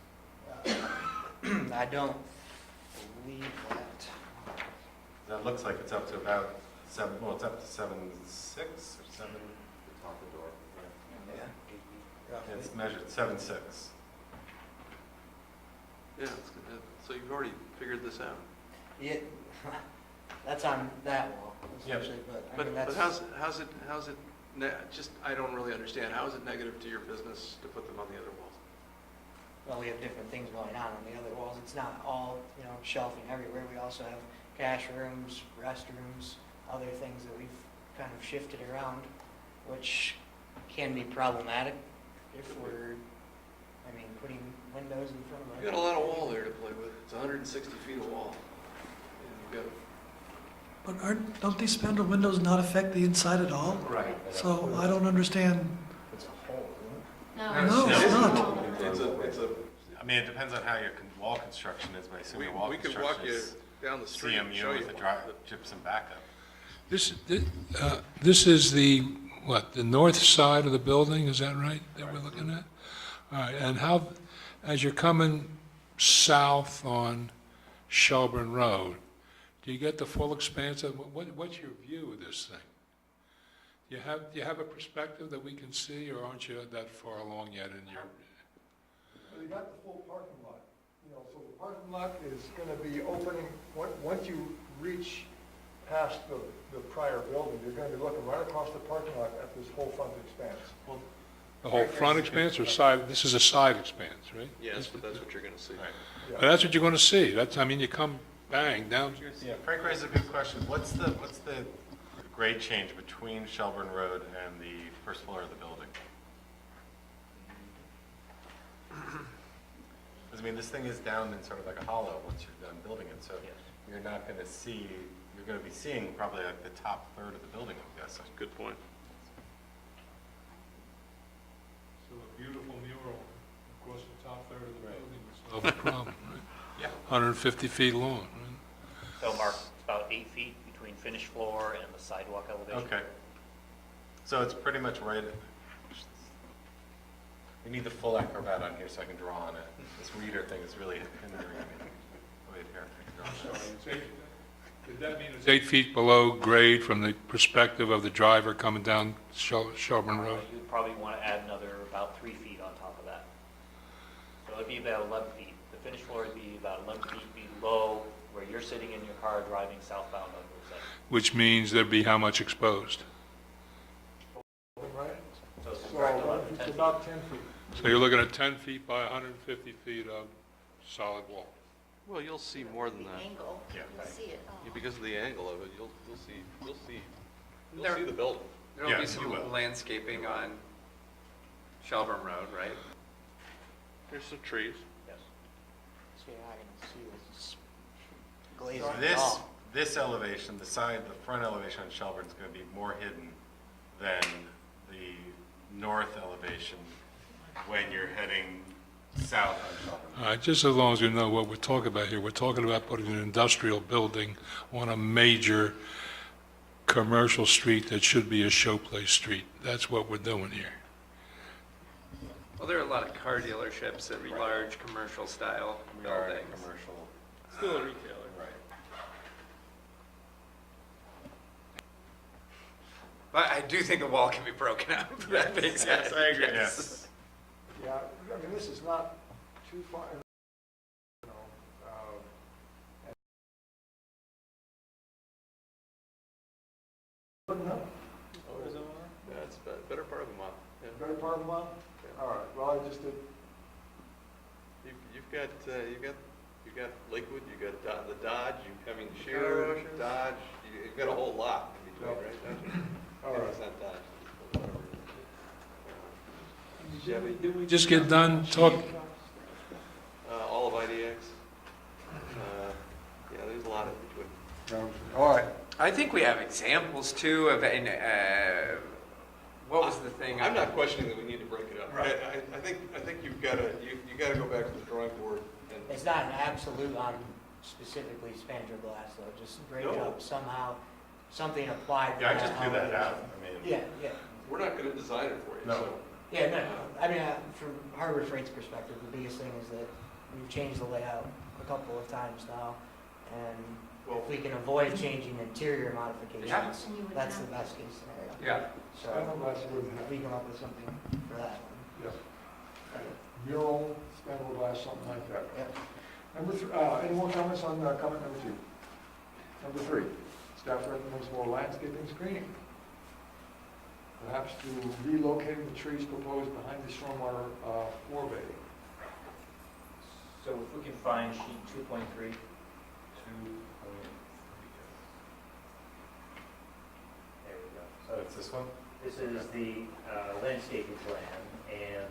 I don't believe that. That looks like it's up to about 7, well, it's up to 7.6 or 7, top of the door. Yeah. Yeah, it's measured 7.6. Yeah, so you've already figured this out. Yeah, that's on that wall, essentially, but I mean, But that's. how's it, just, I don't really understand. How is it negative to your business to put them on the other walls? Well, we have different things going on the other walls. It's not all, you know, shelving everywhere. We also have cash rooms, restrooms, other things that we've kind of shifted around, which can be problematic if we're, I mean, putting windows in front of You got a lot of wall there to play with. It's 160 feet of wall. And you've got But don't these spandrel windows not affect the inside at all? Right. So I don't understand. It's a hole, No, it's not. It's a, I mean, it depends on how your wall construction is, but I assume your wall we could walk construction you is down the street and show CMU you. with a gypsum backup. This is the, what, the north side of the building, is that right, that we're looking at? All right, and how, as you're coming south on Shelburne Road, do you get the full expanse of, what's your view of this thing? Do you have a perspective that we can see, or aren't you that far along yet in your? Well, you got the full parking lot. You know, so the parking lot is going to be opening, once you reach past the prior building, you're going to be looking right across the parking lot at this whole front expanse. The whole front expanse or side, this is a side expanse, right? Yes, but that's what you're going to see. But that's what you're gonna see, I mean, you come bang down. Yeah, Frank raised a good question. What's the grade change between Shelburne Road and the first floor of the building? Because, I mean, this thing is down in sort of like a hollow once you're done building it, so you're not going to see, you're going to be seeing probably like the top third of the building, I'm guessing. Good point. So a beautiful mural across the top third of the building would solve the problem, right? Yeah. 150 feet long, right? So Mark, it's about 8 feet between finished floor and the sidewalk elevation. Okay. So it's pretty much right, We need the full acrobat on here so I can draw on it. This reader thing is really hindering me. Wait here, I can draw on it. Did that mean it's 8 feet below grade from the perspective of the driver coming down Shelburne Road? You'd probably want to add another about 3 feet on top of that. So it'd be about 11 feet. The finished floor would be about 11 feet below where you're sitting in your car driving southbound on Route 7. Which means there'd be how much exposed? Right? So So subtract 11, 10 it's feet. about 10 feet. So you're looking at 10 feet by 150 feet of solid wall. Well, you'll see more than that. Angle, Yeah. you'll see it. Yeah, because of the angle of it, you'll see There- the building. There'll Yeah, be you some will. landscaping on Shelburne Road, right? There's some trees. Yes. So you're not gonna see this glazing So at this, all. this elevation, the front elevation on Shelburne is going to be more hidden than the north elevation when you're heading south on Shelburne. All right, just as long as you know what we're talking about here, we're talking about putting an industrial building on a major commercial street that should be a showplace street. That's what we're doing here. Well, there are a lot of car dealerships at large commercial style We are in a buildings. commercial. Still a retailer. Right. But I do think a wall can be broken up. That makes sense. I agree. Yes. Yeah, I mean, this is not too far, you know, good enough? Yeah, it's a better part of a mile. Yeah. Better part of the mile? All right, well, I just did, You've got Lakewood, you've got the Dodge, Shearer, Dodge, you've got a whole lot in between, Yep. right? Don't you? all Yeah, right. it's not Dodge, but whatever. Did we just get done talking? All of IDX. Yeah, there's a lot in between. All right. I think we have examples too of, what was the thing? I'm not questioning that we need to break it up. Right. I think you've got to, you got to go back to the drawing board and. It's not an absolute on specifically spandrel glass though, just break No. up somehow, something applied. to Yeah, I just threw that elevation. out. I mean. Yeah, yeah. We're not going to design it for you, No. so. Yeah, no, I mean, from Harbor Freight's perspective, the biggest thing is that we've changed the layout a couple of times now, and Well- if we can avoid changing interior modifications, Yeah. And you would that's the have- best case scenario. Yeah. So, Spandrelglass wouldn't if have, we come up with something for that one. yeah. Mural, spandrelglass, something like that. Yep. Number three, any more comments on comment number 2? Number 3, staff recommends more landscaping screening. Perhaps to relocating the trees proposed behind the stormwater forebay. So if we can find sheet 2.3. There we go. So What's this one? this is the landscaping plan, and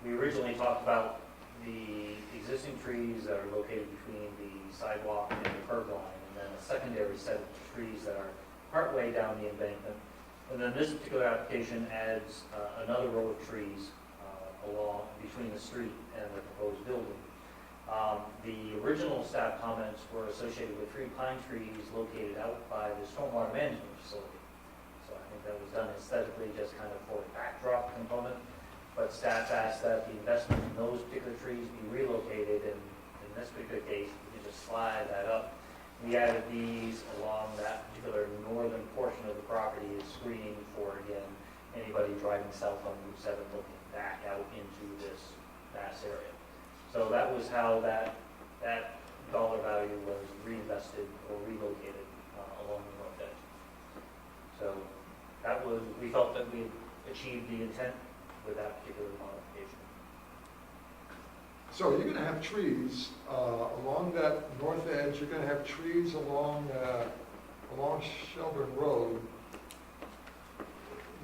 we originally talked about the existing trees that are located between the sidewalk and the curb line, and then a secondary set of trees that are partway down the embankment. And then this particular application adds another row of trees along between the street and the proposed building. The original staff comments were associated with 3 pine trees located out by the stormwater management facility. So I think that was done aesthetically, just kind of for a backdrop component. But staff asked that the investment in those particular trees be relocated, and in this particular case, we can just slide that up. We added these along that particular northern portion of the property as screening for, again, anybody driving south on Route 7 looking back out into this vast area. So that was how that dollar value was reinvested or relocated along the north edge. So that was, we felt that we achieved the intent with that particular modification. So you're going to have trees along that north edge, you're going to have trees along Shelburne Road.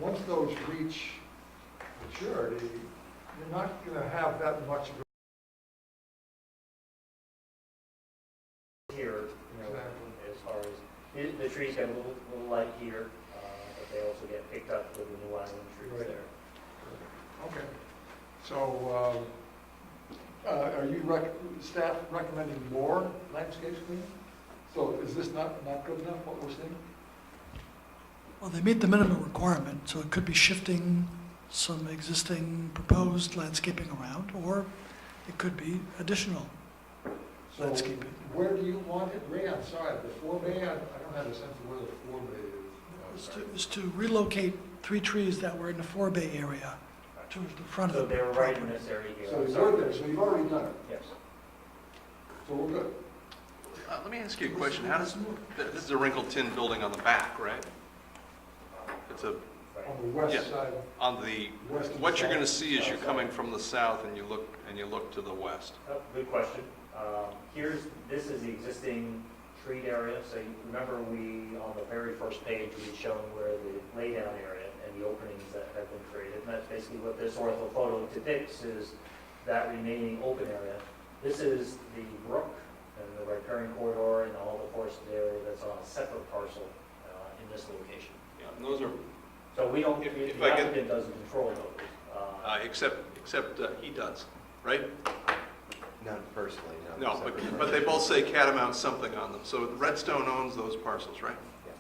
Once those reach maturity, you're not going to have that much of a Here, you know, as far as, the trees get a little light here, but they also get picked up with the new island trees Right. there. Okay. So, are you staff recommending more landscape screening? So is this not good enough, what we're seeing? Well, they meet the minimum requirement, so it could be shifting some existing proposed landscaping around, or it could be additional So landscaping. where do you want it, Ray? I'm sorry, the 4-bay, I don't have a sense of where the 4-bay is. Is to relocate 3 trees that were in the 4-bay area to the front So of the they were right in property. this area here. So I'm it's sorry. worth it, so you've already done it, Yes. so we're good. Let me ask you a question. How does, this is a wrinkled tin building on the back, right? It's a, On the west Yeah. side, on the, West and what you're south. going to see as you're coming from the south and you look to the west. Good question. This is the existing treat area. So you remember on the very first page, we had shown where the laydown area and the openings that have been created. And that's basically what this ortho photo depicts, is that remaining open area. This is the brook and the riparian corridor and all the forested area that's on a separate parcel in this location. Yeah, and those are, So we don't, If the I get- applicant doesn't control those. except he does, right? Not personally, no. No, but they both say Catamount something on them. So Redstone owns those parcels, right? Yes.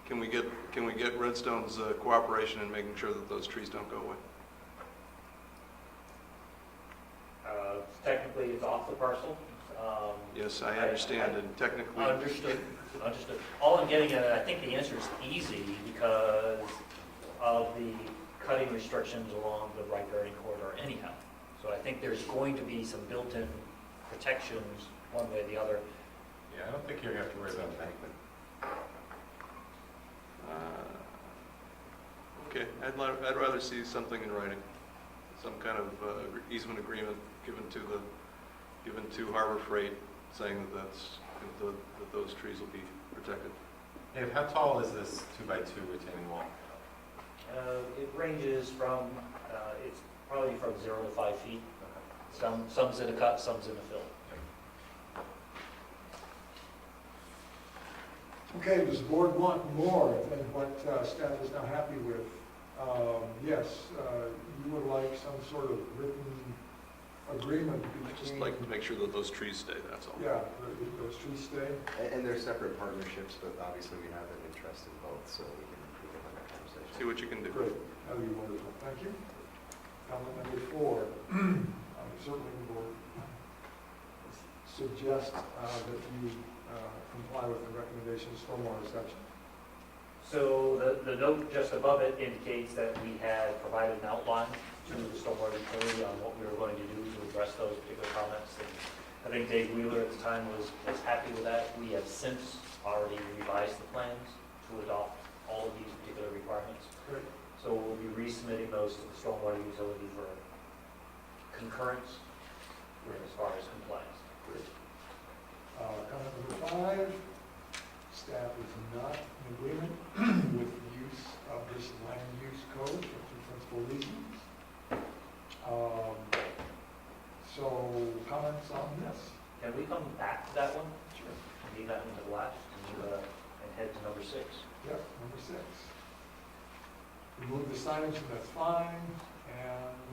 Can we get Redstone's cooperation in making sure that those trees don't go away? Technically, it's off the parcel. Yes, I understand, and technically. Understood. All I'm getting at, I think the answer is easy because of the cutting restrictions along the riparian corridor anyhow. So I think there's going to be some built-in protections one way or the other. Yeah, I don't think you're going to have to worry about embankment. Okay, I'd rather see something in writing, some kind of easement agreement given to Harbor Freight saying that those trees will be protected. Dave, how tall is this 2x2 retaining wall? It ranges from, it's probably from 0 to 5 feet. Some's in a cut, some's in a fill. Okay, does the board want more than what staff is now happy with? Yes, you would like some sort of written agreement I'd just between... like to make sure that those trees stay, that's all. Yeah, those trees stay. And they're separate partnerships, but obviously we have an interest in both, so we can have that conversation. See what you can do. Great, that would be wonderful, thank you. Comment number 4, certainly will suggest that you comply with the recommendation of stormwater section. So the note just above it indicates that we had provided an outline to the stormwater utility on what we were going to do to address those particular comments. And I think Dave Wheeler at the time was happy with that. We have since already revised the plans to adopt all of these particular requirements. Great. So we'll be resubmitting those to the stormwater utility for concurrence as far as compliance. Great. Comment number 5, staff is not in agreement with the use of this land use code for 2 principal reasons. So comments on this? Can we come back to that one? Sure. Leave that one to the last and head to number 6. Yep, number 6. Remove the signage, and that's fine, and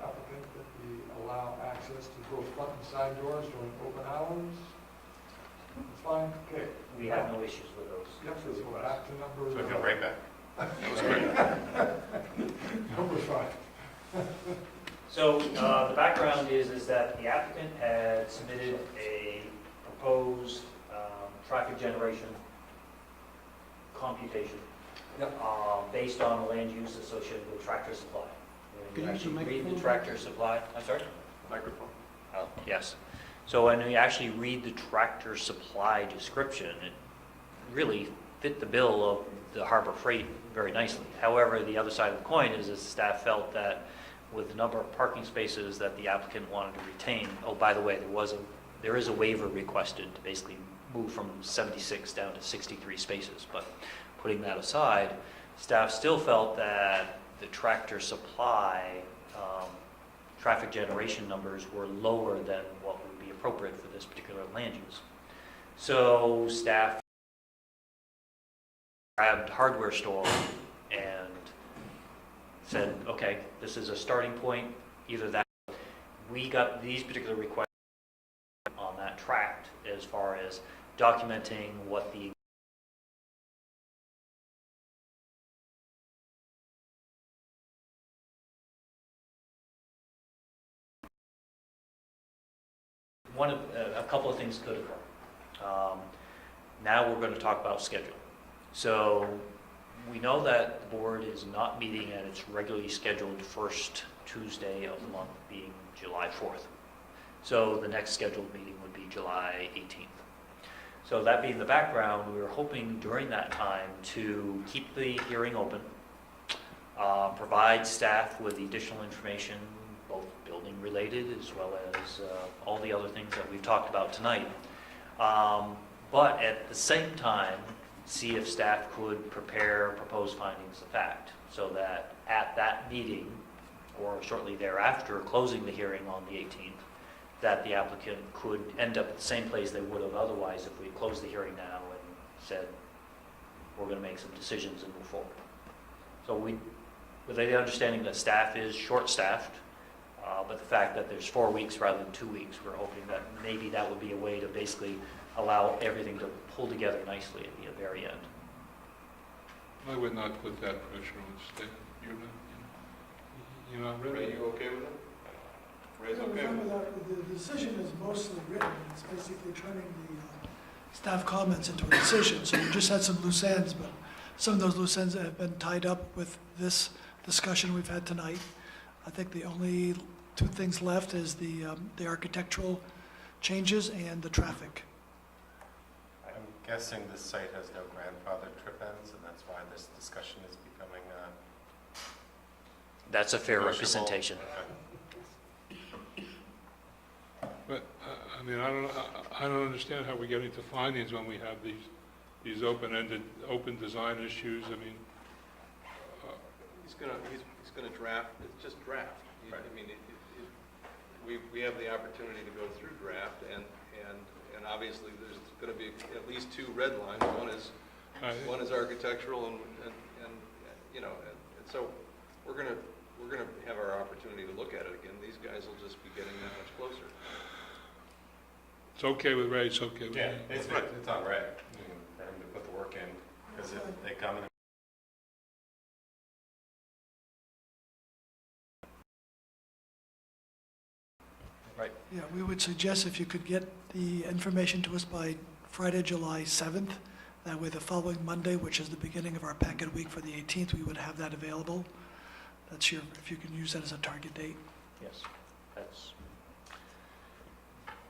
applicant that we allow access to both front and side doors during open hours. That's fine, okay. We have no issues with those. Yep, let's go back to number... So go right back. That was great. Number 5. So the background is that the applicant had submitted a proposed traffic generation computation based on the land use associated with tractor supply. Can you use the read the microphone? tractor supply, I'm sorry? Microphone. Oh, yes. So when you actually read the tractor supply description, it really fit the bill of the Harbor Freight very nicely. However, the other side of the coin is that staff felt that with the number of parking spaces that the applicant wanted to retain, oh, by the way, there is a waiver requested to basically move from 76 down to 63 spaces. But putting that aside, staff still felt that the tractor supply traffic generation numbers were lower than what would be appropriate for this particular land use. So staff grabbed hardware store and said, okay, this is a starting point, either that, we got these particular requests on that tract as far as documenting what the a couple of things could occur. Now we're going to talk about schedule. So we know that the board is not meeting at its regularly scheduled first Tuesday of the month, being July 4th. So the next scheduled meeting would be July 18th. So that being the background, we were hoping during that time to keep the hearing open, provide staff with the additional information, both building related as well as all the other things that we've talked about tonight. But at the same time, see if staff could prepare proposed findings of fact, so that at that meeting, or shortly thereafter, closing the hearing on the 18th, that the applicant could end up at the same place they would have otherwise if we closed the hearing now and said, we're going to make some decisions and move forward. So with the understanding that staff is short-staffed, but the fact that there's 4 weeks rather than 2 weeks, we're hoping that maybe that would be a way to basically allow everything to pull together nicely at the very end. I would not put that pressure on staff. You're not ready? Ray, you okay with it? Ray's Yeah, okay with remember it? that the decision is mostly written. It's basically turning the staff comments into a decision. So we just had some loose ends, but some of those loose ends have been tied up with this discussion we've had tonight. I think the only two things left is the architectural changes and the traffic. I'm guessing this site has no grandfathered trip ends, and that's why this discussion is becoming That's a fair negotiable. representation. Okay. But, I mean, I don't understand how we get into findings when we have these open-ended, open design issues. I mean, He's gonna draft, it's just draft. Right. I mean, we have the opportunity to go through draft, and obviously there's gonna be at least two red lines. One is architectural, and you know, and so we're gonna have our opportunity to look at it again. These guys will just be getting that much closer. it's okay with Ray, it's okay with me. Yeah, it's on Ray, for him to put the work in, because they come in. Right. Yeah, we would suggest if you could get the information to us by Friday, July 7th, that way the following Monday, which is the beginning of our packet week for the 18th, we would have that available. That's your, if you can use that as a target date. Yes,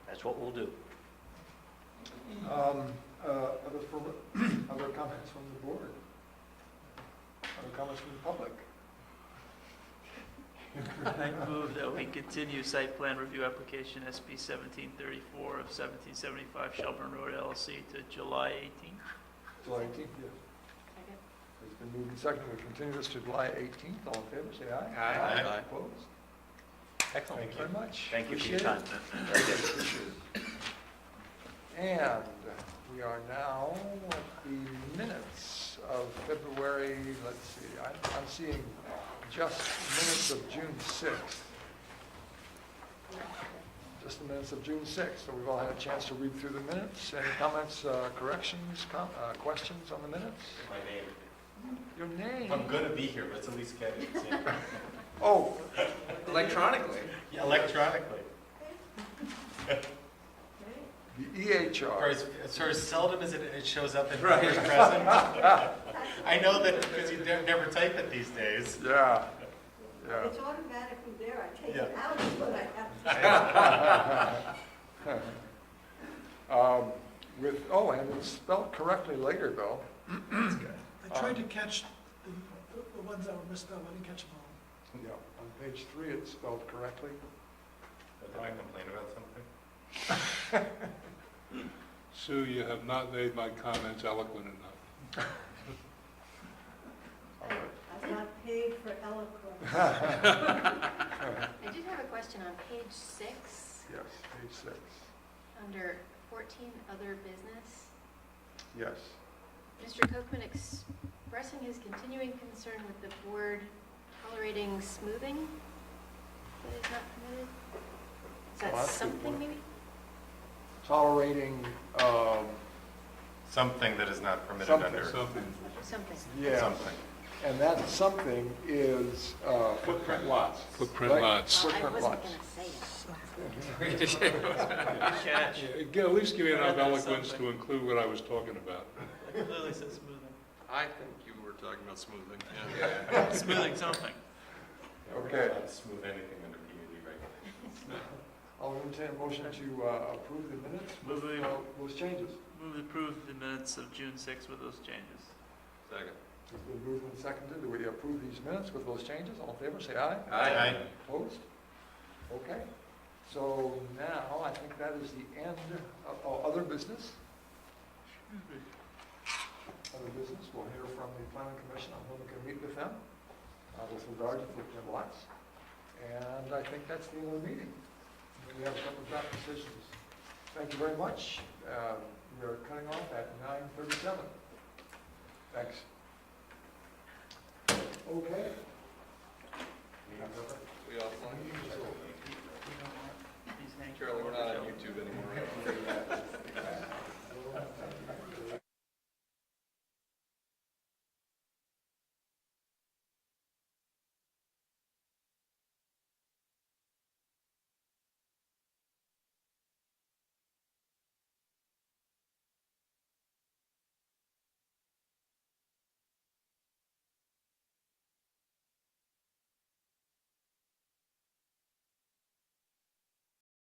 that's what we'll do. Other comments from the board? Other comments from the public? I move that we continue site plan review application SB 1734 of 1775 Shelburne Road LLC to July 18th. July 18th, yes. Second. It's been moved and seconded. We continue this to July 18th. All in favor, say aye. Aye. Aye. Opposed? Excellent. Thank you very much. Thank you for your Appreciate time. it. Very good. Appreciate it. And we are now at the minutes of February, let's see, I'm seeing just minutes of June 6th. Just the minutes of June 6th, so we've all had a chance to read through the minutes. Any comments, corrections, questions on the minutes? My name. Your name? I'm going to be here, let's at least get it. Oh, Electronically. Yeah, electronically. the EHR. For as seldom as it shows up in whoever's present. I know that because you never type it these days. Yeah, yeah. It's automatically there, I take Yeah. it out is what I have. And it's spelled correctly later, though. I tried to catch the ones that were misspelled, I didn't catch them all. Yeah, on page 3, it's spelled correctly. Did I complain about something? Sue, you have not made my comments eloquent enough. All right. I'm not paid for eloquence. I did have a question on page 6, Yes, page 6. under 14, other business. Yes. Mr. Kochman expressing his continuing concern with the board tolerating smoothing that is not permitted. Is that Well, that's something good. maybe? Tolerating, Something that is not permitted Something. under. Something. yeah. Something. And that something is Footprint lots. Footprint Right. lots. Well, I Footprint wasn't lots. going to say it. Catch. Yeah, at least give me enough Rather than eloquence something. to include what I was talking about. Clearly says smoothing. I think you were talking about smoothing, yeah. Smoothing something. Okay. I'd smooth anything under PUD regulations. I'll entertain a motion to approve the minutes with Move those changes. Move to approve the minutes of June 6th with those changes. Second. It's been moved and seconded. Do we approve these minutes with those changes? All in favor, say aye. Aye. Opposed? Okay. So now, I think that is the end of other business. Other business, we'll hear from the planning commission on when we can meet with them with regard to footprint lots. And I think that's the end of the meeting. And we have a couple of draft decisions. Thank you very much. We are cutting off at 9:37. Thanks. Okay. We offline?